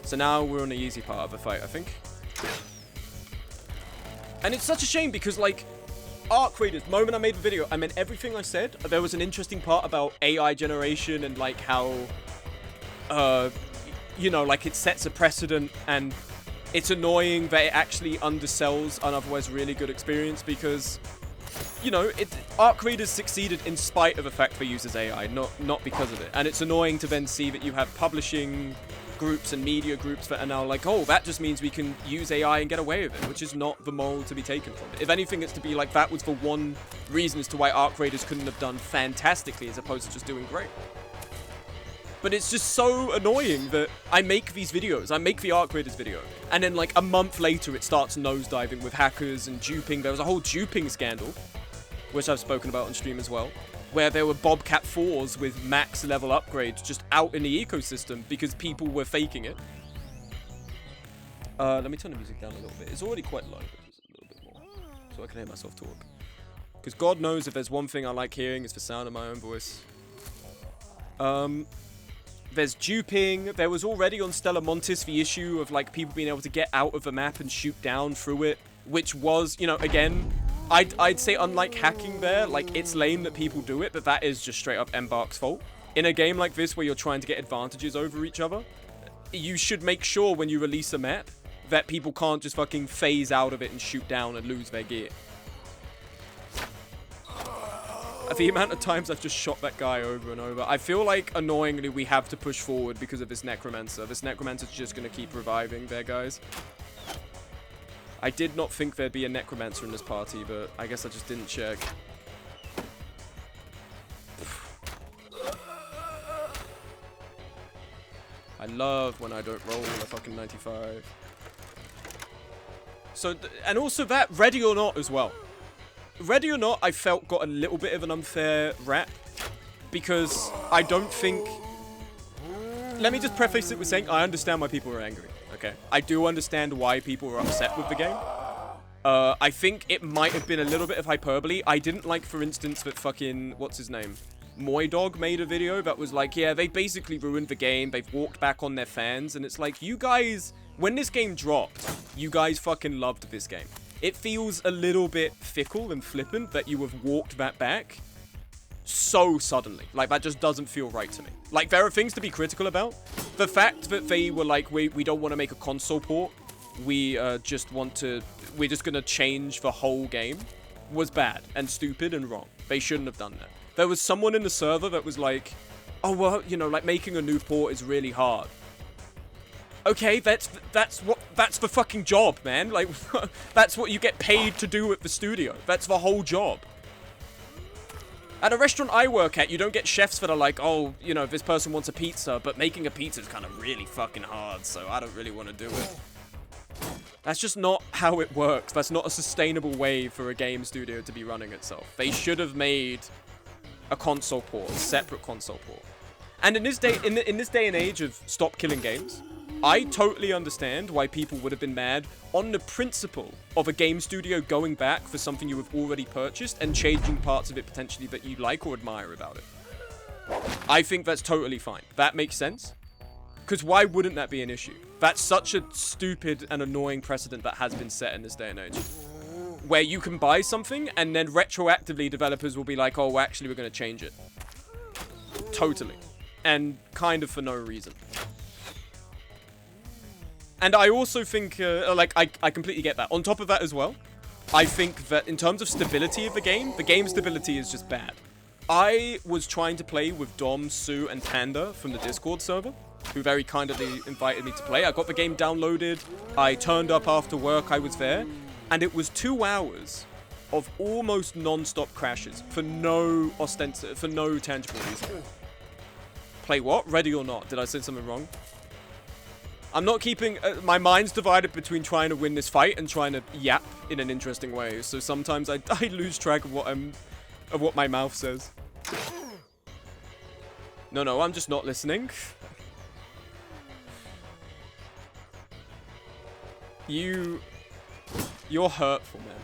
So now we're on the easy part of the fight, I think. And it's such a shame because, like, Arc Raiders, the moment I made the video, I meant everything I said. There was an interesting part about AI generation and like how, you know, like it sets a precedent, and it's annoying that it actually undersells an otherwise really good experience because, you know, Arc Raiders succeeded in spite of the fact they uses AI, not because of it. And it's annoying to then see that you have publishing groups and media groups that are now like, oh, that just means we can use AI and get away with it, which is not the moral to be taken from it. If anything, it's to be like, that was the one reason as to why Arc Raiders couldn't have done fantastically as opposed to just doing great. But it's just so annoying that I make these videos, I make the Arc Raiders video, and then like a month later it starts nosediving with hackers and duping. There was a whole duping scandal, which I've spoken about on stream as well, where there were Bobcat 4s with max level upgrades just out in the ecosystem because people were faking it. Let me turn the music down a little bit. It's already quite low, but just a little bit more, so I can hear myself talk. Because God knows if there's one thing I like hearing, it's the sound of my own voice. There's duping. There was already on Stella Montis the issue of like people being able to get out of the map and shoot down through it, which was, you know, again, I'd say unlike hacking there, like it's lame that people do it, but that is just straight up Embark's fault. In a game like this where you're trying to get advantages over each other, you should make sure when you release a map that people can't just fucking phase out of it and shoot down and lose their gear. The amount of times I've just shot that guy over and over. I feel like, annoyingly, we have to push forward because of this Necromancer. This Necromancer's just going to keep reviving their guys. I did not think there'd be a Necromancer in this party, but I guess I just didn't check. I love when I don't roll a fucking 95. So, and also that, Ready or Not as well. Ready or Not, I felt got a little bit of an unfair rap, because I don't think... Let me just preface it with saying I understand why people are angry, okay? I do understand why people are upset with the game. I think it might have been a little bit of hyperbole. I didn't like, for instance, that fucking... What's his name? Moydog made a video that was like, yeah, they basically ruined the game. They've walked back on their fans. And it's like, you guys... When this game dropped, you guys fucking loved this game. It feels a little bit fickle and flippant that you have walked that back so suddenly. Like, that just doesn't feel right to me. Like, there are things to be critical about. The fact that they were like, we don't want to make a console port. We're just going to change the whole game was bad and stupid and wrong. They shouldn't have done that. There was someone in the server that was like, oh, well, you know, like, making a new port is really hard. Okay, that's the fucking job, man. Like, that's what you get paid to do at the studio. That's the whole job. At a restaurant I work at, you don't get chefs that are like, oh, you know, this person wants a pizza, but making a pizza is kind of really fucking hard, so I don't really want to do it. That's just not how it works. That's not a sustainable way for a game studio to be running itself. They should have made a console port, a separate console port. And in this day, in this day and age of stop killing games, I totally understand why people would have been mad on the principle of a game studio going back for something you have already purchased and changing parts of it potentially that you like or admire about it. I think that's totally fine. That makes sense. Because why wouldn't that be an issue? That's such a stupid and annoying precedent that has been set in this day and age. Where you can buy something and then retroactively developers will be like, oh, well, actually, we're going to change it. Totally. And kind of for no reason. And I also think, I completely get that. On top of that as well, I think that in terms of stability of the game stability is just bad. I was trying to play with Dom, Sue, and Panda from the Discord server, who very kindly invited me to play. I got the game downloaded, I turned up after work, I was there, and it was 2 hours of almost non-stop crashes for no tangible reason. Play what? Ready or Not? Did I say something wrong? I'm not keeping... my mind's divided between trying to win this fight and trying to yap in an interesting way. So sometimes I lose track of what my mouth says. No, I'm just not listening. You're hurtful, man.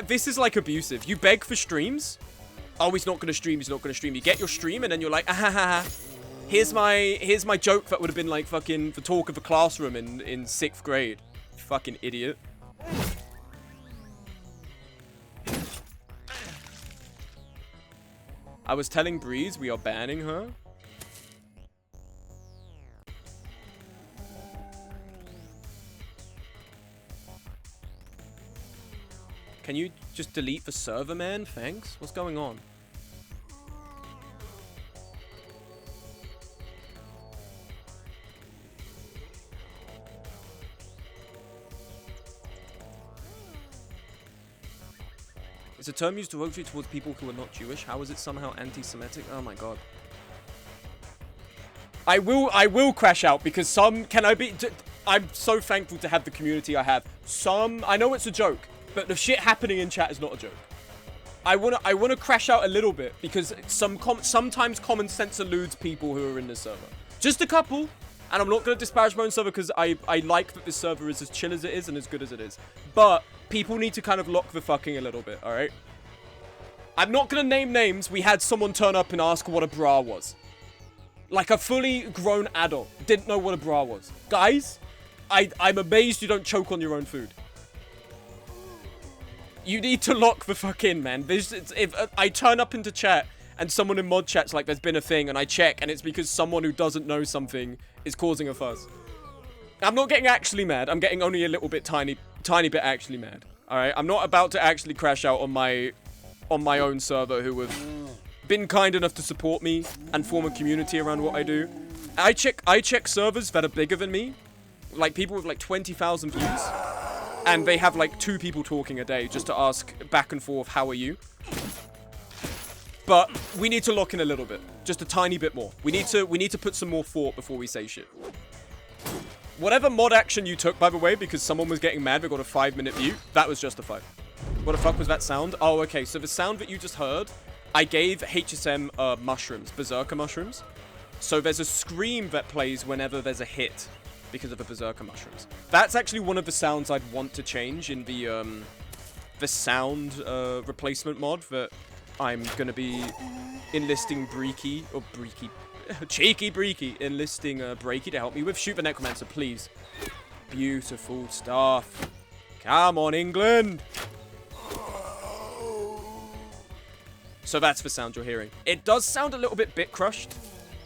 This is like abusive. You beg for streams. Oh, he's not gonna stream, You get your stream and then you're like, ah ha ha ha. Here's my joke that would have been like fucking the talk of a classroom in 6th grade. You fucking idiot. I was telling Breeze we are banning her. Can you just delete the server, man? Thanks. What's going on? It's a term used derogatory towards people who are not Jewish. How is it somehow anti-Semitic? Oh my god. I will crash out because some... I'm so thankful to have the community I have. I know it's a joke, but the shit happening in chat is not a joke. I wanna crash out a little bit because sometimes common sense eludes people who are in this server. Just a couple. And I'm not going to disparage my own server because I like that this server is as chill as it is and as good as it is. But people need to kind of lock the fucking a little bit, alright? I'm not going to name names. We had someone turn up and ask what a bra was. Like a fully grown adult. Didn't know what a bra was. Guys, I'm amazed you don't choke on your own food. You need to lock the fuck in, man. If I turn up into chat and someone in mod chat's like, there's been a thing, and I check, and it's because someone who doesn't know something is causing a fuss. I'm not getting actually mad. I'm getting only a little bit tiny bit actually mad. Alright? I'm not about to actually crash out on my own server who have been kind enough to support me and form a community around what I do. I check servers that are bigger than me. Like people with like 20,000 views. And they have like 2 people talking a day just to ask back and forth, how are you? But we need to lock in a little bit. Just a tiny bit more. We need to put some more thought before we say shit. Whatever mod action you took, by the way, because someone was getting mad, they got a 5-minute mute, that was justified. What the fuck was that sound? Oh, okay. So the sound that you just heard, I gave HSM mushrooms, berserker mushrooms. So there's a scream that plays whenever there's a hit because of the berserker mushrooms. That's actually one of the sounds I'd want to change in the sound replacement mod that I'm gonna be enlisting Breaky, or Breaky, Cheeky Breaky, enlisting Breaky to help me with. Shoot the Necromancer, please. Beautiful stuff. Come on, England. So that's the sound you're hearing. It does sound a little bit crushed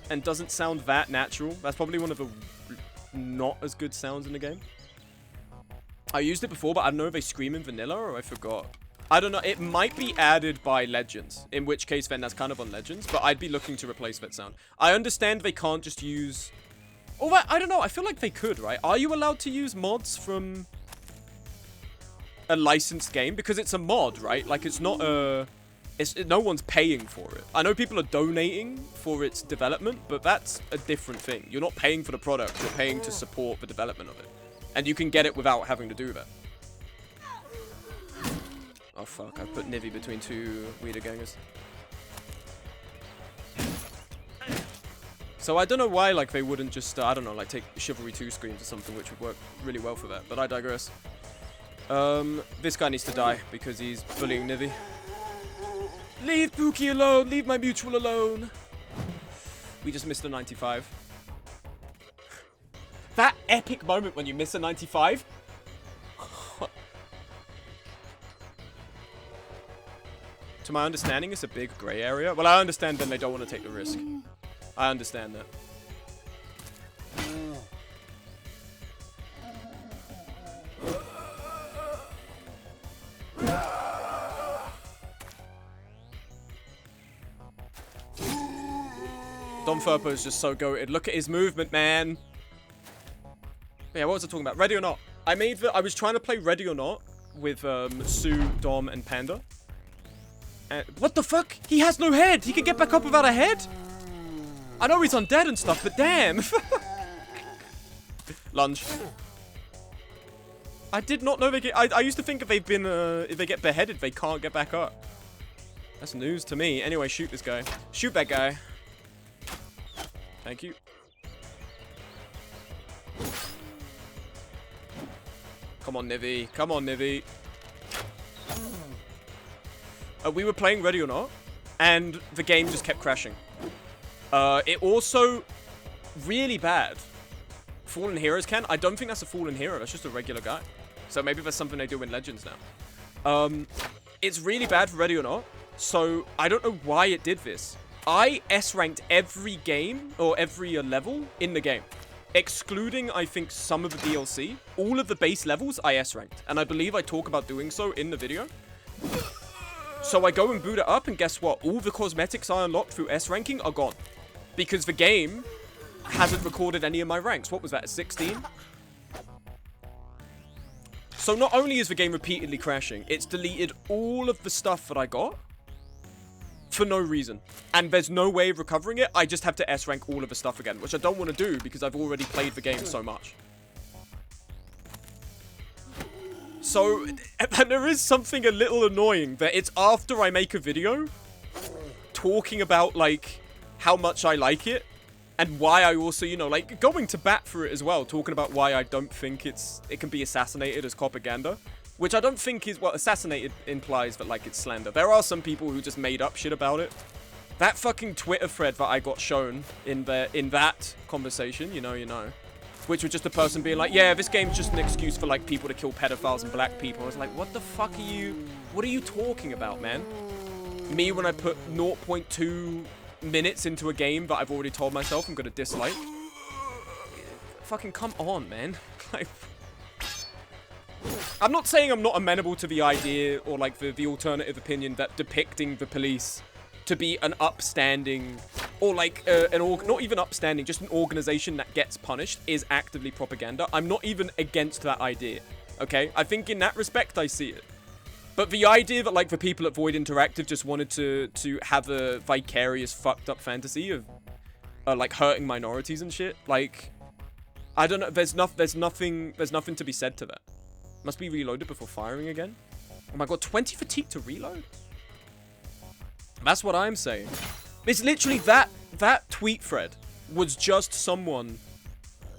and doesn't sound that natural. That's probably one of the not as good sounds in the game. I used it before, but I don't know if they scream in vanilla or I forgot. I don't know. It might be added by Legends, in which case then that's kind of on Legends, but I'd be looking to replace that sound. I understand they can't just use... Oh, I don't know. I feel like they could, right? Are you allowed to use mods from a licensed game? Because it's a mod, right? Like, it's not a... no one's paying for it. I know people are donating for its development, but that's a different thing. You're not paying for the product. You're paying to support the development of it. And you can get it without having to do that. Oh, fuck. I put Nivy between 2 Weeder Gangers. So I don't know why, like, they wouldn't just, I don't know, like, take Chivalry 2 screens or something, which would work really well for that. But I digress. This guy needs to die because he's bullying Nivy. Leave Pookie alone! Leave my mutual alone! We just missed a 95. That epic moment when you miss a 95? To my understanding, it's a big grey area. Well, I understand then they don't want to take the risk. I understand that. Don Furpo is just so goated. Look at his movement, man. Yeah, what was I talking about? Ready or Not. I was trying to play Ready or Not with Sue, Dom, and Panda. And what the fuck? He has no head. He can get back up without a head. I know he's undead and stuff, but damn. Lunge. I did not know they get... I used to think if they've been... if they get beheaded, they can't get back up. That's news to me. Anyway, shoot this guy. Shoot that guy. Thank you. Come on, Nivy. Come on, Nivy. We were playing Ready or Not, and the game just kept crashing. It also... really bad. Fallen Heroes can. I don't think that's a Fallen Hero. That's just a regular guy. So maybe that's something they do in Legends now. It's really bad for Ready or Not. So I don't know why it did this. I S-ranked every game, or every level in the game. Excluding, I think, some of the DLC. All of the base levels, I S-ranked. And I believe I talk about doing so in the video. So I go and boot it up, and guess what? All the cosmetics I unlocked through S-ranking are gone. Because the game hasn't recorded any of my ranks. What was that, a 16? So not only is the game repeatedly crashing, it's deleted all of the stuff that I got for no reason. And there's no way of recovering it. I just have to S-rank all of the stuff again, which I don't want to do because I've already played the game so much. So, and there is something a little annoying that it's after I make a video talking about, like, how much I like it. And why I also, you know, like, going to bat for it as well. Talking about why I don't think it can be assassinated as propaganda. Which I don't think is, well, assassinated implies that, like, it's slander. There are some people who just made up shit about it. That fucking Twitter thread that I got shown in that conversation, you know. Which was just a person being like, yeah, this game's just an excuse for, like, people to kill pedophiles and black people. I was like, what the fuck what are you talking about, man? Me when I put 0.2... minutes into a game that I've already told myself I'm gonna dislike. Fucking come on, man. Like, I'm not saying I'm not amenable to the idea or like the alternative opinion that depicting the police to be an upstanding or like not even upstanding, just an organization that gets punished is actively propaganda. I'm not even against that idea. Okay, I think in that respect I see it. But the idea that, like, the people at Void Interactive just wanted to have a vicarious fucked up fantasy of, like, hurting minorities and shit, like, I don't know, there's nothing to be said to that. Must be reloaded before firing again. Oh my god, 20 fatigue to reload? That's what I'm saying. It's literally that tweet thread was just someone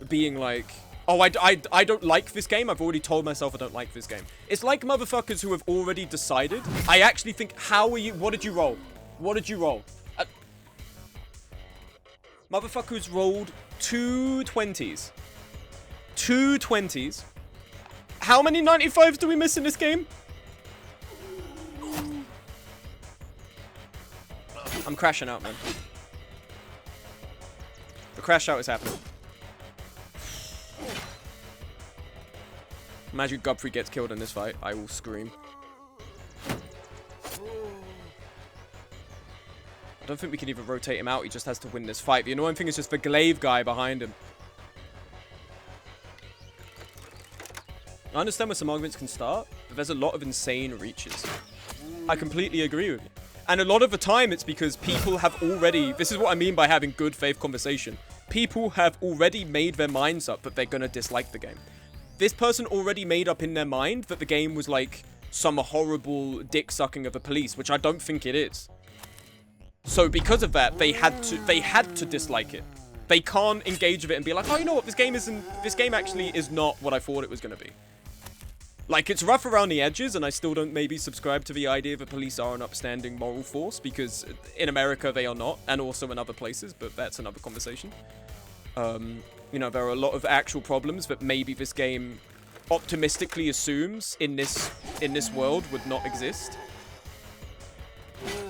being like, oh, I don't like this game. I've already told myself I don't like this game. It's like motherfuckers who have already decided. I actually think, what did you roll? What did you roll? Motherfuckers rolled 2 20s. 2 20s. How many 95s do we miss in this game? I'm crashing out, man. The crash out is happening. Imagine Godfrey gets killed in this fight. I will scream. I don't think we can even rotate him out. He just has to win this fight. The annoying thing is just the glaive guy behind him. I understand where some arguments can start, but there's a lot of insane reaches. I completely agree with you. And a lot of the time, it's because people have already... This is what I mean by having good faith conversation. People have already made their minds up that they're going to dislike the game. This person already made up in their mind that the game was like some horrible dick-sucking of the police, which I don't think it is. So because of that, they had to dislike it. They can't engage with it and be like, oh, you know what, this game actually is not what I thought it was going to be. Like, it's rough around the edges, and I still don't maybe subscribe to the idea that police are an upstanding moral force, because in America they are not, and also in other places, but that's another conversation. You know, there are a lot of actual problems that maybe this game optimistically assumes in this world would not exist.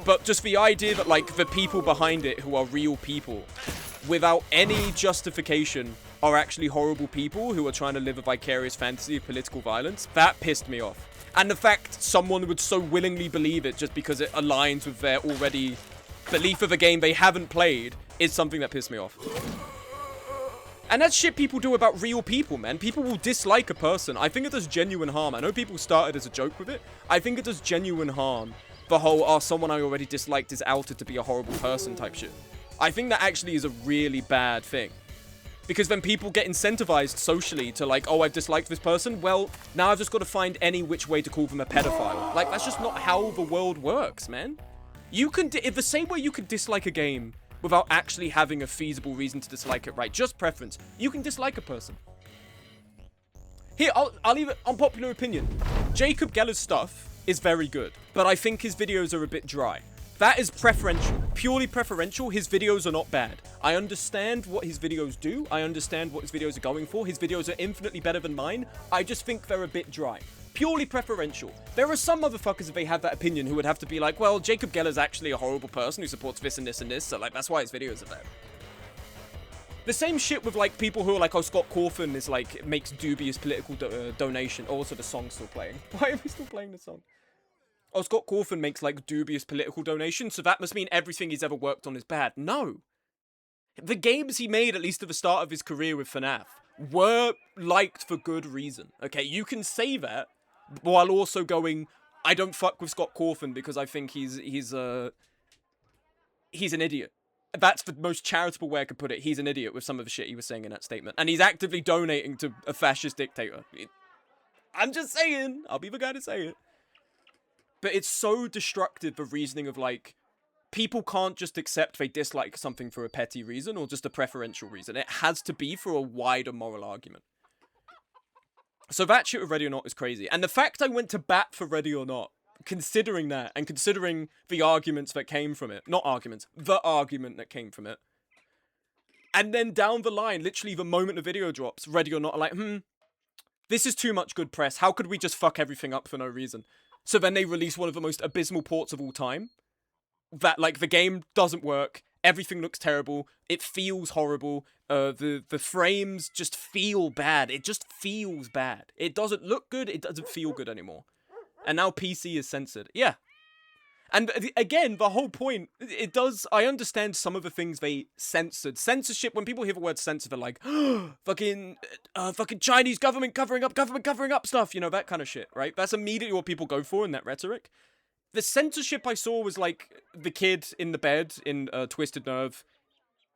But just the idea that, like, the people behind it who are real people, without any justification, are actually horrible people who are trying to live a vicarious fantasy of political violence, that pissed me off. And the fact someone would so willingly believe it just because it aligns with their already belief of a game they haven't played is something that pissed me off. And that's shit people do about real people, man. People will dislike a person. I think it does genuine harm. I know people started as a joke with it. I think it does genuine harm. The whole, oh, someone I already disliked is outed to be a horrible person type shit. I think that actually is a really bad thing. Because then people get incentivized socially to like, oh, I've disliked this person. Well, now I've just got to find any which way to call them a pedophile. Like, that's just not how the world works, man. You can, the same way you can dislike a game without actually having a feasible reason to dislike it, right? Just preference. You can dislike a person. Here, I'll leave it unpopular opinion. Jacob Geller's stuff is very good, but I think his videos are a bit dry. That is preferential. Purely preferential. His videos are not bad. I understand what his videos do. I understand what his videos are going for. His videos are infinitely better than mine. I just think they're a bit dry. purely preferential. There are some motherfuckers, if they have that opinion, who would have to be like, well, Jacob Geller's actually a horrible person who supports this and this and this, so like that's why his videos are bad. The same shit with like people who are like, oh, Scott Cawthon is like makes dubious political donation. Oh, also the song's still playing. Why are we still playing the song? Oh, Scott Cawthon makes like dubious political donations, so that must mean everything he's ever worked on is bad. No. The games he made, at least at the start of his career with FNAF, were liked for good reason. Okay, you can say that while also going, I don't fuck with Scott Cawthon because I think he's an idiot. That's the most charitable way I could put it. He's an idiot with some of the shit he was saying in that statement. And he's actively donating to a fascist dictator. I'm just saying. I'll be the guy to say it. But it's so destructive, the reasoning of, like, people can't just accept they dislike something for a petty reason or just a preferential reason. It has to be for a wider moral argument. So that shit with Ready or Not is crazy. And the fact I went to bat for Ready or Not, considering that, and considering the arguments that came from it, not arguments, the argument that came from it, and then down the line, literally the moment the video drops, Ready or Not are like, this is too much good press. How could we just fuck everything up for no reason? So then they release one of the most abysmal ports of all time. That, like, the game doesn't work. Everything looks terrible. It feels horrible. The frames just feel bad. It just feels bad. It doesn't look good. It doesn't feel good anymore. And now PC is censored. Yeah. And again, the whole point, it does, I understand some of the things they censored. Censorship, when people hear the word censor, they're like, fucking Chinese government covering up stuff, you know, that kind of shit, right? That's immediately what people go for in that rhetoric. The censorship I saw was like, the kid in the bed in Twisted Nerve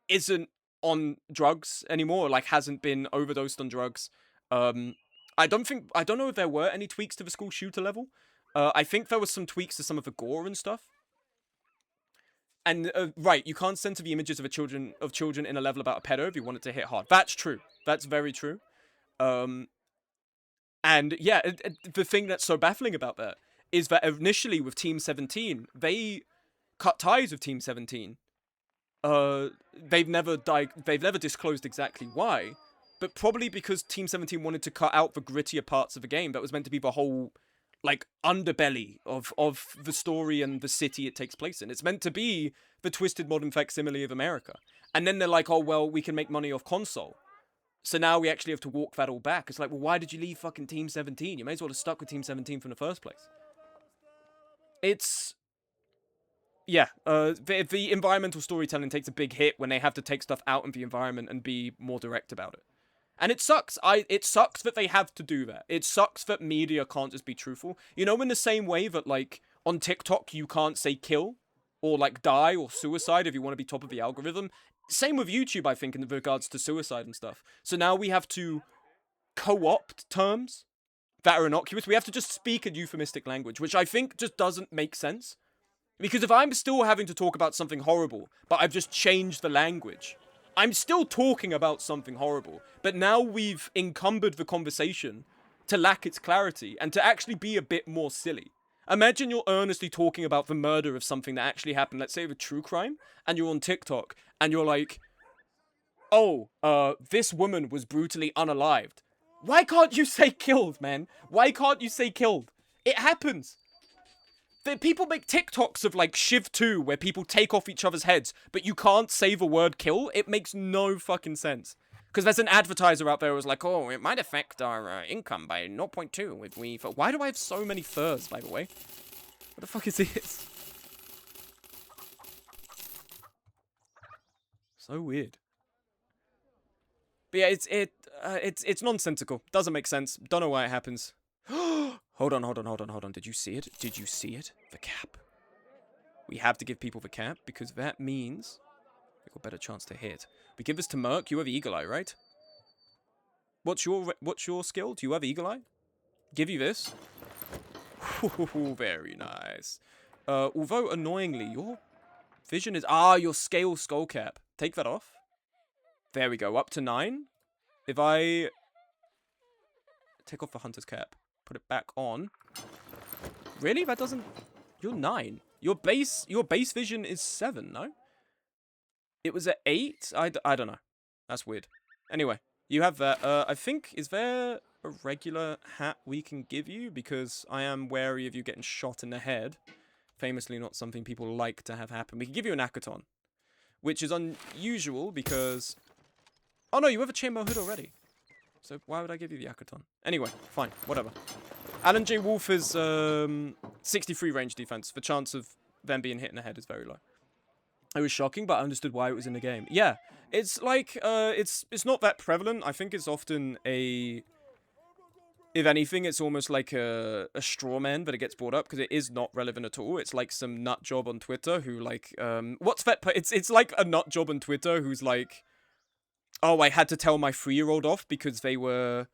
isn't on drugs anymore, like hasn't been overdosed on drugs. I don't know if there were any tweaks to the school shooter level. I think there was some tweaks to some of the gore and stuff. And, right, you can't censor the images of children in a level about a pedo if you want it to hit hard. That's true. That's very true. And, yeah, the thing that's so baffling about that is that initially with Team 17, they cut ties with Team 17. They've never disclosed exactly why, but probably because Team 17 wanted to cut out the grittier parts of the game that was meant to be the whole, like, underbelly of the story and the city it takes place in. It's meant to be the twisted modern facsimile of America. And then they're like, oh, well, we can make money off console. So now we actually have to walk that all back. It's like, well, why did you leave fucking Team 17? You may as well have stuck with Team 17 from the first place. It's... yeah, the environmental storytelling takes a big hit when they have to take stuff out of the environment and be more direct about it. And it sucks. It sucks that they have to do that. It sucks that media can't just be truthful. You know, in the same way that, like, on TikTok, you can't say kill, or, like, die, or suicide if you want to be top of the algorithm. Same with YouTube, I think, in regards to suicide and stuff. So now we have to co-opt terms that are innocuous. We have to just speak a euphemistic language, which I think just doesn't make sense. Because if I'm still having to talk about something horrible, but I've just changed the language, I'm still talking about something horrible. But now we've encumbered the conversation to lack its clarity and to actually be a bit more silly. Imagine you're earnestly talking about the murder of something that actually happened, let's say with true crime, and you're on TikTok, and you're like, oh, this woman was brutally unalived. Why can't you say killed, man? Why can't you say killed? It happens. People make TikToks of, like, Shiv 2, where people take off each other's heads, but you can't say the word kill. It makes no fucking sense. Because there's an advertiser out there who was like, oh, it might affect our income by 0.2 if we... Why do I have so many furs, by the way? What the fuck is this? So weird. But yeah, it's nonsensical. Doesn't make sense. Don't know why it happens. Hold on. Did you see it? Did you see it? The cap. We have to give people the cap because that means we got a better chance to hit. We give this to Merc. You have Eagle Eye, right? What's your skill? Do you have Eagle Eye? Give you this. Ooh, very nice. Although annoyingly, your vision is your scale skull cap. Take that off. There we go. Up to 9. If I take off the hunter's cap. Put it back on. Really? That doesn't... You're 9. Your base vision is 7, no? It was at 8? I don't know. That's weird. Anyway, you have that. I think, is there... a regular hat we can give you, because I am wary of you getting shot in the head. Famously not something people like to have happen. We can give you an Akaton, which is unusual because... Oh no, you have a chainmail hood already. So why would I give you the Akaton? Anyway, fine, whatever. Alan J. Wolf is 63 range defense. The chance of them being hit in the head is very low. It was shocking, but I understood why it was in the game. Yeah, it's like, it's not that prevalent. I think it's often a... If anything, it's almost like a straw man that it gets brought up, because it is not relevant at all. It's like some nut job on Twitter who, like, what's that? It's like a nut job on Twitter who's like, oh, I had to tell my 3-year-old off because they were,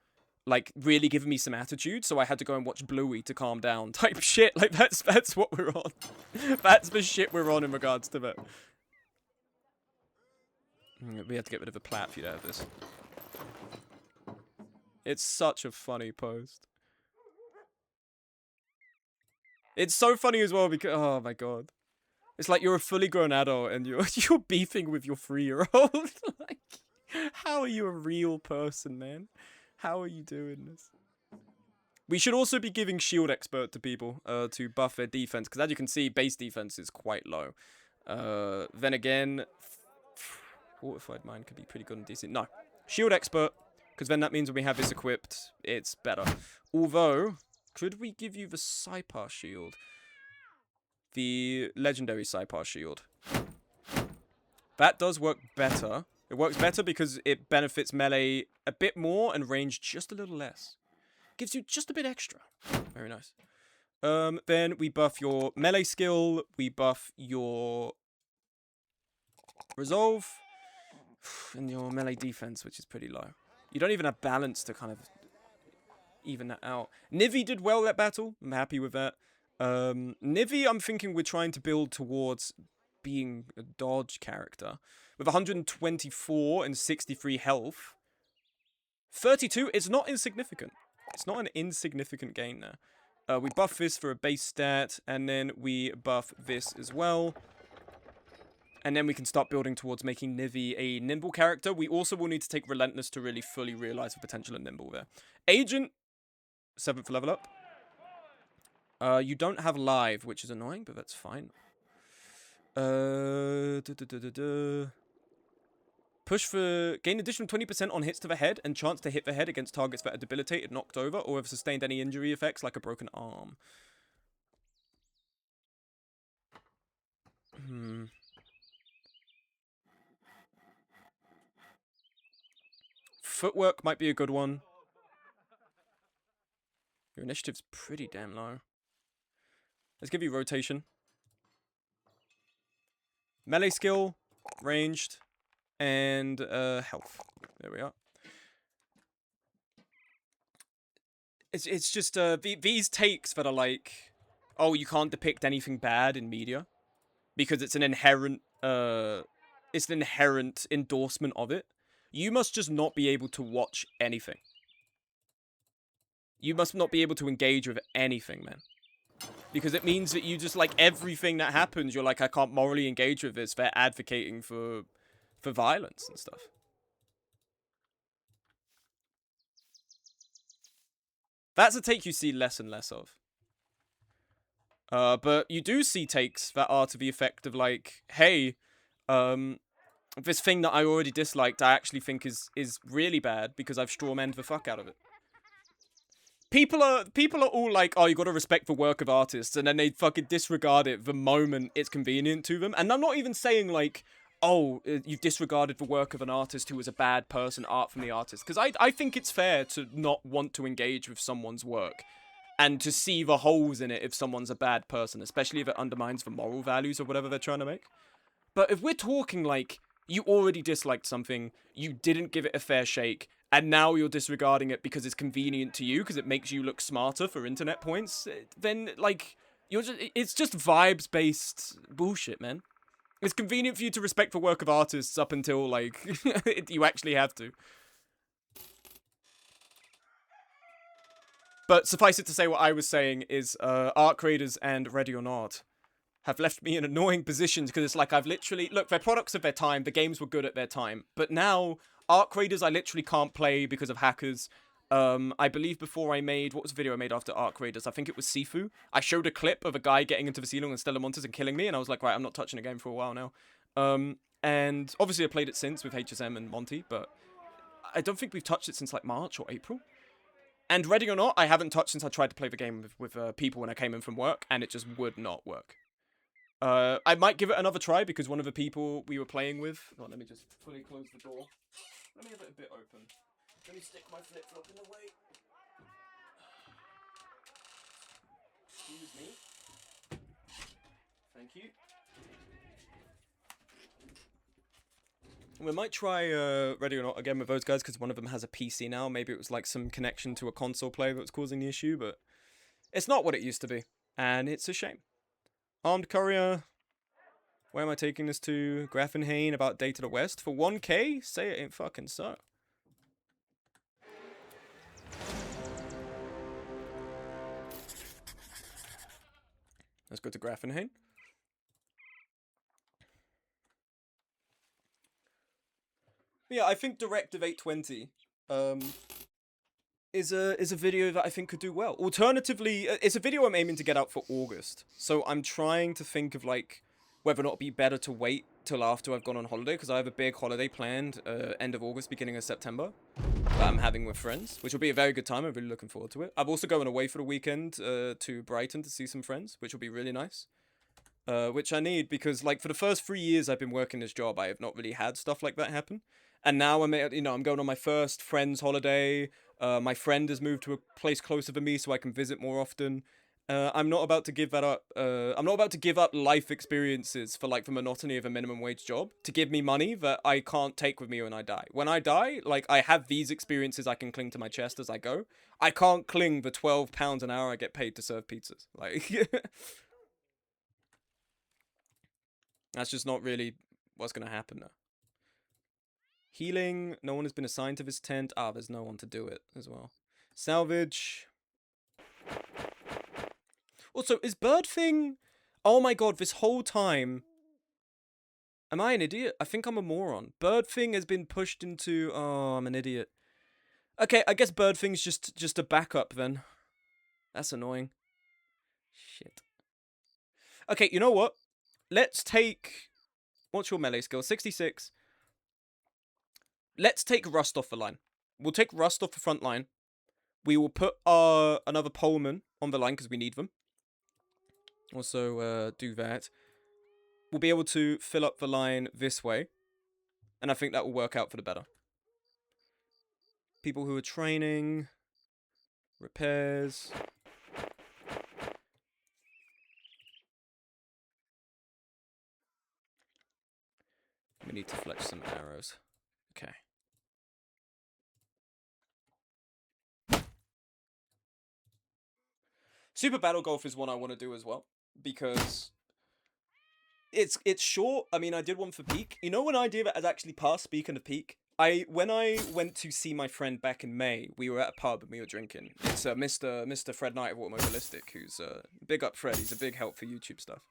like, really giving me some attitude, so I had to go and watch Bluey to calm down type shit. Like, that's what we're on. That's the shit we're on in regards to that. We have to get rid of a plat for you to have this. It's such a funny post. It's so funny as well because, oh my god. It's like you're a fully grown adult and you're beefing with your 3-year-old. Like, how are you a real person, man? How are you doing this? We should also be giving shield expert to people to buff their defense, because as you can see, base defense is quite low. Then again, fortified mine could be pretty good and decent. No, shield expert. Because then that means when we have this equipped, it's better. Although, could we give you the Saipar shield? The legendary Saipar shield. That does work better. It works better because it benefits melee a bit more and range just a little less. Gives you just a bit extra. Very nice. Then we buff your melee skill. We buff your resolve. And your melee defense, which is pretty low. You don't even have balance to kind of even that out. Nivi did well that battle. I'm happy with that. Nivi, I'm thinking we're trying to build towards being a dodge character. With 124 and 63 health. 32, it's not insignificant. It's not an insignificant gain there. We buff this for a base stat, and then we buff this as well. And then we can start building towards making Nivi a nimble character. We also will need to take Relentless to really fully realize the potential of nimble there. Agent, 7th level up. You don't have live, which is annoying, but that's fine. Push for gain additional 20% on hits to the head and chance to hit the head against targets that are debilitated, knocked over, or have sustained any injury effects like a broken arm. Footwork might be a good one. Your initiative's pretty damn low. Let's give you rotation. Melee skill, ranged, and health. There we are. It's just these takes that are like, oh, you can't depict anything bad in media because it's an inherent endorsement of it. You must just not be able to watch anything. You must not be able to engage with anything, man. Because it means that you just, like, everything that happens, you're like, I can't morally engage with this. They're advocating for violence and stuff. That's a take you see less and less of. But you do see takes that are to the effect of, like, hey, this thing that I already disliked, I actually think is really bad because I've strawmanned the fuck out of it. People are all like, oh, you gotta respect the work of artists, and then they fucking disregard it the moment it's convenient to them. And I'm not even saying, like, oh, you've disregarded the work of an artist who was a bad person, art from the artist. Because I think it's fair to not want to engage with someone's work and to see the holes in it if someone's a bad person, especially if it undermines the moral values or whatever they're trying to make. But if we're talking, like, you already disliked something, you didn't give it a fair shake, and now you're disregarding it because it's convenient to you, because it makes you look smarter for internet points, then, like, it's just vibes-based bullshit, man. It's convenient for you to respect the work of artists up until, like, you actually have to. But suffice it to say, what I was saying is, art creators and Ready or Not have left me in annoying positions, because it's like I've literally... Look, they're products of their time, the games were good at their time, but now... Art creators I literally can't play because of hackers. I believe before I made, what was the video I made after Arc Raiders? I think it was Sifu. I showed a clip of a guy getting into the ceiling on Stellar Monsters and killing me, and I was like, right, I'm not touching the game for a while now. And obviously I played it since with HSM and Monty, but I don't think we've touched it since like March or April. And ready or not, I haven't touched since I tried to play the game with people when I came in from work, and it just would not work. I might give it another try because one of the people we were playing with... Oh, let me just fully close the door. Let me have it a bit open. Let me stick my flip-flop in the way. Excuse me. Thank you. We might try Ready or Not again with those guys because one of them has a PC now. Maybe it was like some connection to a console player that was causing the issue, but it's not what it used to be, and it's a shame. Armed Courier. Where am I taking this to? Grafenhain about Day to the West. For 1k? Say it ain't fucking so. Let's go to Grafenhain. Yeah, I think Directive 820 is a video that I think could do well. Alternatively, it's a video I'm aiming to get out for August. So I'm trying to think of like whether or not it'd be better to wait till after I've gone on holiday, because I have a big holiday planned end of August, beginning of September that I'm having with friends, which will be a very good time. I'm really looking forward to it. I'm also going away for the weekend to Brighton to see some friends, which will be really nice. Which I need because, like, for the first 3 years I've been working this job, I have not really had stuff like that happen. And now I'm going on my first friend's holiday. My friend has moved to a place closer to me so I can visit more often. I'm not about to give that up. I'm not about to give up life experiences for, like, the monotony of a minimum wage job to give me money that I can't take with me when I die. When I die, like, I have these experiences I can cling to my chest as I go. I can't cling the £12 an hour I get paid to serve pizzas. Like... That's just not really what's going to happen now. Healing. No one has been assigned to this tent. Ah, there's no one to do it as well. Salvage. Also, is Bird Thing... Oh my god, this whole time... Am I an idiot? I think I'm a moron. Bird Thing has been pushed into... Oh, I'm an idiot. Okay, I guess Bird Thing's just a backup then. That's annoying. Shit. Okay, you know what? Let's take... What's your melee skill? 66. Let's take Rust off the line. We'll take Rust off the front line. We will put another poleman on the line because we need them. Also, do that. We'll be able to fill up the line this way. And I think that will work out for the better. People who are training. Repairs. We need to fletch some arrows. Okay. Super Battle Golf is one I want to do as well. Because it's short. I mean, I did one for Peak. You know, an idea that has actually passed, speaking of Peak? When I went to see my friend back in May, we were at a pub and we were drinking. It's Mr. Fred Knight of Automobilistic, who's big up Fred. He's a big help for YouTube stuff.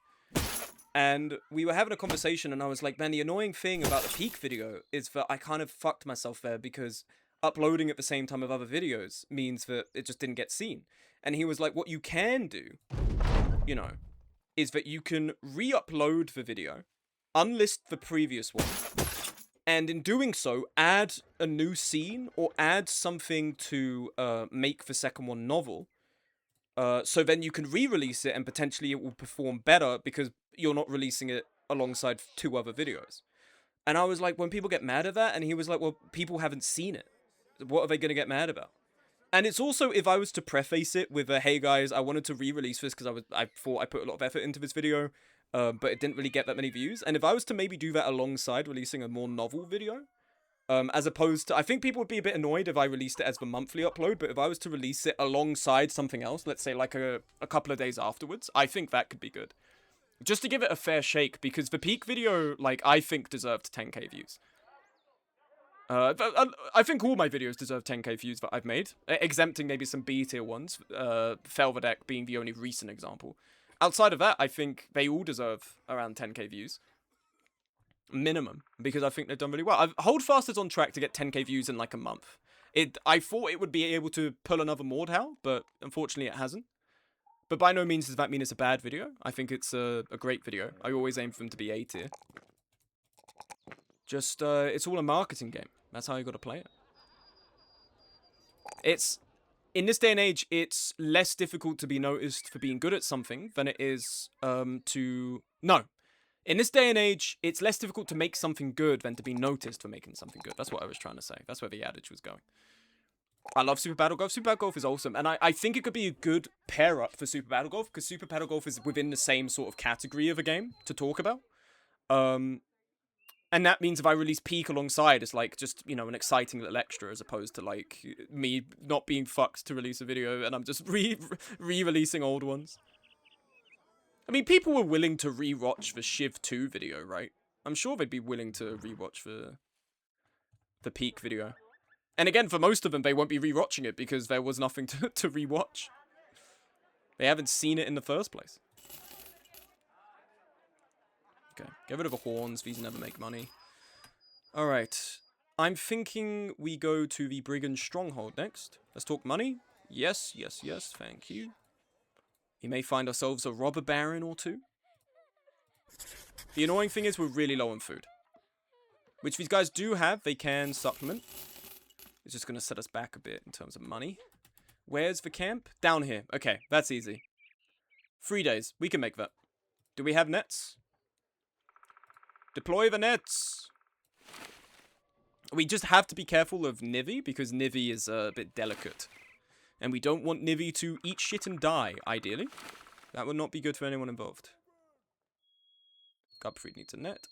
And we were having a conversation and I was like, man, the annoying thing about the Peak video is that I kind of fucked myself there because uploading at the same time of other videos means that it just didn't get seen. And he was like, what you can do, you know, is that you can re-upload the video, unlist the previous one, and in doing so, add a new scene or add something to make the second one novel. So then you can re-release it and potentially it will perform better because you're not releasing it alongside 2 other videos. And I was like, when people get mad at that, and he was like, well, people haven't seen it. What are they going to get mad about? And it's also, if I was to preface it with a, hey guys, I wanted to re-release this because I thought I put a lot of effort into this video, but it didn't really get that many views. And if I was to maybe do that alongside releasing a more novel video, as opposed to, I think people would be a bit annoyed if I released it as the monthly upload, but if I was to release it alongside something else, let's say like a couple of days afterwards, I think that could be good. Just to give it a fair shake, because the Peak video, like, I think deserved 10k views. I think all my videos deserve 10k views that I've made, exempting maybe some B tier ones, Felverdeck being the only recent example. Outside of that, I think they all deserve around 10k views. Minimum, because I think they've done really well. Holdfast is on track to get 10k views in like a month. I thought it would be able to pull another Mordhau, but unfortunately it hasn't. But by no means does that mean it's a bad video. I think it's a great video. I always aim for them to be A tier. Just, it's all a marketing game. That's how you gotta play it. It's, in this day and age, it's less difficult to be noticed for being good at something than it is, No. In this day and age, it's less difficult to make something good than to be noticed for making something good. That's what I was trying to say. That's where the adage was going. I love Super Battle Golf. Super Battle Golf is awesome. And I think it could be a good pair-up for Super Battle Golf, because Super Battle Golf is within the same sort of category of a game to talk about. And that means if I release Peak alongside, it's like just, you know, an exciting little extra, as opposed to like me not being fucked to release a video and I'm just re-releasing old ones. I mean, people were willing to re-watch the Shiv 2 video, right? I'm sure they'd be willing to re-watch the Peak video. And again, for most of them, they won't be re-watching it because there was nothing to re-watch. They haven't seen it in the first place. Okay, get rid of the horns. These never make money. Alright. I'm thinking we go to the Brigand Stronghold next. Let's talk money. Yes, yes, yes. Thank you. We may find ourselves a robber baron or two. The annoying thing is we're really low on food. Which these guys do have. They can supplement. It's just going to set us back a bit in terms of money. Where's the camp? Down here. Okay, that's easy. 3 days. We can make that. Do we have nets? Deploy the nets! We just have to be careful of Nivi, because Nivi is a bit delicate. And we don't want Nivi to eat shit and die, ideally. That would not be good for anyone involved. Gubfried needs a net.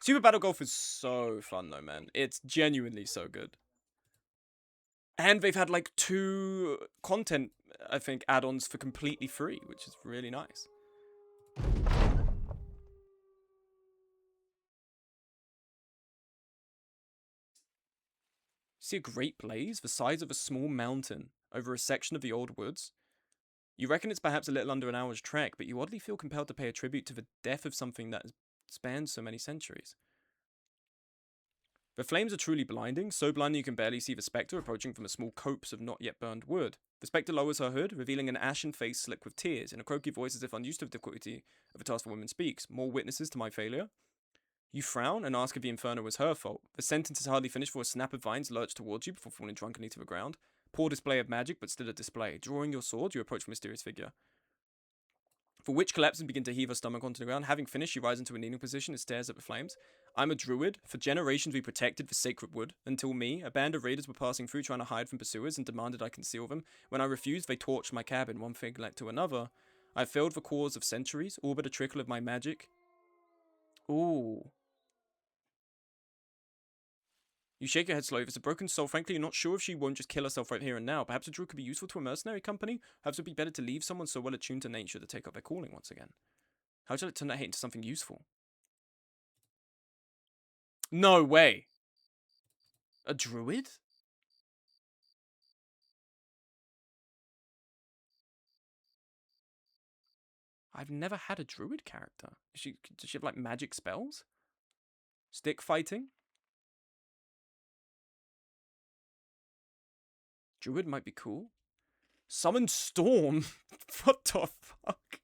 Super Battle Golf is so fun though, man. It's genuinely so good. And they've had like 2 content, I think, add-ons for completely free, which is really nice. See a great blaze the size of a small mountain over a section of the old woods? You reckon it's perhaps a little under an hour's trek, but you oddly feel compelled to pay a tribute to the death of something that has spanned so many centuries. The flames are truly blinding, so blinding you can barely see the spectre approaching from a small copse of not yet burned wood. The spectre lowers her hood, revealing an ashen face slick with tears. In a croaky voice as if unused to the difficulty of a task the woman speaks. More witnesses to my failure? You frown and ask if the inferno was her fault. The sentence is hardly finished before a snap of vines lurch towards you before falling drunkenly to the ground. Poor display of magic, but still a display. Drawing your sword, you approach the mysterious figure. The witch collapses and begins to heave her stomach onto the ground. Having finished, she rises into a kneeling position and stares at the flames. I'm a druid. For generations we protected the sacred wood. Until me, a band of raiders were passing through trying to hide from pursuers and demanded I conceal them. When I refused, they torched my cabin. One thing led to another. I failed the cause of centuries, all but a trickle of my magic. Ooh. You shake your head slowly. If it's a broken soul, frankly, you're not sure if she won't just kill herself right here and now. Perhaps a druid could be useful to a mercenary company? Perhaps it would be better to leave someone so well attuned to nature to take up their calling once again. How would you like to turn that hate into something useful? No way. A druid? I've never had a druid character. Does she have, like, magic spells? Stick fighting? Druid might be cool. Summon Storm? What the fuck?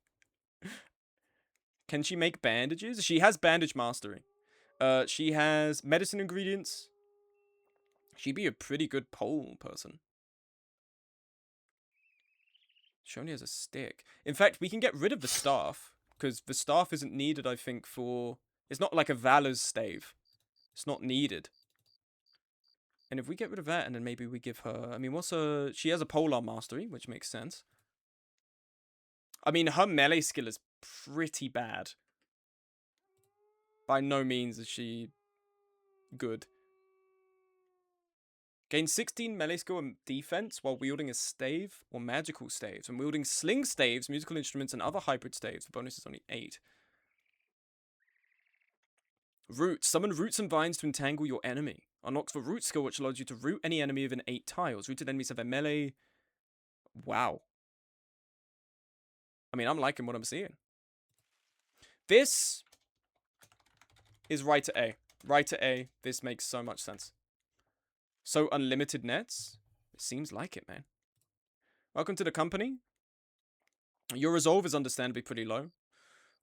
Can she make bandages? She has bandage mastery. She has medicine ingredients. She'd be a pretty good pole person. She only has a stick. In fact, we can get rid of the staff, because the staff isn't needed, I think, for... It's not like a Valor's stave. It's not needed. And if we get rid of that, and then maybe we give her... I mean, she has a polearm mastery, which makes sense. I mean, her melee skill is pretty bad. By no means is she good. Gain 16 melee skill and defense while wielding a stave or magical staves. When wielding sling staves, musical instruments, and other hybrid staves, the bonus is only 8. Roots. Summon roots and vines to entangle your enemy. Unlocks the root skill, which allows you to root any enemy within 8 tiles. Rooted enemies have a melee. Wow. I mean, I'm liking what I'm seeing. This is right to A. Writer A. This makes so much sense. So unlimited nets? It seems like it, man. Welcome to the company. Your resolve is understandably pretty low.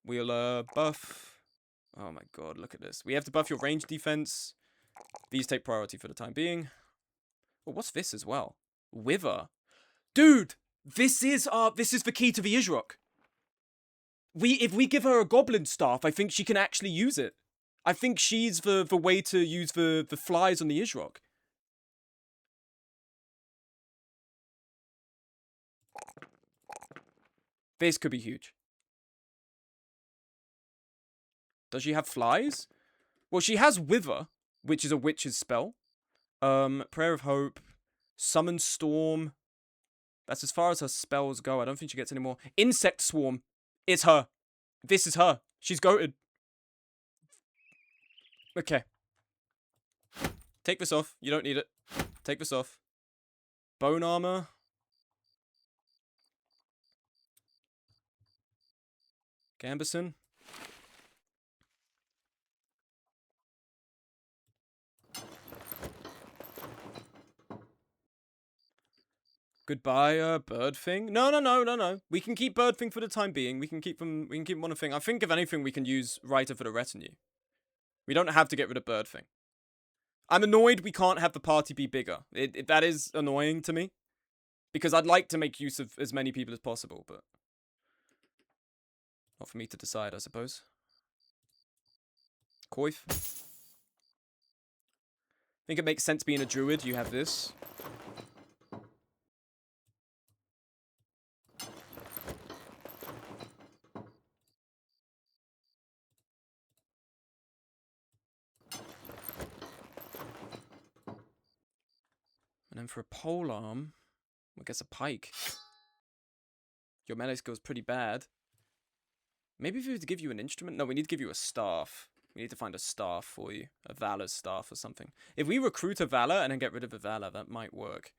We'll buff. Oh my god, look at this. We have to buff your range defense. These take priority for the time being. Oh, what's this as well? Wither. Dude, this is the key to the Ishrok. If we give her a goblin staff, I think she can actually use it. I think she's the way to use the flies on the Ishrok. This could be huge. Does she have flies? Well, she has Wither, which is a witch's spell. Prayer of Hope. Summon Storm. That's as far as her spells go. I don't think she gets any more. Insect Swarm. It's her. This is her. She's goated. Okay. Take this off. You don't need it. Take this off. Bone Armor. Gambison. Goodbye, Bird Thing. No. We can keep Bird Thing for the time being. We can keep them on a thing. I think if anything, we can use Writer for the retinue. We don't have to get rid of Bird Thing. I'm annoyed we can't have the party be bigger. That is annoying to me. Because I'd like to make use of as many people as possible, but not for me to decide, I suppose. Coif. I think it makes sense being a druid. You have this. And then for a polearm, I guess a pike. Your melee skill's pretty bad. Maybe if we were to give you an instrument? No, we need to give you a staff. We need to find a staff for you. A Valor's staff or something. If we recruit a Valor and then get rid of a Valor, that might work.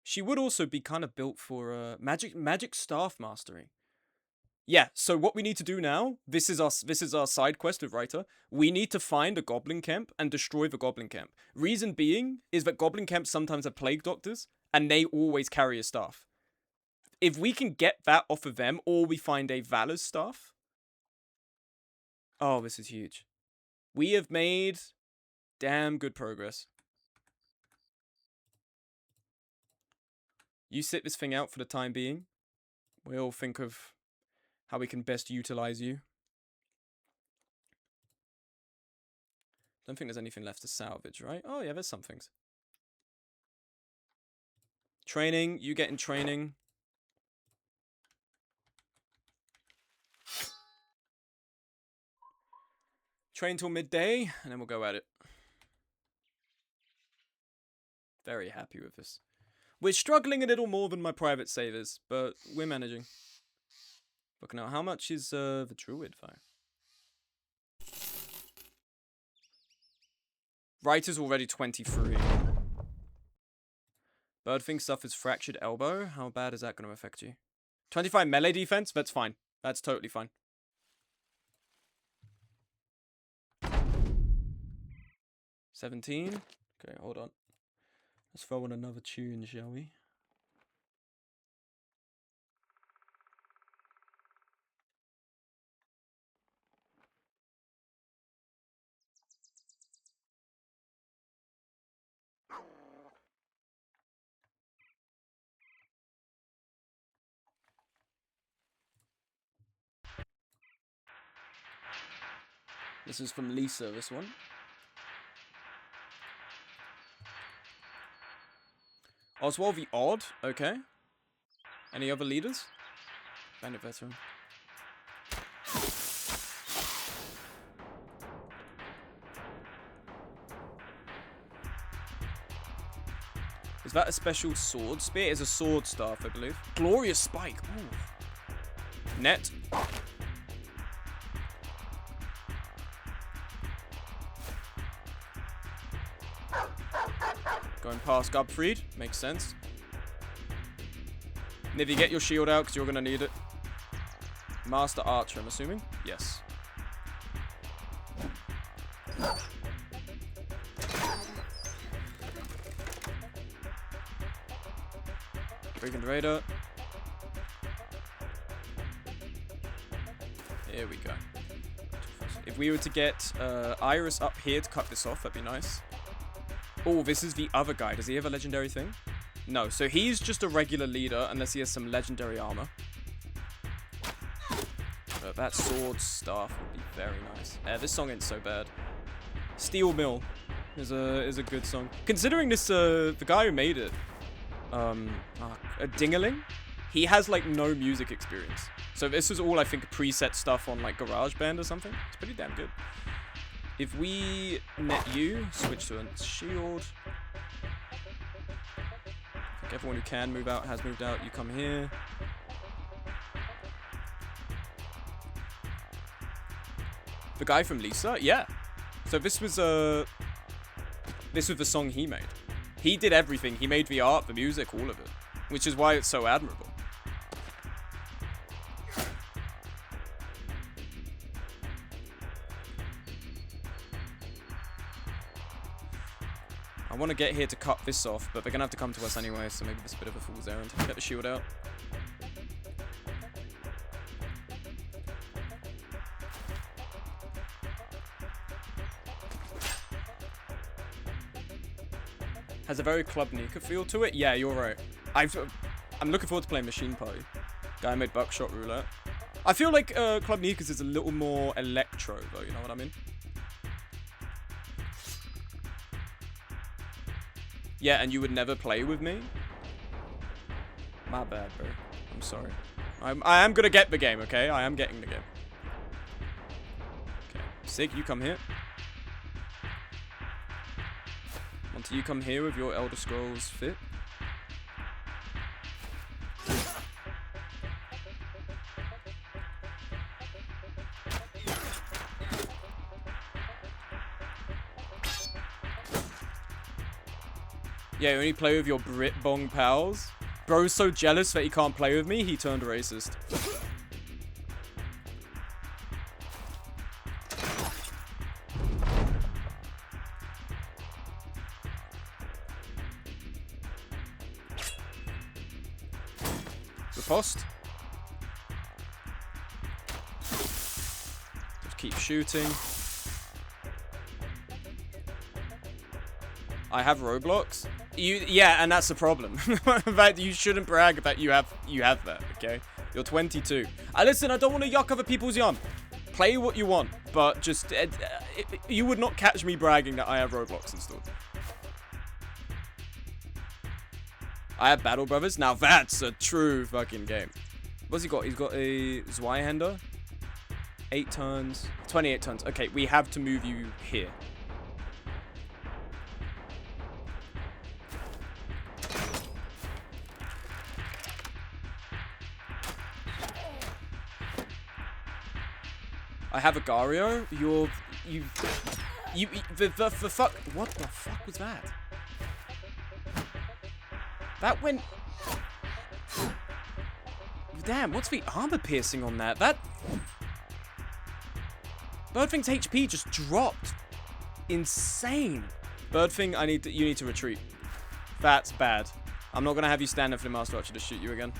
She would also be kind of built for magic staff mastery. Yeah, so what we need to do now, this is our side quest with Writer. We need to find a goblin camp and destroy the goblin camp. Reason being is that goblin camps sometimes have plague doctors, and they always carry a staff. If we can get that off of them, or we find a Valor's staff. Oh, this is huge. We have made damn good progress. You sit this thing out for the time being. We'll think of how we can best utilize you. Don't think there's anything left to salvage, right? Oh yeah, there's some things. Training, you get in training. Train till midday, and then we'll go at it. Very happy with this. We're struggling a little more than my private savers, but we're managing. Look now, how much is the druid though? Writer's already 23. Birdfing suffers fractured elbow. How bad is that going to affect you? 25 melee defense? That's fine. That's totally fine. $17. Okay, hold on. Let's throw on another tune, shall we? This is from Lisa, this one. Oswald the Odd, okay. Any other leaders? Bandit veteran. Is that a special sword? Spear is a sword staff, I believe. Glorious Spike. Ooh. Net. Going past Gubfried. Makes sense. Nivy, get your shield out because you're going to need it. Master Archer, I'm assuming? Yes. Brigand Raider. Here we go. If we were to get Iris up here to cut this off, that'd be nice. Oh, this is the other guy. Does he have a legendary thing? No, so he's just a regular leader unless he has some legendary armor. But that sword staff would be very nice. This song ain't so bad. Steel Mill is a good song. Considering this, the guy who made it, a Dingaling, he has like no music experience. So this was all, I think, preset stuff on like GarageBand or something. It's pretty damn good. If we net you, switch to a shield. I think everyone who can move out has moved out. You come here. The guy from Lisa? Yeah. So this was the song he made. He did everything. He made the art, the music, all of it. Which is why it's so admirable. I want to get here to cut this off, but they're going to have to come to us anyway, so maybe this is a bit of a fool's errand. Get the shield out. Has a very Club Nika feel to it. Yeah, you're right. I'm looking forward to playing Machine Party. Guy made Buckshot Roulette. I feel like Club Nika's is a little more electro, though. You know what I mean? Yeah, and you would never play with me? My bad, bro. I'm sorry. I am gonna get the game, okay? I am getting the game. Okay. Sig, you come here. Until you come here with your Elder Scrolls fit. Yeah, you only play with your Brit Bong pals. Bro's so jealous that he can't play with me, he turned racist. Riposte. Just keep shooting. I have Roblox. Yeah, and that's the problem. That you shouldn't brag that you have that, okay? You're 22. Listen, I don't want to yuck other people's yum. Play what you want, but just you would not catch me bragging that I have Roblox installed. I have Battle Brothers. Now that's a true fucking game. What's he got? He's got a Zweihander. 8 turns. 28 turns. Okay, we have to move you here. I have Agario. The fuck. What the fuck was that? That went. Damn, what's the armor piercing on that? That. Birdfing's HP just dropped. Insane. Birdfing, you need to retreat. That's bad. I'm not gonna have you stand there for the Master Archer to shoot you again.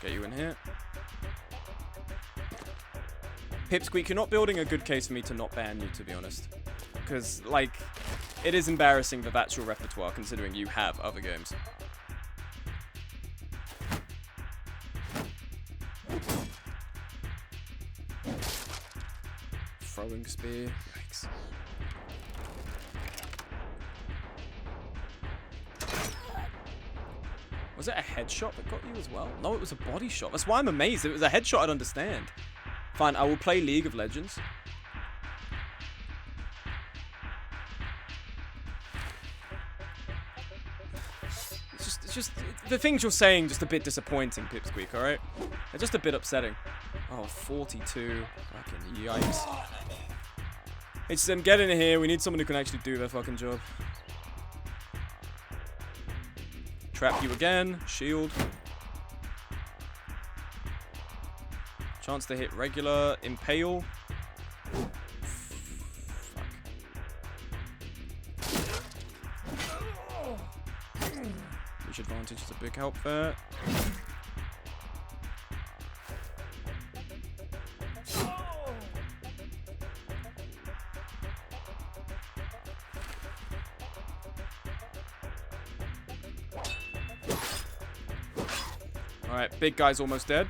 Get you in here. Pipsqueak, you're not building a good case for me to not ban you, to be honest. Because, like, it is embarrassing that that's your repertoire, considering you have other games. Throwing spear. Yikes. Was it a headshot that got you as well? No, it was a body shot. That's why I'm amazed. If it was a headshot, I'd understand. Fine, I will play League of Legends. It's It's just, the things you're saying just a bit disappointing, Pipsqueak, alright? They're just a bit upsetting. Oh, 42. Fucking yikes. HSM, get in here. We need someone who can actually do their fucking job. Trap you again. Shield. Chance to hit regular. Impale. Reach advantage is a big help there. Alright, big guy's almost dead.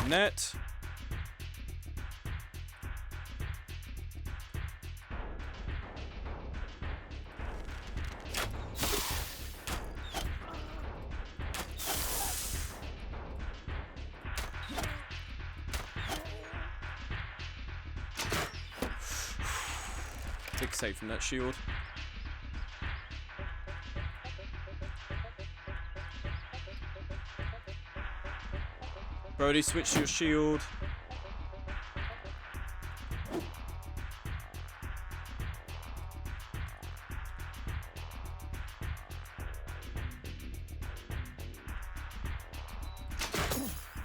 Net. Take safe from that shield. Brody, switch to your shield.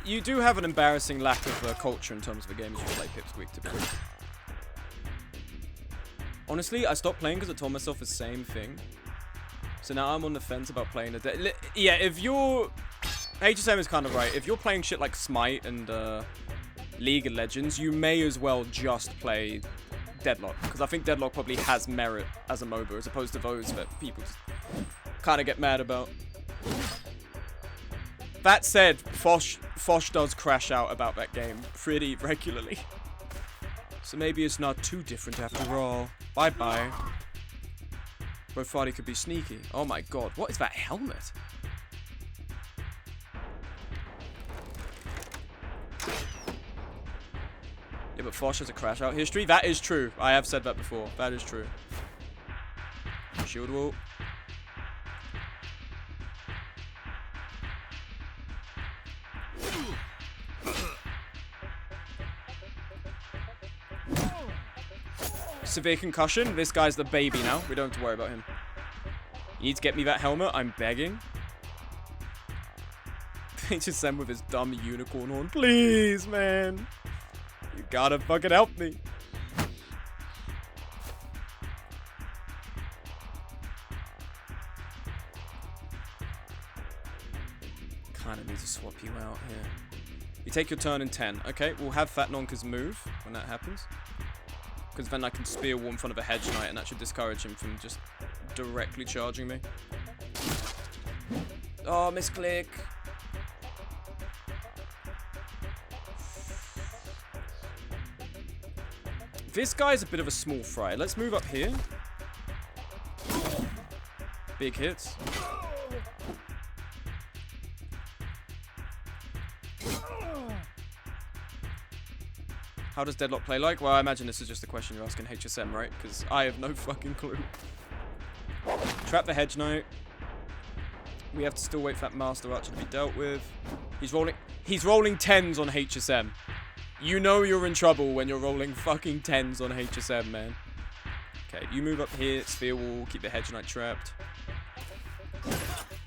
You do have an embarrassing lack of culture in terms of the games you play, Pipsqueak, to be honest. Honestly, I stopped playing because I told myself the same thing. So now I'm on the fence about playing a day. Yeah, if you're... HSM is kind of right. If you're playing shit like Smite and League of Legends, you may as well just play Deadlock. Because I think Deadlock probably has merit as a MOBA, as opposed to those that people just kind of get mad about. That said, Fosh does crash out about that game pretty regularly. So maybe it's not too different after all. Bye-bye. Bro, Farty could be sneaky. Oh my god, what is that helmet? Yeah, but Fosh has a crash out history. That is true. I have said that before. That is true. Shield wall. Severe concussion. This guy's the baby now. We don't have to worry about him. You need to get me that helmet. I'm begging. HSM with his dumb unicorn horn. Please, man. You gotta fucking help me. Kinda need to swap you out here. You take your turn in 10. Okay, we'll have Fat Nonka's move when that happens. Because then I can spear wall in front of a Hedge Knight and that should discourage him from just directly charging me. Oh, misclick. This guy's a bit of a small fry. Let's move up here. Big hits. How does Deadlock play like? Well, I imagine this is just a question you're asking HSM, right? Because I have no fucking clue. Trap the Hedge Knight. We have to still wait for that Master Archer to be dealt with. He's rolling 10s on HSM. You know you're in trouble when you're rolling fucking 10s on HSM, man. Okay, you move up here, Sphere Wall, keep the Hedge Knight trapped.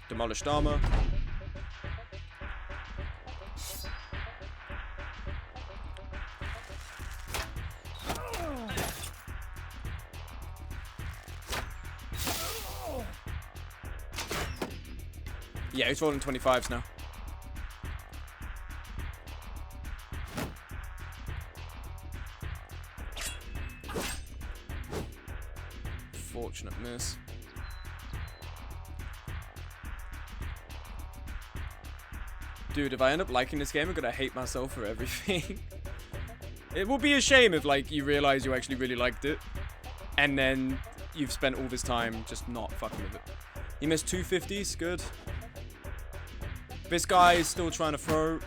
Demolished armor. Yeah, he's rolling 25s now. Fortunate miss. Dude, if I end up liking this game, I'm gonna hate myself for everything. It will be a shame if, like, you realize you actually really liked it, and then you've spent all this time just not fucking with it. You missed 250s, good. This guy is still trying to throw.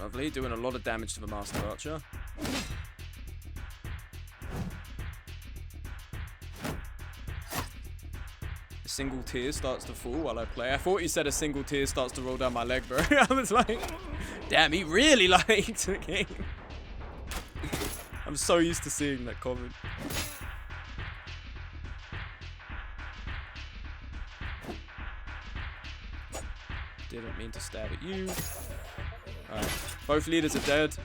Lovely, doing a lot of damage to the Master Archer. A single tear starts to fall while I play. I thought you said a single tear starts to roll down my leg, bro. I was like, damn, he really liked the game. I'm so used to seeing that comment. Didn't mean to stab at you. Alright, both leaders are dead.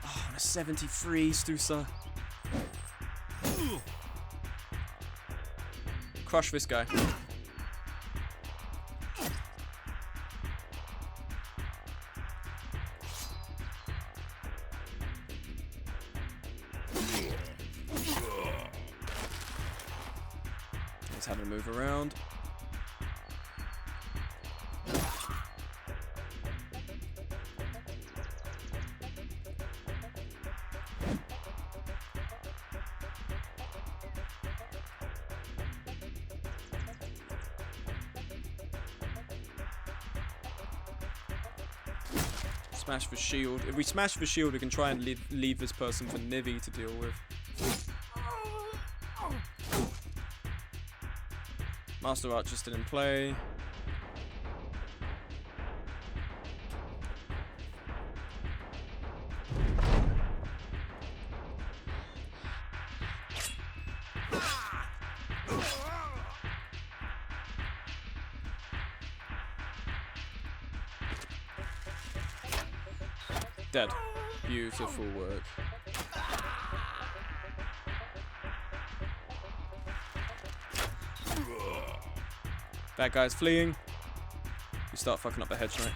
Oh, a 73, Stusa. Crush this guy. He's having to move around. Smash the shield. If we smash the shield, we can try and leave this person for Nivi to deal with. Master Archer still in play. Dead. Beautiful work. That guy's fleeing. You start fucking up the hedge knight.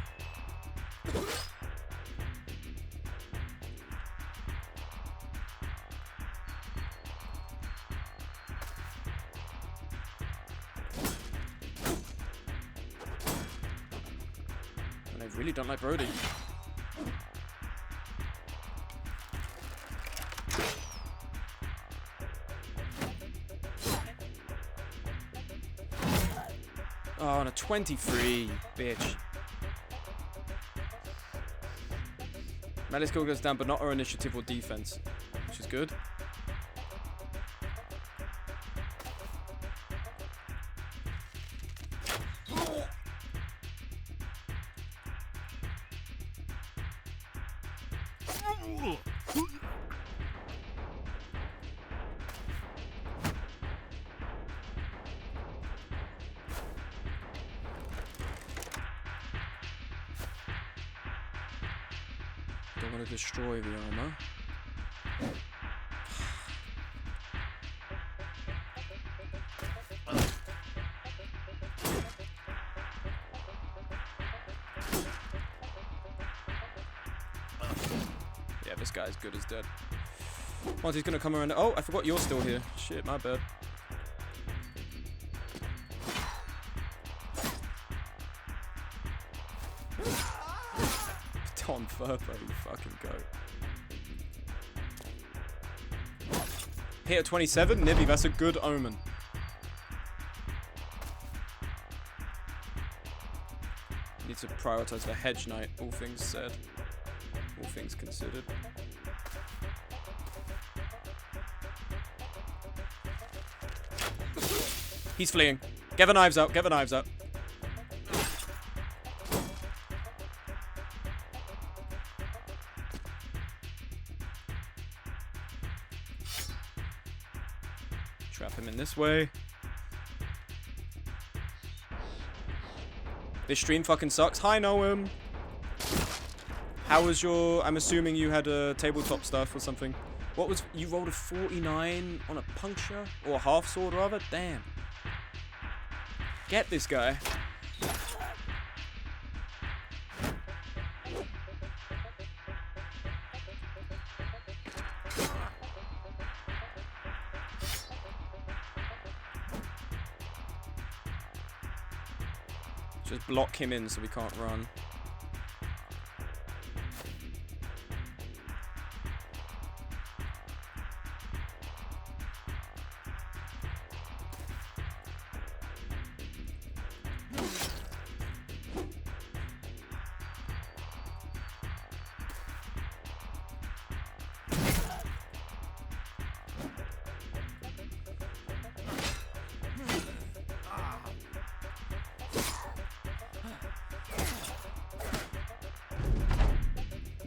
And they really don't like Brody. Oh, on a 23, bitch. Melee skill goes down, but not our initiative or defense, which is good. Don't want to destroy the armor. Yeah, this guy's good as dead. Monty's gonna come around. Oh, I forgot you're still here. Shit, my bad. Tom Furbo, you fucking goat. Hit at 27, Nivi, that's a good omen. Need to prioritize the hedge knight, all things said. All things considered. He's fleeing. Get the knives out, get the knives out. Trap him in this way. This stream fucking sucks. Hi, Noam. How was your... I'm assuming you had a tabletop stuff or something. What was... You rolled a 49 on a puncture? Or a half sword, rather? Damn. Get this guy. Just block him in so we can't run.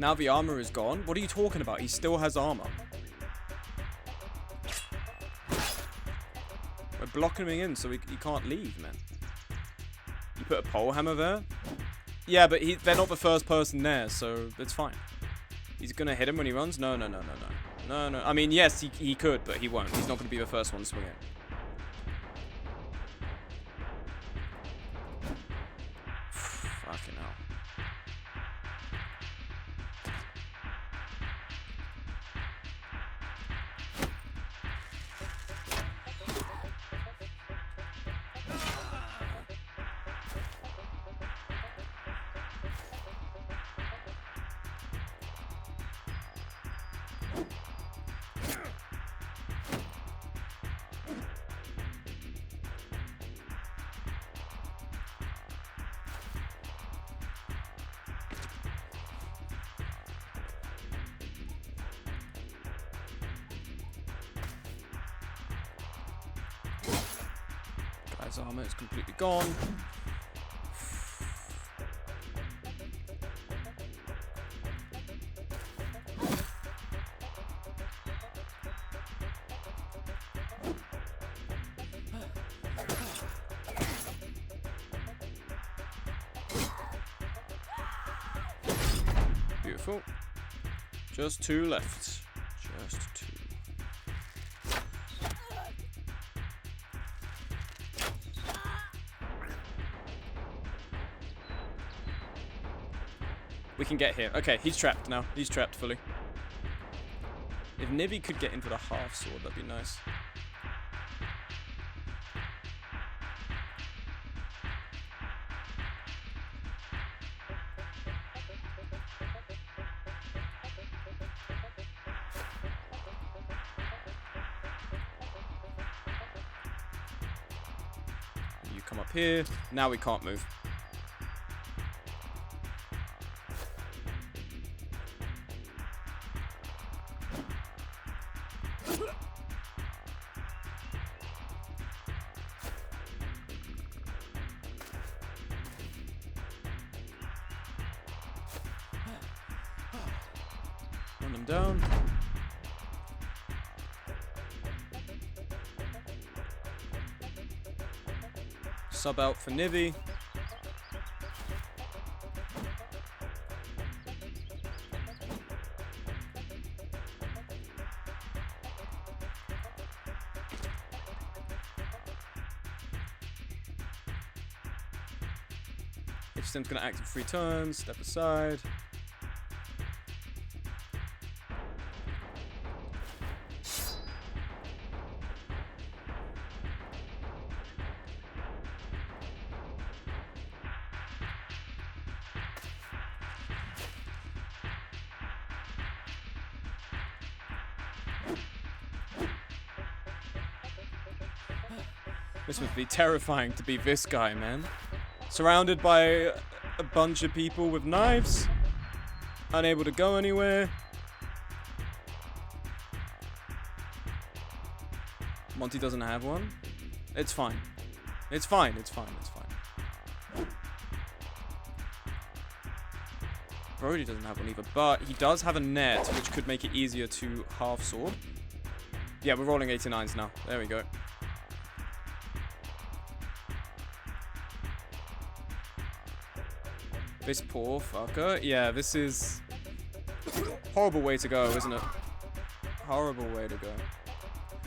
Now the armor is gone? What are you talking about? He still has armor. We're blocking him in so he can't leave, man. You put a pole hammer there? Yeah, but they're not the first person there, so it's fine. He's gonna hit him when he runs? No, no, no, no, no. No, no. I mean, yes, he could, but he won't. He's not gonna be the first one to swing it. Fucking hell. Guy's armor is completely gone. Beautiful. Just two left. Just two. We can get here. Okay, he's trapped now. He's trapped fully. If Nivi could get into the half sword, that'd be nice. You come up here. Now we can't move. Run them down. Sub out for Nivi. H-Stem's gonna act in 3 turns, step aside. This would be terrifying to be this guy, man. Surrounded by a bunch of people with knives. Unable to go anywhere. Monty doesn't have one. It's fine. It's fine, it's fine, it's fine. Brody doesn't have one either, but he does have a net, which could make it easier to half sword. Yeah, we're rolling 89s now. There we go. This poor fucker. Yeah, this is horrible way to go, isn't it? Horrible way to go.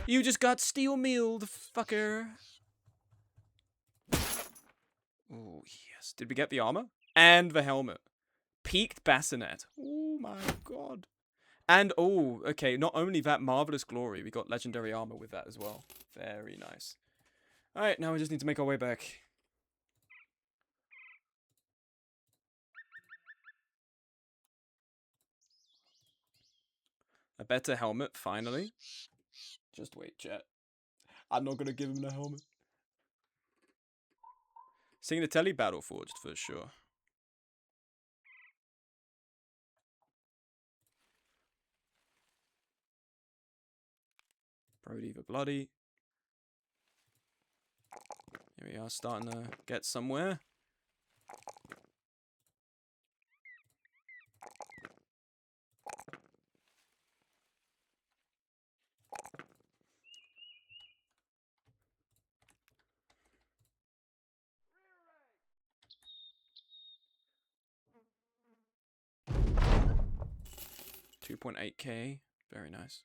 You just got steel mealed, fucker. Oh, yes. Did we get the armor? And the helmet. Peaked bassinet. Oh my god. And, oh, okay, not only that, marvelous glory. We got legendary armor with that as well. Very nice. Alright, now we just need to make our way back. A better helmet, finally. Just wait, chat. I'm not gonna give him the helmet. Seeing the telly battle forged for sure. Brody the Bloody. Here we are, starting to get somewhere. 2.8k. Very nice.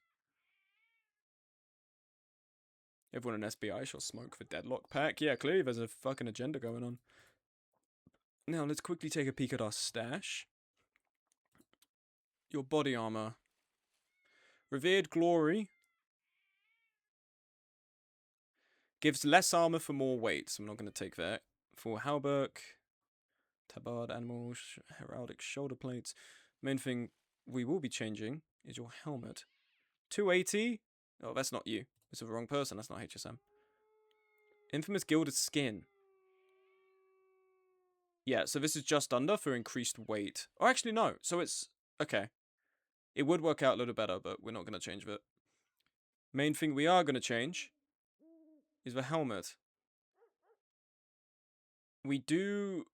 Everyone in SBI shall smoke for Deadlock pack. Yeah, clearly there's a fucking agenda going on. Now, let's quickly take a peek at our stash. Your body armor. Revered Glory. Gives less armor for more weight, so I'm not going to take that. For Halberg, Tabard, Animal, Heraldic Shoulder Plates. Main thing we will be changing is your helmet. 280? Oh, that's not you. It's the wrong person, that's not HSM. Infamous Gilded Skin. Yeah, so this is just under for increased weight. Oh, actually, no. So it's... Okay. It would work out a little better, but we're not going to change that. Main thing we are going to change is the helmet. We do...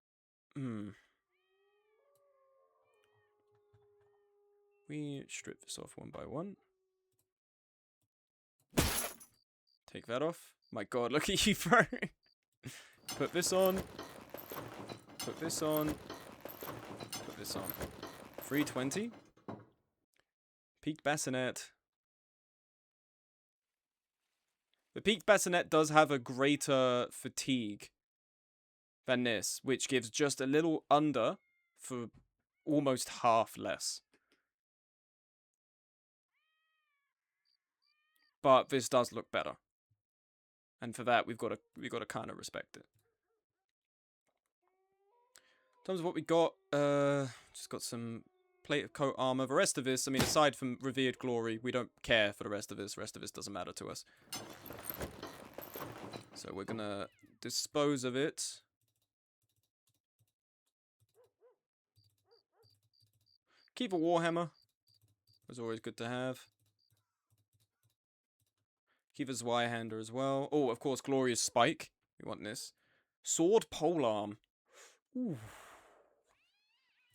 We strip this off one by one. Take that off. My god, look at you throwing. Put this on. Put this on. Put this on. 320. Peaked bassinet. The peaked bassinet does have a greater fatigue than this, which gives just a little under for almost half less. But this does look better. And for that, we've got to kind of respect it. In terms of what we got, just got some plate of coat armor. The rest of this, I mean, aside from Revered Glory, we don't care for the rest of this. The rest of this doesn't matter to us. So we're gonna dispose of it. Keep a Warhammer. It's always good to have. Keep a Zweihander as well. Oh, of course, Glorious Spike. We want this. Sword Polearm. Ooh.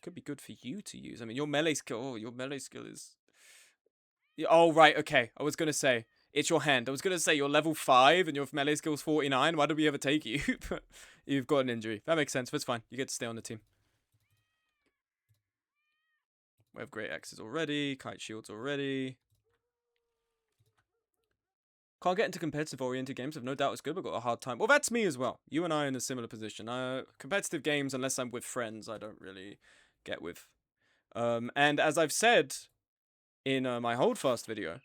Could be good for you to use. I mean, your melee skill... Oh, your melee skill is... Oh, right, okay. I was going to say, it's your hand. I was going to say, you're level 5 and your melee skill's 49. Why did we ever take you? But you've got an injury. That makes sense. That's fine. You get to stay on the team. We have great axes already. Kite shields already. Can't get into competitive-oriented games. I've no doubt it's good, but got a hard time. Well, that's me as well. You and I are in a similar position. Competitive games, unless I'm with friends, I don't really get with. And as I've said in my Holdfast video,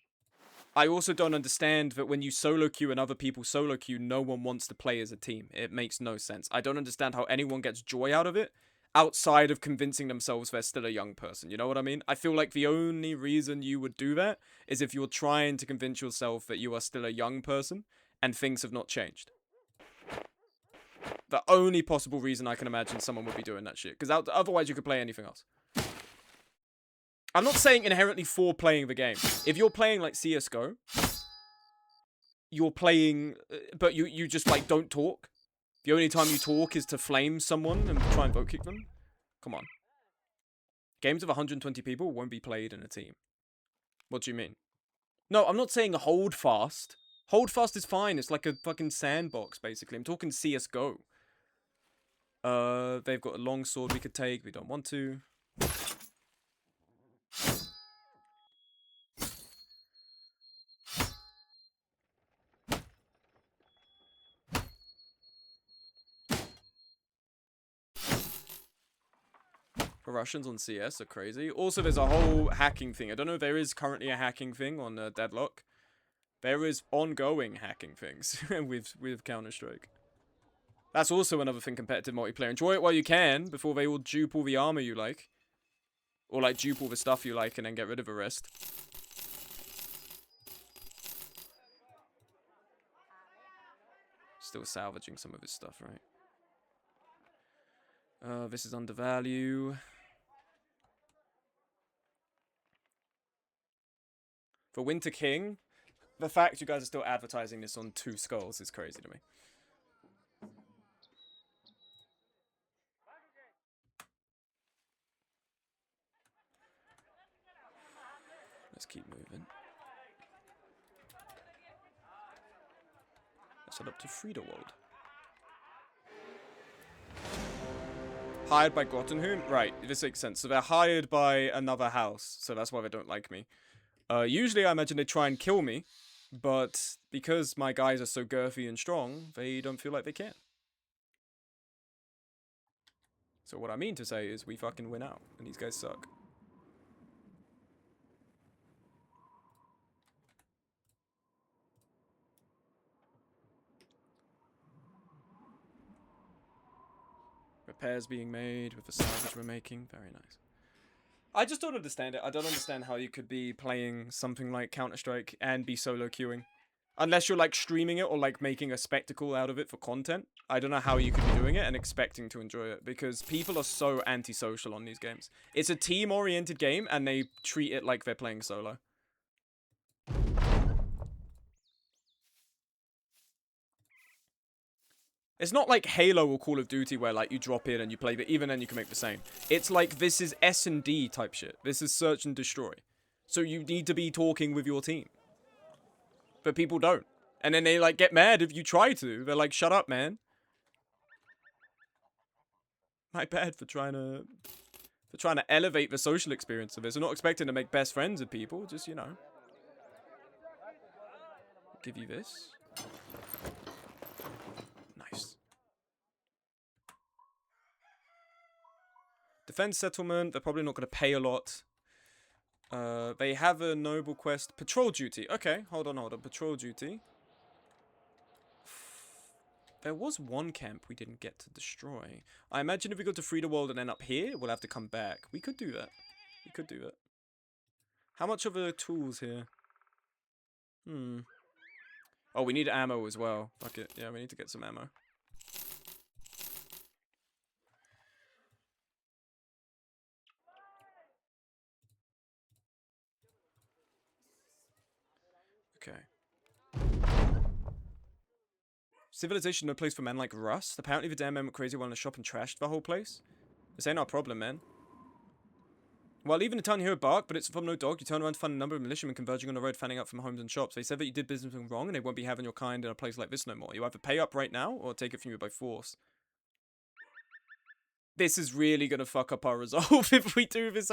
I also don't understand that when you solo queue and other people solo queue, no one wants to play as a team. It makes no sense. I don't understand how anyone gets joy out of it outside of convincing themselves they're still a young person. You know what I mean? I feel like the only reason you would do that is if you're trying to convince yourself that you are still a young person and things have not changed. The only possible reason I can imagine someone would be doing that shit. Because otherwise you could play anything else. I'm not saying inherently for playing the game. If you're playing like CSGO, you're playing, but you just like don't talk. The only time you talk is to flame someone and try and vote kick them. Come on. Games of 120 people won't be played in a team. What do you mean? No, I'm not saying hold fast. Hold fast is fine. It's like a fucking sandbox, basically. I'm talking CSGO. They've got a long sword we could take. We don't want to. The Russians on CS are crazy. Also, there's a whole hacking thing. I don't know if there is currently a hacking thing on Deadlock. There is ongoing hacking things with Counter-Strike. That's also another thing competitive multiplayer. Enjoy it while you can before they all dupe all the armor you like. Or like dupe all the stuff you like and then get rid of the rest. Still salvaging some of his stuff, right? This is undervalue. For Winter King, the fact you guys are still advertising this on 2 skulls is crazy to me. Let's keep moving. Let's head up to Friederwald. Hired by Grottenhoom? Right, this makes sense. So they're hired by another house, so that's why they don't like me. Usually I imagine they try and kill me, but because my guys are so girthy and strong, they don't feel like they can. So what I mean to say is we fucking win out, and these guys suck. Repairs being made with the salvage we're making. Very nice. I just don't understand it. I don't understand how you could be playing something like Counter-Strike and be solo queuing. Unless you're like streaming it or like making a spectacle out of it for content. I don't know how you could be doing it and expecting to enjoy it, because people are so antisocial on these games. It's a team-oriented game and they treat it like they're playing solo. It's not like Halo or Call of Duty where like you drop in and you play, but even then you can make the same. It's like this is S&D type shit. This is search and destroy. So you need to be talking with your team. But people don't. And then they like get mad if you try to. They're like, shut up, man. My bad for trying to elevate the social experience of this. I'm not expecting to make best friends with people, just, you know. Give you this. Nice. Defense settlement, they're probably not going to pay a lot. They have a noble quest. Patrol duty. Okay, hold on. Patrol duty. There was one camp we didn't get to destroy. I imagine if we go to Free the World and end up here, we'll have to come back. We could do that. We could do that. How much are the tools here? Oh, we need ammo as well. Fuck it. Yeah, we need to get some ammo. Okay. Civilization, no place for men like Rust. Apparently the damn men were crazy while in the shop and trashed the whole place. This ain't our problem, man. While leaving the town here a bark, but it's from no dog, you turn around to find a number of militiamen converging on the road, fanning out from homes and shops. They said that you did business wrong and they won't be having your kind in a place like this no more. You either pay up right now or take it from you by force. This is really gonna fuck up our resolve if we do this,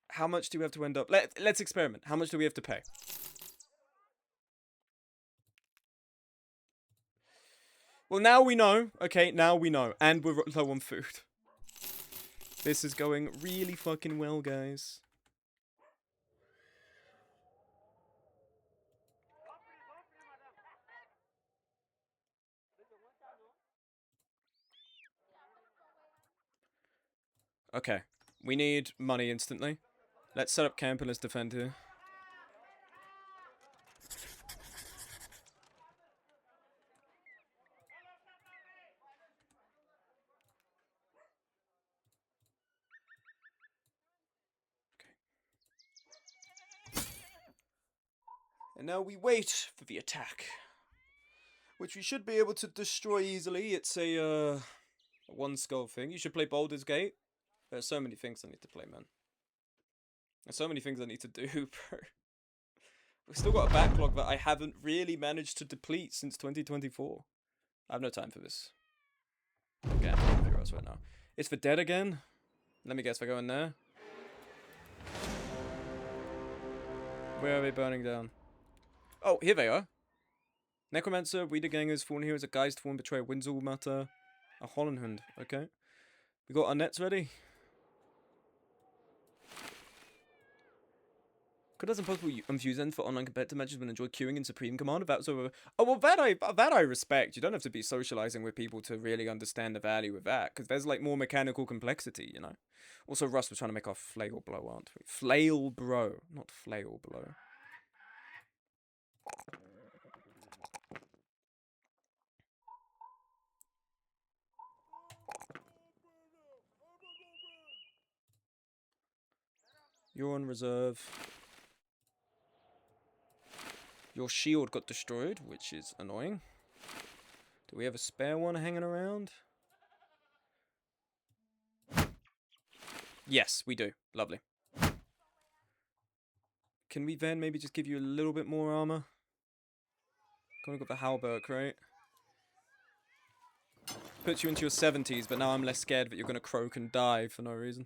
how much do we have to end up? Let's experiment. How much do we have to pay? Well, now we know. Okay, now we know. And we're low on food. This is going really fucking well, guys. Okay. We need money instantly. Let's set up camp and let's defend here. And now we wait for the attack, which we should be able to destroy easily. It's a one skull thing. You should play Baldur's Gate. There's so many things I need to play, man. There's so many things I need to do, bro. We've still got a backlog that I haven't really managed to deplete since 2024. I have no time for this. Okay, I'm gonna figure out right now. It's for dead again? Let me guess, we're going there. Where are they burning down? Oh, here they are. Necromancer, Wiedergangers, Fallen Heroes, a Geist, Fallen Betrayer, Winselmatter, a Hollenhund. Okay. We got our nets ready. Could have some possible Fusion for online competitive matches when enjoy queuing in Supreme Commander. That's over. Oh well, that I respect. You don't have to be socializing with people to really understand the value of that, because there's like more mechanical complexity, you know. Also, Rust was trying to make our flail blow, aren't we? Flail bro, not flail blow. You're on reserve. Your shield got destroyed, which is annoying. Do we have a spare one hanging around? Yes, we do. Lovely. Can we then maybe just give you a little bit more armor? We've got the halberd, right? puts you into your 70s, but now I'm less scared that you're gonna croak and die for no reason.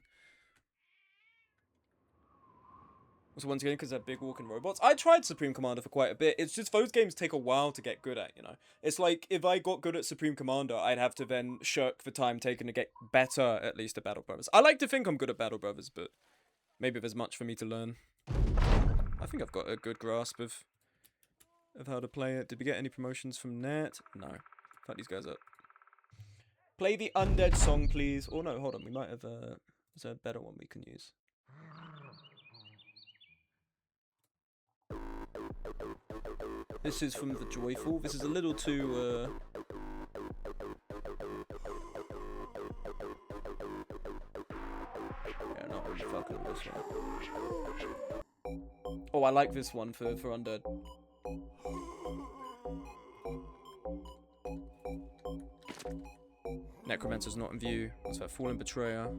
Also, once again, because they're big walking robots. I tried Supreme Commander for quite a bit. It's just those games take a while to get good at, you know? It's like, if I got good at Supreme Commander, I'd have to then shirk the time taken to get better, at least, at Battle Brothers. I like to think I'm good at Battle Brothers, but maybe there's much for me to learn. I think I've got a good grasp of how to play it. Did we get any promotions from Net? No. Fuck these guys up. Play the Undead song, please. Oh, no, hold on. We might have, there's a better one we can use. This is from The Joyful. This is a little too, yeah, not really fucking with this one. Oh, I like this one for Undead. Necromancer's not in view. What's that? Fallen Betrayer.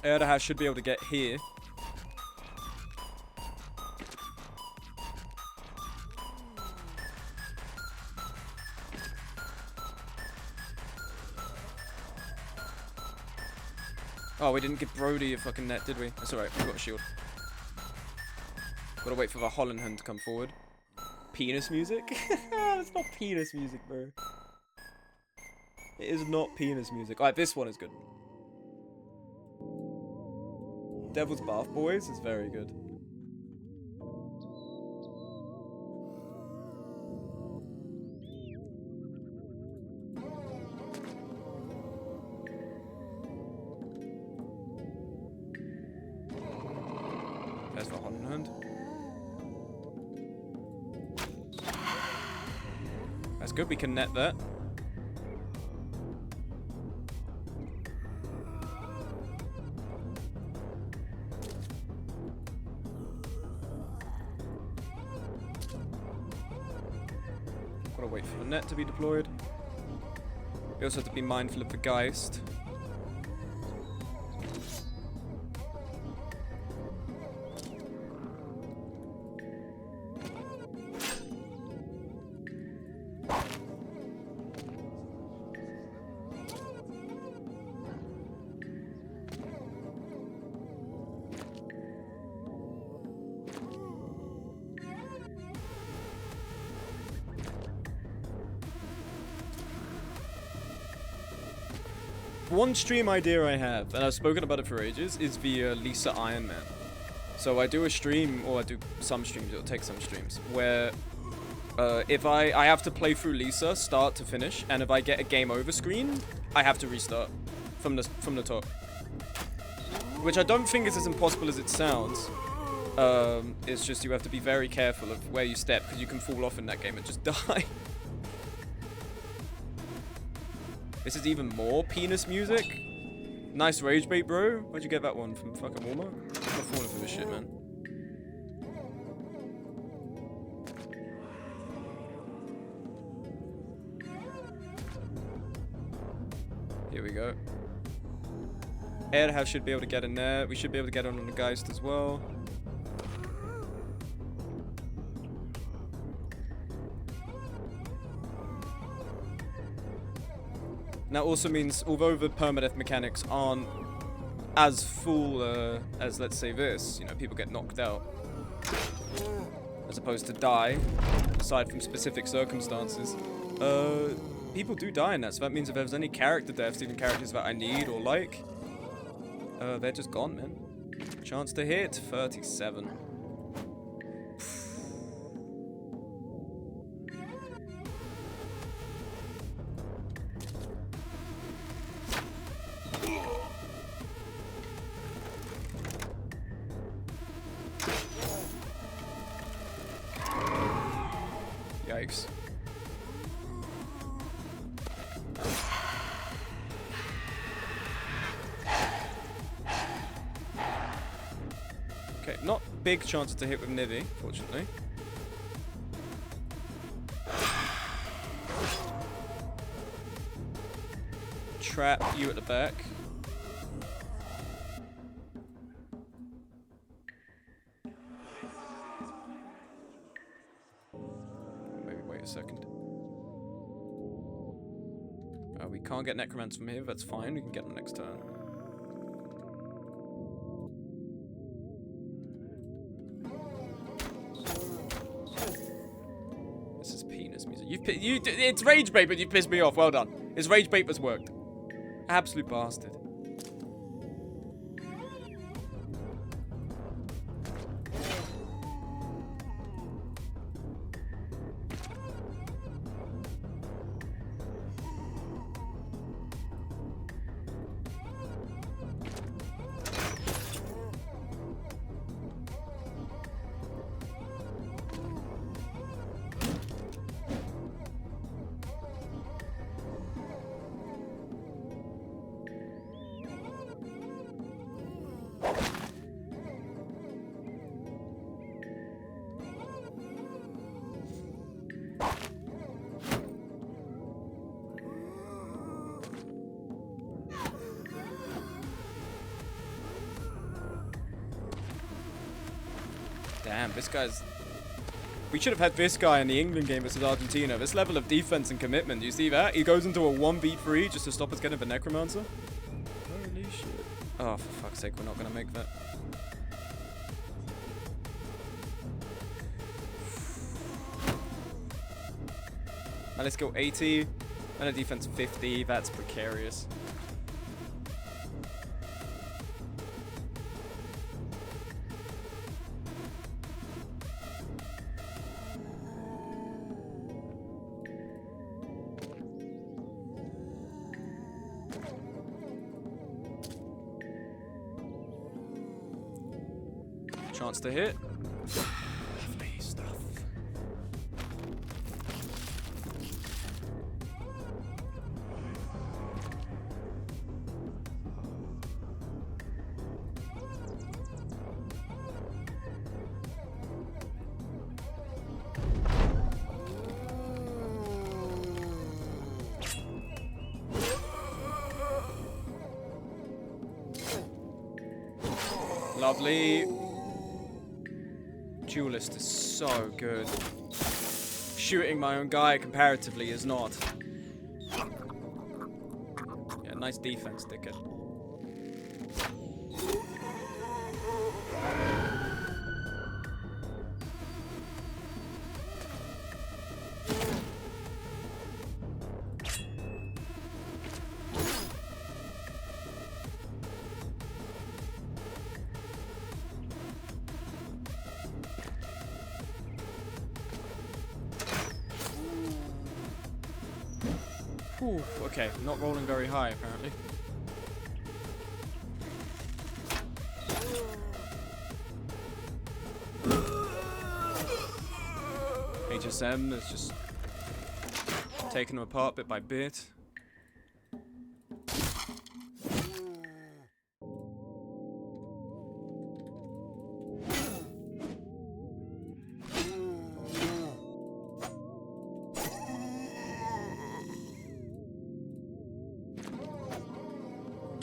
Erdaha should be able to get here. Oh, we didn't give Brody a fucking net, did we? That's alright, we've got a shield. Gotta wait for the Hollenhund to come forward. Penis music? It's not penis music, bro. It is not penis music. Alright, this one is good. Devil's Bath Boys is very good. There's the Hollenhund. That's good, we can net that. Gotta wait for the net to be deployed. We also have to be mindful of the Geist. One stream idea I have, and I've spoken about it for ages, is the Lisa Iron Man. So I do a stream, or I do some streams, it'll take some streams, where if I have to play through Lisa, start to finish, and if I get a game over screen, I have to restart from the top. Which I don't think is as impossible as it sounds. It's just you have to be very careful of where you step, because you can fall off in that game and just die. This is even more penis music. Nice rage bait, bro. Where'd you get that one from? Fucking Walmart? I'm not falling for this shit, man. Here we go. Airhouse should be able to get in there. We should be able to get on the Geist as well. And that also means, although the permadeath mechanics aren't as full as, let's say, this, you know, people get knocked out, as opposed to die, aside from specific circumstances, people do die in that, so that means if there's any character deaths, even characters that I need or like, they're just gone, man. Chance to hit, 37. Yikes. Okay, not big chances to hit with Nivi, fortunately. Trap you at the back. Wait a second. We can't get Necromancer from here, that's fine. We can get him next turn. This is penis music. It's Rage Bait, but you pissed me off. Well done. His Rage Bait has worked. Absolute bastard. Damn, this guy's... We should have had this guy in the England game versus Argentina. This level of defense and commitment. You see that? He goes into a 1v3 just to stop us getting the Necromancer. Holy shit. Oh, for fuck's sake, we're not going to make that. Now let's go 80. And a defense 50. That's precarious. Chance to hit. Lovely stuff. Lovely. Duelist is so good. Shooting my own guy comparatively is not. Yeah, nice defense, dickhead. Ooh, okay, not rolling very high apparently. HSM is just taking them apart bit by bit.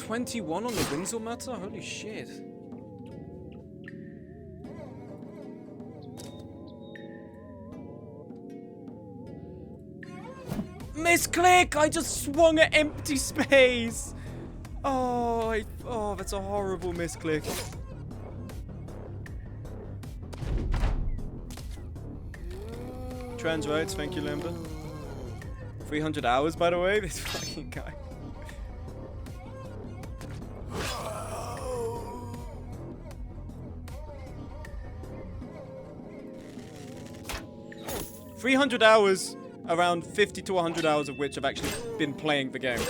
$21 on the Windsor matter? Holy shit. Misclick! I just swung at empty space! Oh, oh, that's a horrible misclick. Trans rights, thank you, Lambda. 300 hours, by the way, this fucking guy. $300 hours, around 50 to 100 hours of which I've actually been playing the game.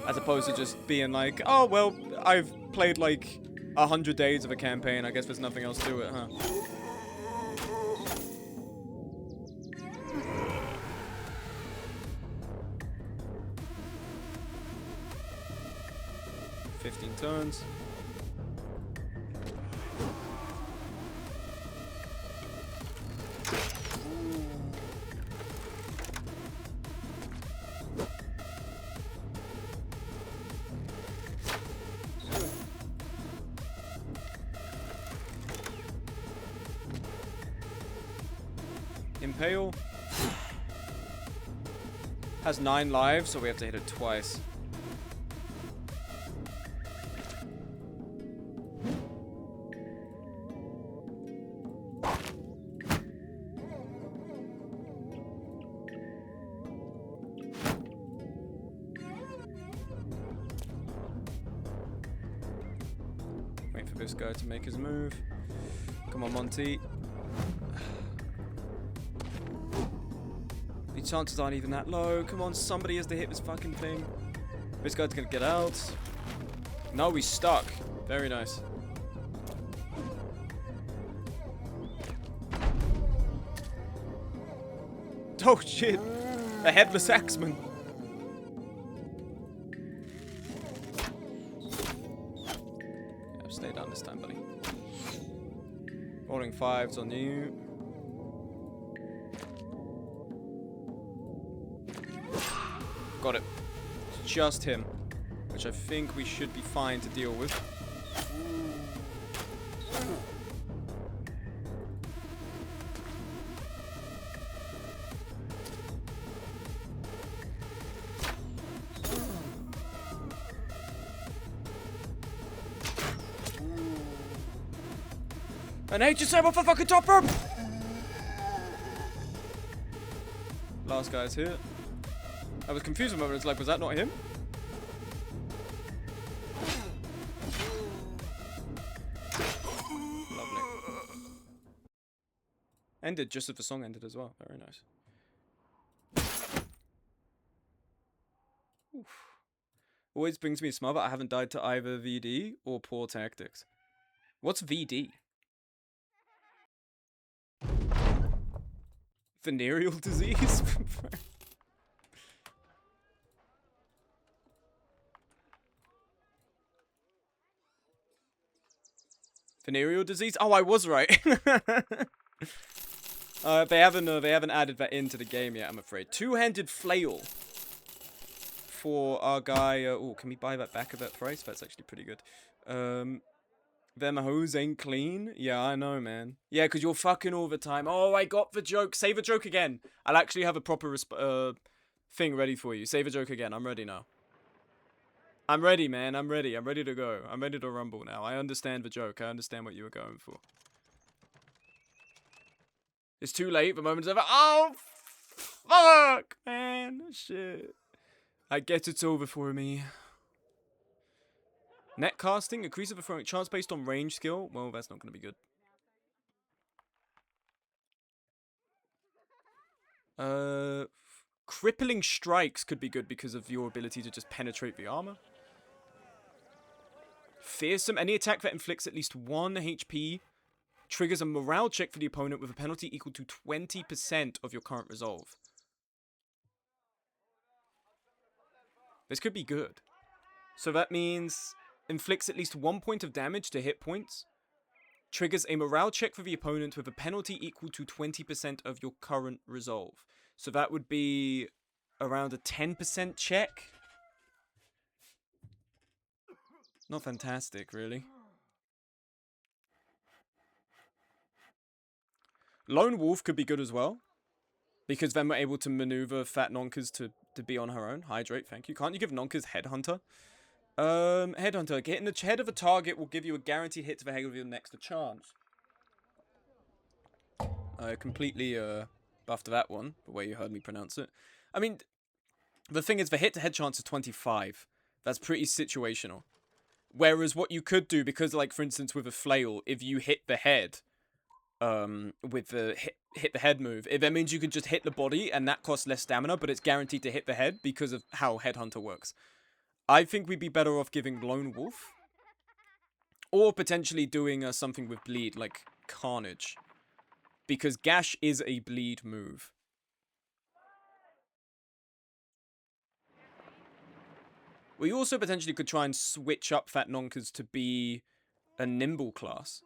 As opposed to just being like, oh, well, I've played like 100 days of a campaign. I guess there's nothing else to it, huh? $15 turns. Impale. Has 9 lives, so we have to hit it twice. Wait for this guy to make his move. Come on, Monty. The chances aren't even that low. Come on, somebody has to hit this fucking thing. This guy's gonna get out. No, he's stuck. Very nice. Oh shit! A headless axeman. Yeah, stay down this time, buddy. Rolling 5s on you. Got it. It's just him, which I think we should be fine to deal with. And hate yourself for fucking topper! Last guy's here. I was confused a moment. It's like, was that not him? Lovely. Ended just as the song ended as well. Very nice. Oof. Always brings me a smile that I haven't died to either VD or poor tactics. What's VD? Venereal disease? Venereal disease? Oh, I was right. They haven't added that into the game yet, I'm afraid. Two-handed flail for our guy. Oh, can we buy that back at that price? That's actually pretty good. Them hoes ain't clean. Yeah, I know, man. Yeah, because you're fucking all the time. Oh, I got the joke. Say the joke again. I'll actually have a proper thing ready for you. Say the joke again. I'm ready now. I'm ready, man. I'm ready. I'm ready to go. I'm ready to rumble now. I understand the joke. I understand what you were going for. It's too late. The moment's over. Oh, fuck, man. Shit. I guess it's over for me. Net casting, increase of a throwing chance based on range skill. Well, that's not going to be good. Crippling strikes could be good because of your ability to just penetrate the armor. Fearsome, any attack that inflicts at least 1 HP triggers a morale check for the opponent with a penalty equal to 20% of your current resolve. This could be good. So that means inflicts at least 1 point of damage to hit points. Triggers a morale check for the opponent with a penalty equal to 20% of your current resolve. So that would be around a 10% check. Not fantastic, really. Lone Wolf could be good as well. Because then we're able to maneuver Fat Nonkers to be on her own. Hydrate, thank you. Can't you give Nonkers Headhunter? Headhunter. Hitting the head of a target will give you a guaranteed hit to the head of your next chance. I completely buffed that one, the way you heard me pronounce it. I mean, the thing is, the hit-to-head chance is 25. That's pretty situational. Whereas what you could do, because, like, for instance, with a flail, if you hit the head, with the hit the head move, that means you can just hit the body, and that costs less stamina, but it's guaranteed to hit the head because of how Headhunter works. I think we'd be better off giving Lone Wolf, or potentially doing something with bleed, like Carnage, because Gash is a bleed move. We also potentially could try and switch up Fat Nonkers to be a Nimble class.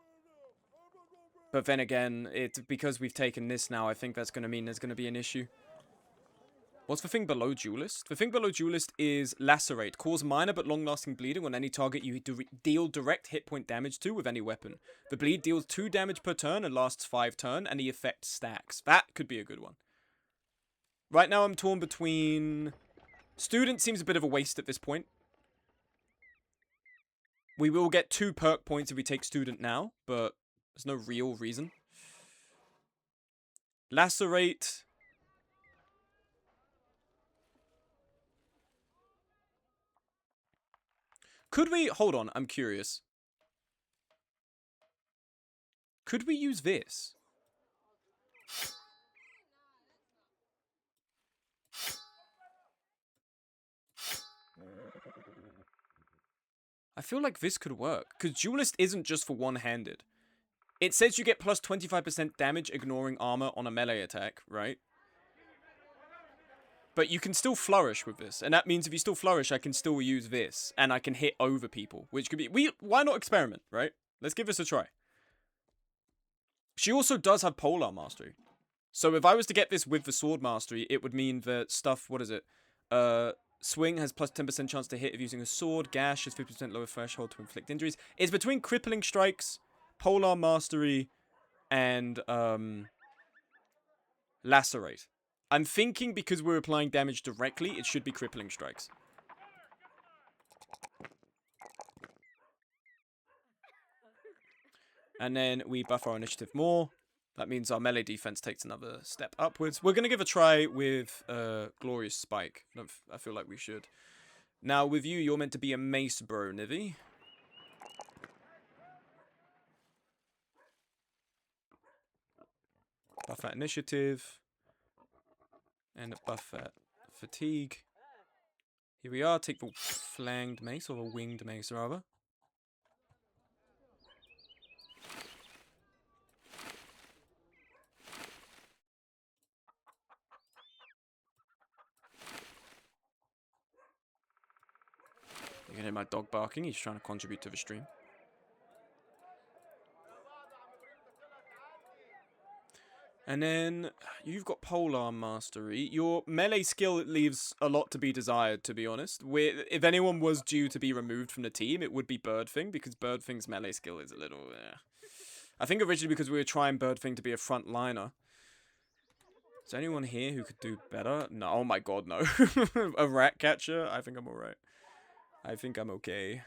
But then again, because we've taken this now, I think that's going to mean there's going to be an issue. What's the thing below Duelist? The thing below Duelist is Lacerate. Cause minor but long-lasting bleeding on any target you deal direct hit point damage to with any weapon. The bleed deals 2 damage per turn and lasts 5 turns, and the effect stacks. That could be a good one. Right now I'm torn between... Student seems a bit of a waste at this point. We will get 2 perk points if we take student now, but there's no real reason. Lacerate. Could we... Hold on, I'm curious. Could we use this? I feel like this could work, because Duelist isn't just for one-handed. It says you get plus 25% damage ignoring armor on a melee attack, right? But you can still flourish with this, and that means if you still flourish, I can still use this, and I can hit over people, which could be... Why not experiment, right? Let's give this a try. She also does have Polar Mastery. So if I was to get this with the Sword Mastery, it would mean that stuff... What is it? Swing has plus 10% chance to hit if using a sword. Gash has 50% lower threshold to inflict injuries. It's between Crippling Strikes, Polar Mastery, and Lacerate. I'm thinking because we're applying damage directly, it should be Crippling Strikes. And then we buff our initiative more. That means our melee defense takes another step upwards. We're going to give a try with Glorious Spike. I feel like we should. Now, with you, you're meant to be a mace bro, Nivi. Buff that initiative. And buff that fatigue. Here we are. Take the flanged mace, or the winged mace, rather. You can hear my dog barking. He's trying to contribute to the stream. And then you've got Polar Mastery. Your melee skill leaves a lot to be desired, to be honest. If anyone was due to be removed from the team, it would be Birdthing, because Birdthing's melee skill is a little... I think originally because we were trying Birdthing to be a front liner. Is there anyone here who could do better? No. Oh my god, no. A rat catcher? I think I'm alright. I think I'm okay.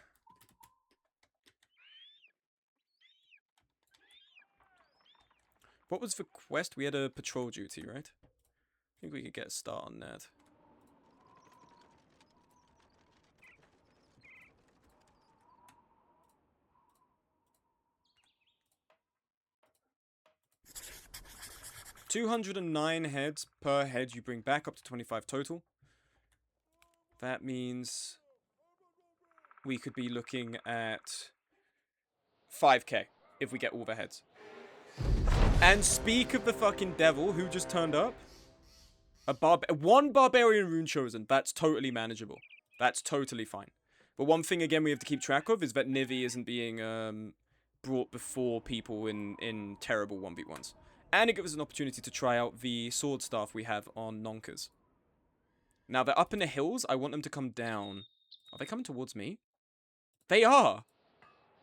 What was the quest? We had a patrol duty, right? I think we could get a start on that. $209 heads per head you bring back, up to 25 total. That means we could be looking at 5k if we get all the heads. And speak of the fucking devil who just turned up. One barbarian rune chosen. That's totally manageable. That's totally fine. But one thing again we have to keep track of is that Nivi isn't being brought before people in terrible 1v1s. And it gives us an opportunity to try out the sword staff we have on Nonkers. Now they're up in the hills. I want them to come down. Are they coming towards me? They are!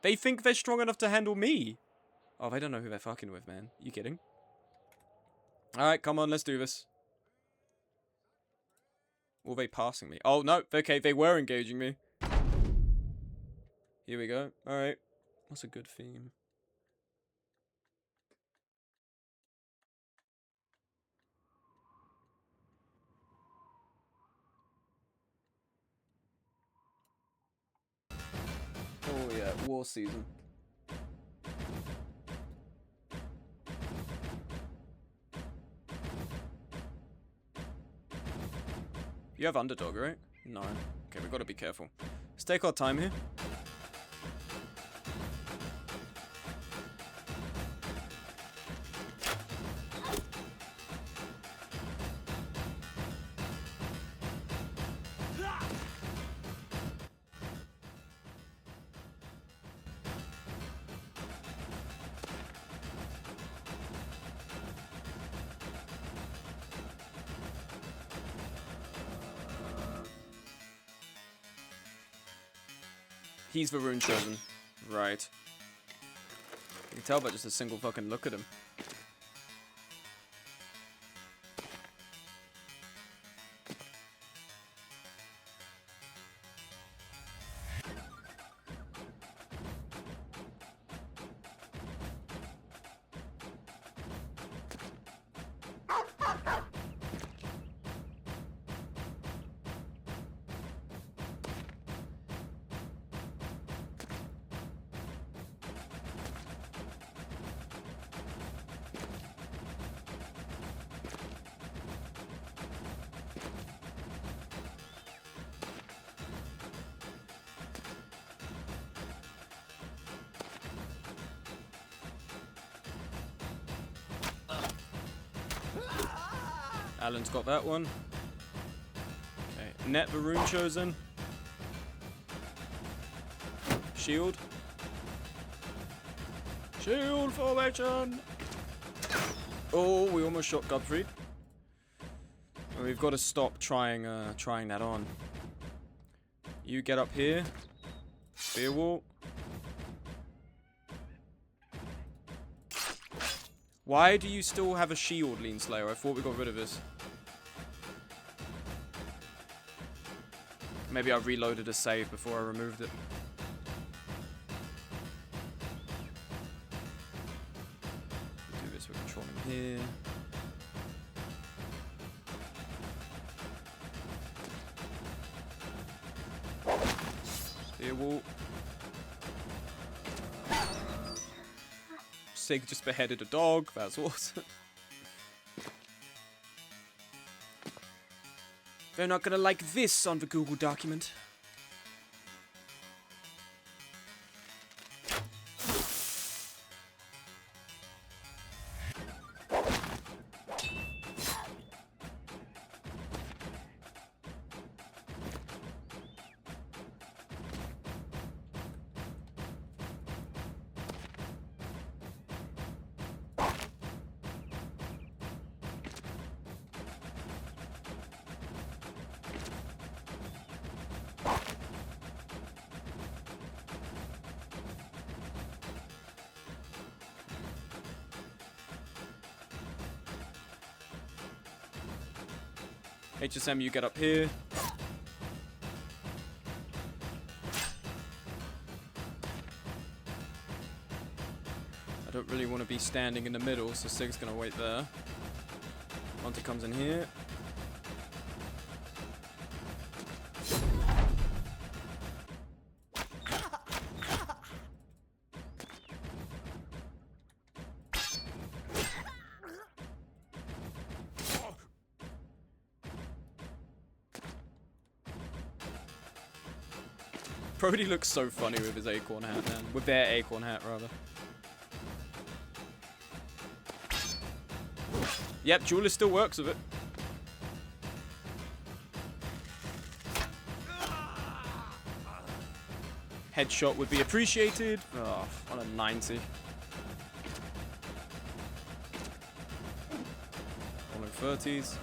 They think they're strong enough to handle me! Oh, they don't know who they're fucking with, man. You kidding? Alright, come on, let's do this. Or are they passing me? Oh, no. Okay, they were engaging me. Here we go. Alright. What's a good theme? Oh, yeah. War season. You have underdog, right? No. Okay, we've got to be careful. Let's take our time here. He's the rune chosen. Right. You can tell by just a single fucking look at him. Alan's got that one. Okay, net the rune chosen. Shield. Shield formation! Oh, we almost shot Godfrey. We've got to stop trying that on. You get up here. Spear wall. Why do you still have a shield, Lean Slayer? I thought we got rid of this. Maybe I reloaded a save before I removed it. Do this, we're controlling here. Spear wall. Sig just beheaded a dog. That's awesome. They're not gonna like this on the Google document. HSM, you get up here. I don't really want to be standing in the middle, so Sig's gonna wait there. Monty comes in here. Brody looks so funny with his acorn hat, man. With their acorn hat, rather. Yep, Duelist still works with it. Headshot would be appreciated. Oh, on a 90. On a 30s.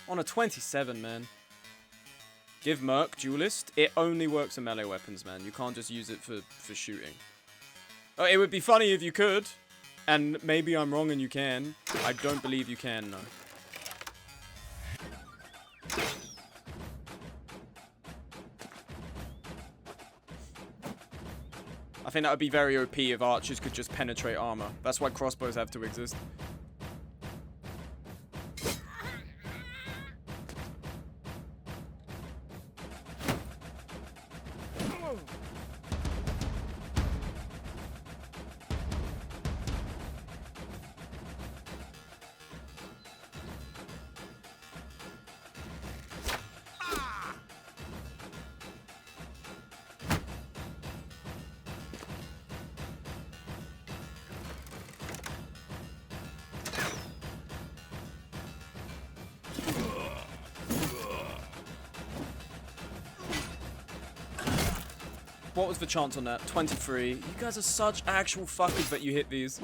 On a 27, man. Give Merc Duelist. It only works in melee weapons, man. You can't just use it for shooting. Oh, it would be funny if you could. And maybe I'm wrong and you can. I don't believe you can, no. I think that would be very OP if archers could just penetrate armor. That's why crossbows have to exist. What was the chance on that? 23. You guys are such actual fuckers that you hit these.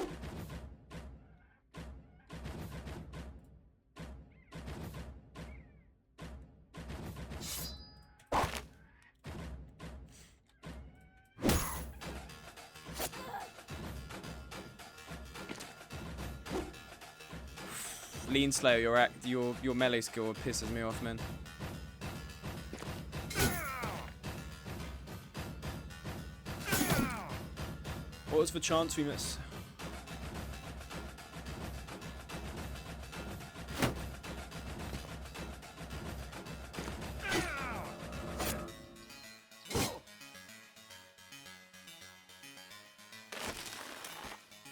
Lean Slayer, your melee skill pisses me off, man. What was the chance we missed?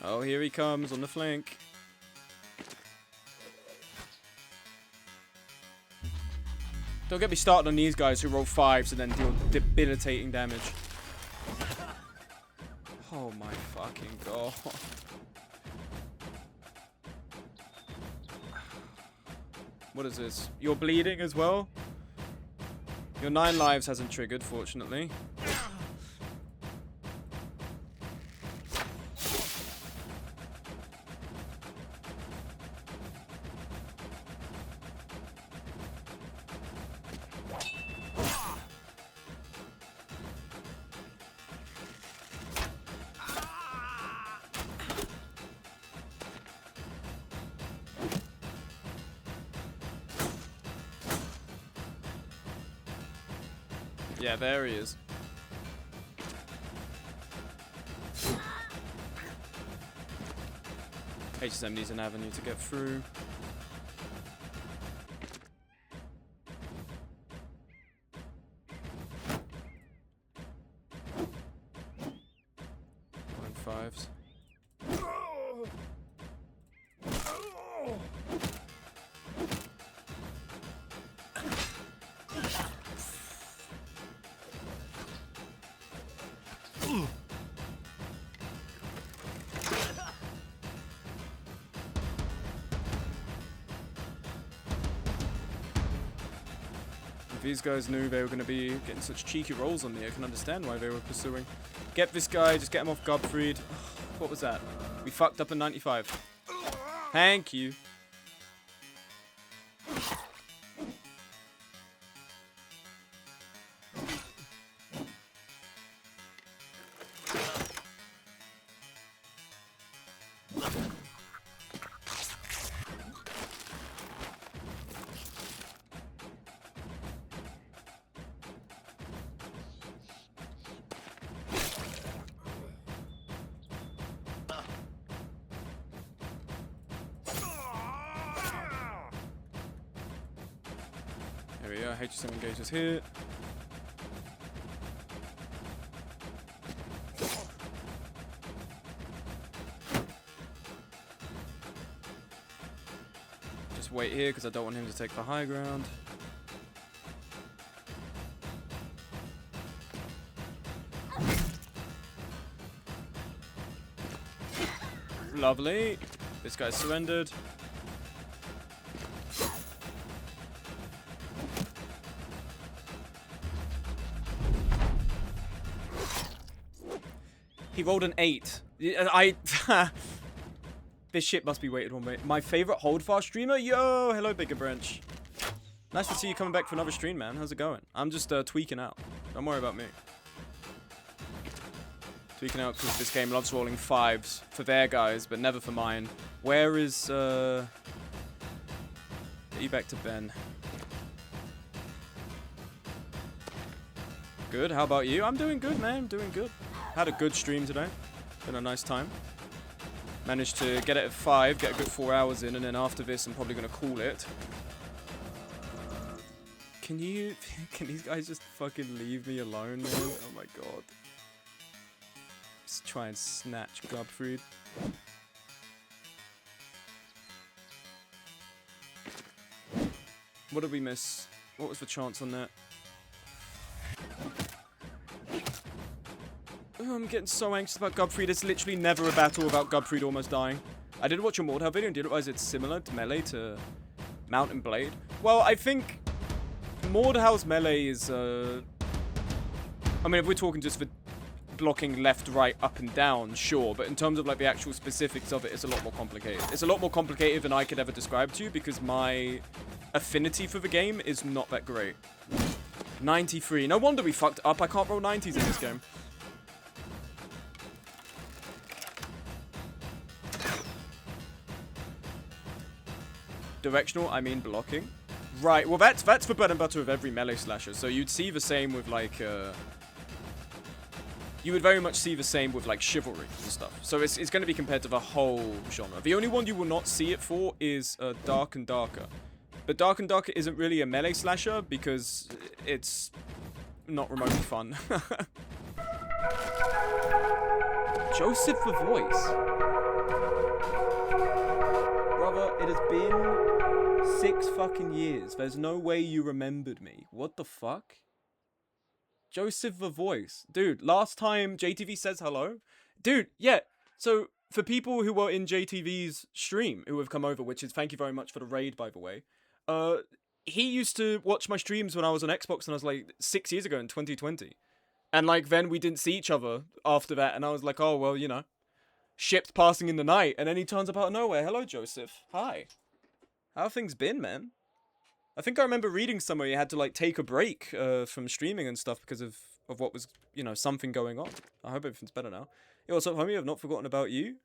Oh, here he comes on the flank. Don't get me started on these guys who roll 5s and then deal debilitating damage. Oh my fucking god. What is this? You're bleeding as well? Your 9 lives hasn't triggered, fortunately. Yeah, there he is. HSM needs an avenue to get through. Line 5s. If these guys knew they were going to be getting such cheeky rolls on me, I can understand why they were pursuing. Get this guy, just get him off Godfried. What was that? We fucked up in 95. Thank you. There we go, HSM engages here. Just wait here because I don't want him to take the high ground. Lovely. This guy's surrendered. He rolled an 8. This shit must be weighted one way. My favorite holdfast streamer? Yo, hello, Bigger Branch. Nice to see you coming back for another stream, man. How's it going? I'm just tweaking out. Don't worry about me. Tweaking out because this game loves rolling 5s for their guys, but never for mine. Where is, Get you back to Ben. Good, how about you? I'm doing good, man. I'm doing good. Had a good stream today. Been a nice time. Managed to get it at 5, get a good 4 hours in, and then after this, I'm probably going to call it. Can these guys just fucking leave me alone, man? Oh my god. Just try and snatch Godfried. What did we miss? What was the chance on that? Oh, I'm getting so anxious about Godfried. It's literally never a battle without Godfried almost dying. I did watch a Mordhau video and did realize it's similar to melee to Mount and Blade. Well, I think Mordhau's melee is, I mean, if we're talking just for blocking left, right, up, and down, sure. But in terms of, like, the actual specifics of it, it's a lot more complicated. It's a lot more complicated than I could ever describe to you because my affinity for the game is not that great. 93. No wonder we fucked up. I can't roll 90s in this game. Directional, I mean blocking. Right, well that's the bread and butter of every melee slasher. So you'd see the same with like, you would very much see the same with like chivalry and stuff. So it's going to be compared to the whole genre. The only one you will not see it for is Dark and Darker. But Dark and Darker isn't really a melee slasher because it's not remotely fun. Joseph the Voice. Brother, it has been 6 fucking years. There's no way you remembered me. What the fuck? Joseph the Voice. Dude, last time JTV says hello. Dude, yeah. So, for people who were in JTV's stream, who have come over, which is thank you very much for the raid, by the way. Uh, he used to watch my streams when I was on Xbox, and I was like 6 years ago in 2020. And like then we didn't see each other after that, and I was like, oh well, you know, ships passing in the night, and then he turns up out of nowhere. Hello, Joseph. Hi. How have things been, man? I think I remember reading somewhere you had to like take a break from streaming and stuff because of what was, you know, something going on. I hope everything's better now. Yo, what's up, homie? I've not forgotten about you.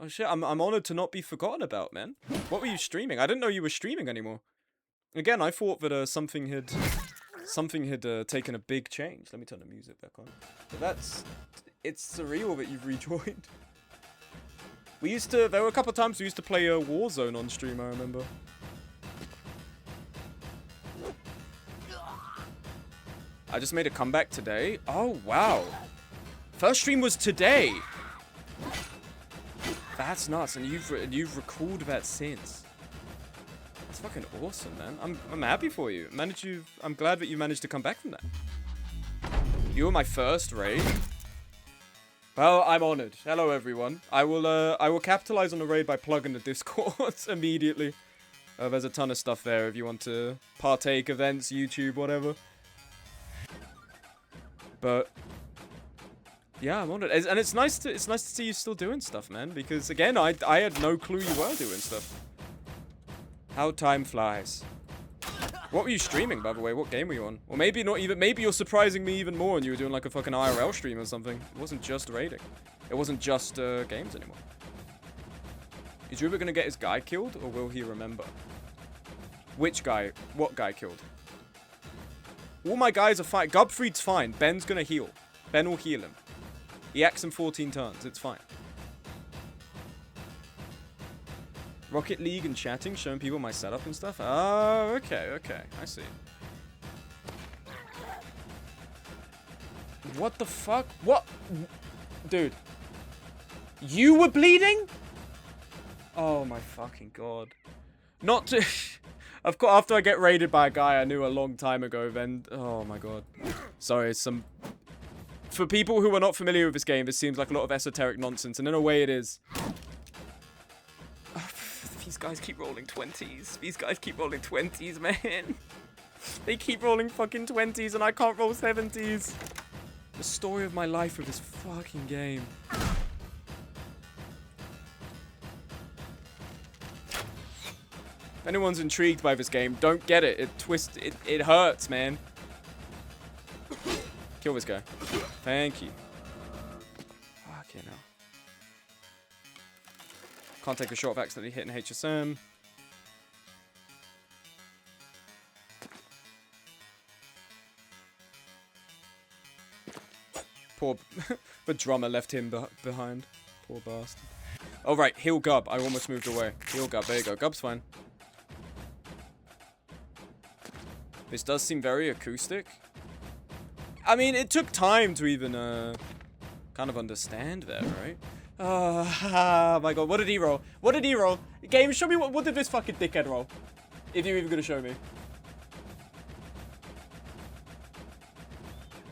Oh shit, I'm honored to not be forgotten about, man. What were you streaming? I didn't know you were streaming anymore. Again, I thought that something had taken a big change. Let me turn the music back on. But it's surreal that you've rejoined. There were a couple of times we used to play Warzone on stream, I remember. I just made a comeback today. Oh, wow. First stream was today. That's nuts, and you've recalled that since. That's fucking awesome, man. I'm happy for you. I'm glad that you managed to come back from that. You were my first raid. Well, I'm honored. Hello, everyone. I will capitalize on the raid by plugging the Discord immediately. There's a ton of stuff there if you want to partake, events, YouTube, whatever. But yeah, I'm honored, and it's nice to see you still doing stuff, man. Because again, I had no clue you were doing stuff. How time flies. What were you streaming, by the way? What game were you on? Or maybe not even. Maybe you're surprising me even more, and you were doing like a fucking IRL stream or something. It wasn't just raiding. It wasn't just games anymore. Is Ruber gonna get his guy killed, or will he remember? Which guy? What guy killed? All my guys are fine. Gubfried's fine. Ben's gonna heal. Ben will heal him. He acts in 14 turns. It's fine. Rocket League and chatting, showing people my setup and stuff. Oh, okay, okay. I see. What the fuck? What? Dude. You were bleeding? Oh my fucking god. Not to... Of course, after I get raided by a guy I knew a long time ago, then... Oh my god. Sorry, for people who are not familiar with this game, this seems like a lot of esoteric nonsense, and in a way it is. These guys keep rolling 20s. These guys keep rolling 20s, man. They keep rolling fucking 20s, and I can't roll 70s. The story of my life with this fucking game. If anyone's intrigued by this game, don't get it. It hurts, man. Kill this guy. Thank you. Okay, now. Can't take a shot of accidentally hitting HSM. Poor... The drummer left him behind. Poor bastard. Oh, right. Heal Gub. I almost moved away. Heal Gub. There you go. Gub's fine. This does seem very acoustic. I mean, it took time to even, kind of understand that, right? Oh, my god. What did he roll? What did he roll? Game, show me what did this fucking dickhead roll? If you're even gonna show me.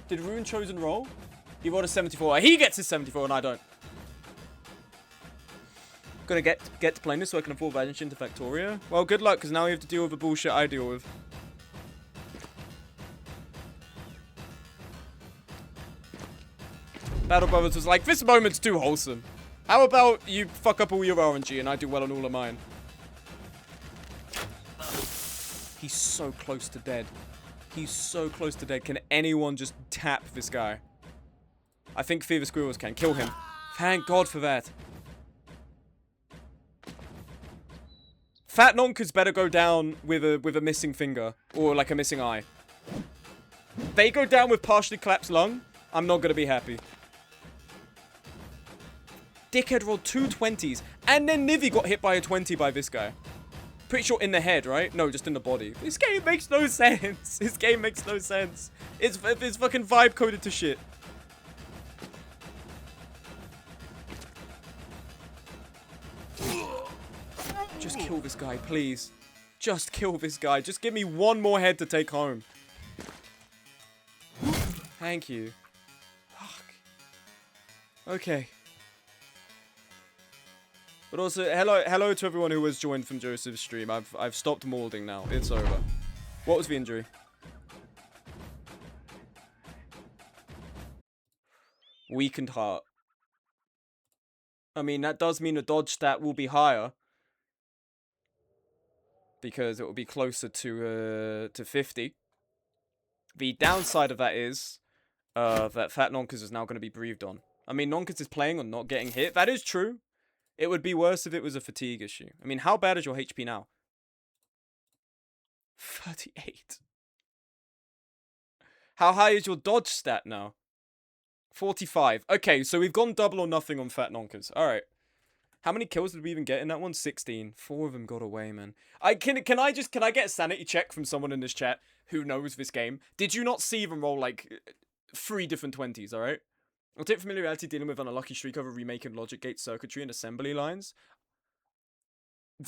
Did Rune Chosen roll? He rolled a 74. He gets his 74 and I don't. Gonna get to playing this so I can afford Vanish into Factoria. Well, good luck, because now you have to deal with the bullshit I deal with. Battle Brothers was like, this moment's too wholesome. How about you fuck up all your RNG and I do well on all of mine? He's so close to dead. He's so close to dead. Can anyone just tap this guy? I think Fever Squirrels can. Kill him. Thank God for that. Fat Nonkers better go down with a missing finger. Or like a missing eye. They go down with partially collapsed lung. I'm not gonna be happy. Dickhead rolled 2 20s. And then Nivi got hit by a 20 by this guy. Pretty sure in the head, right? No, just in the body. This game makes no sense. This game makes no sense. It's fucking vibe coded to shit. Just kill this guy, please. Just kill this guy. Just give me one more head to take home. Thank you. Fuck. Okay. But also, hello to everyone who has joined from Joseph's stream. I've stopped mauling now. It's over. What was the injury? Weakened heart. I mean, that does mean the dodge stat will be higher. Because it will be closer to 50. The downside of that is that Fat Nonkers is now going to be breathed on. I mean, Nonkers is playing on not getting hit. That is true. It would be worse if it was a fatigue issue. I mean, how bad is your HP now? 38. How high is your dodge stat now? 45. Okay, so we've gone double or nothing on Fat Nonkers. Alright. How many kills did we even get in that one? 16. 4 of them got away, man. Can I get a sanity check from someone in this chat who knows this game? Did you not see them roll like 3 different 20s, alright? I'll take familiarity dealing with an unlucky streak over remaking logic gate circuitry and assembly lines.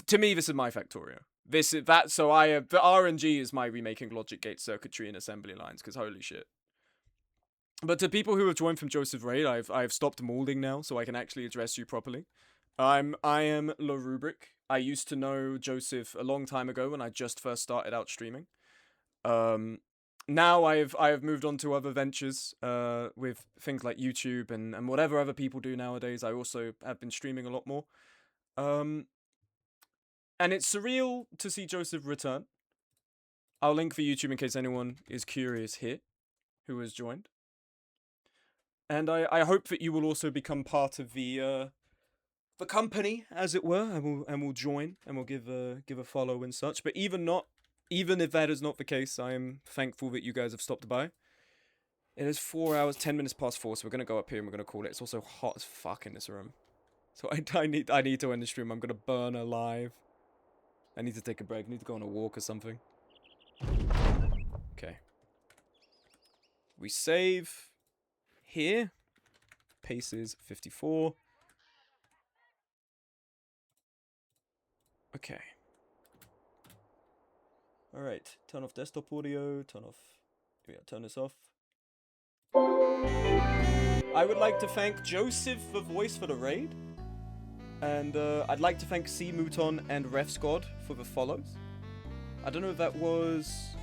To me, this is my Factorio. The RNG is my remaking logic gate circuitry and assembly lines, because holy shit. But to people who have joined from Joseph Raid, I've stopped mauling now, so I can actually address you properly. I am La Rubric. I used to know Joseph a long time ago when I just first started out streaming. Now I have moved on to other ventures with things like YouTube and whatever other people do nowadays. I also have been streaming a lot more. And it's surreal to see Joseph return. I'll link for YouTube in case anyone is curious here who has joined. And I hope that you will also become part of the company, as it were, and we'll join and we'll give a follow and such. But even if that is not the case, I am thankful that you guys have stopped by. It is 4 hours, 10 minutes past 4, so we're gonna go up here and we're gonna call it. It's also hot as fuck in this room, so I need to end the stream. I'm gonna burn alive. I need to take a break. I need to go on a walk or something. Okay. We save here. Pace is 54. Okay. Alright. Turn off desktop audio. Turn this off. I would like to thank Joseph the voice for the raid. And I'd like to thank C Mouton and RefSquad for the follows. I don't know if that was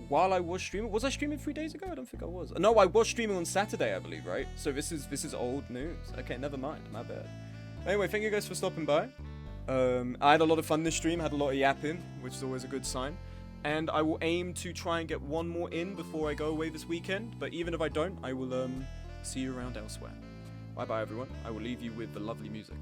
while I was streaming. Was I streaming 3 days ago? I don't think I was. No, I was streaming on Saturday, I believe, right? So this is old news. Okay, never mind. My bad. Anyway, thank you guys for stopping by. I had a lot of fun this stream. Had a lot of yapping, which is always a good sign. And I will aim to try and get one more in before I go away this weekend. But even if I don't, I will see you around elsewhere. Bye bye, everyone. I will leave you with the lovely music.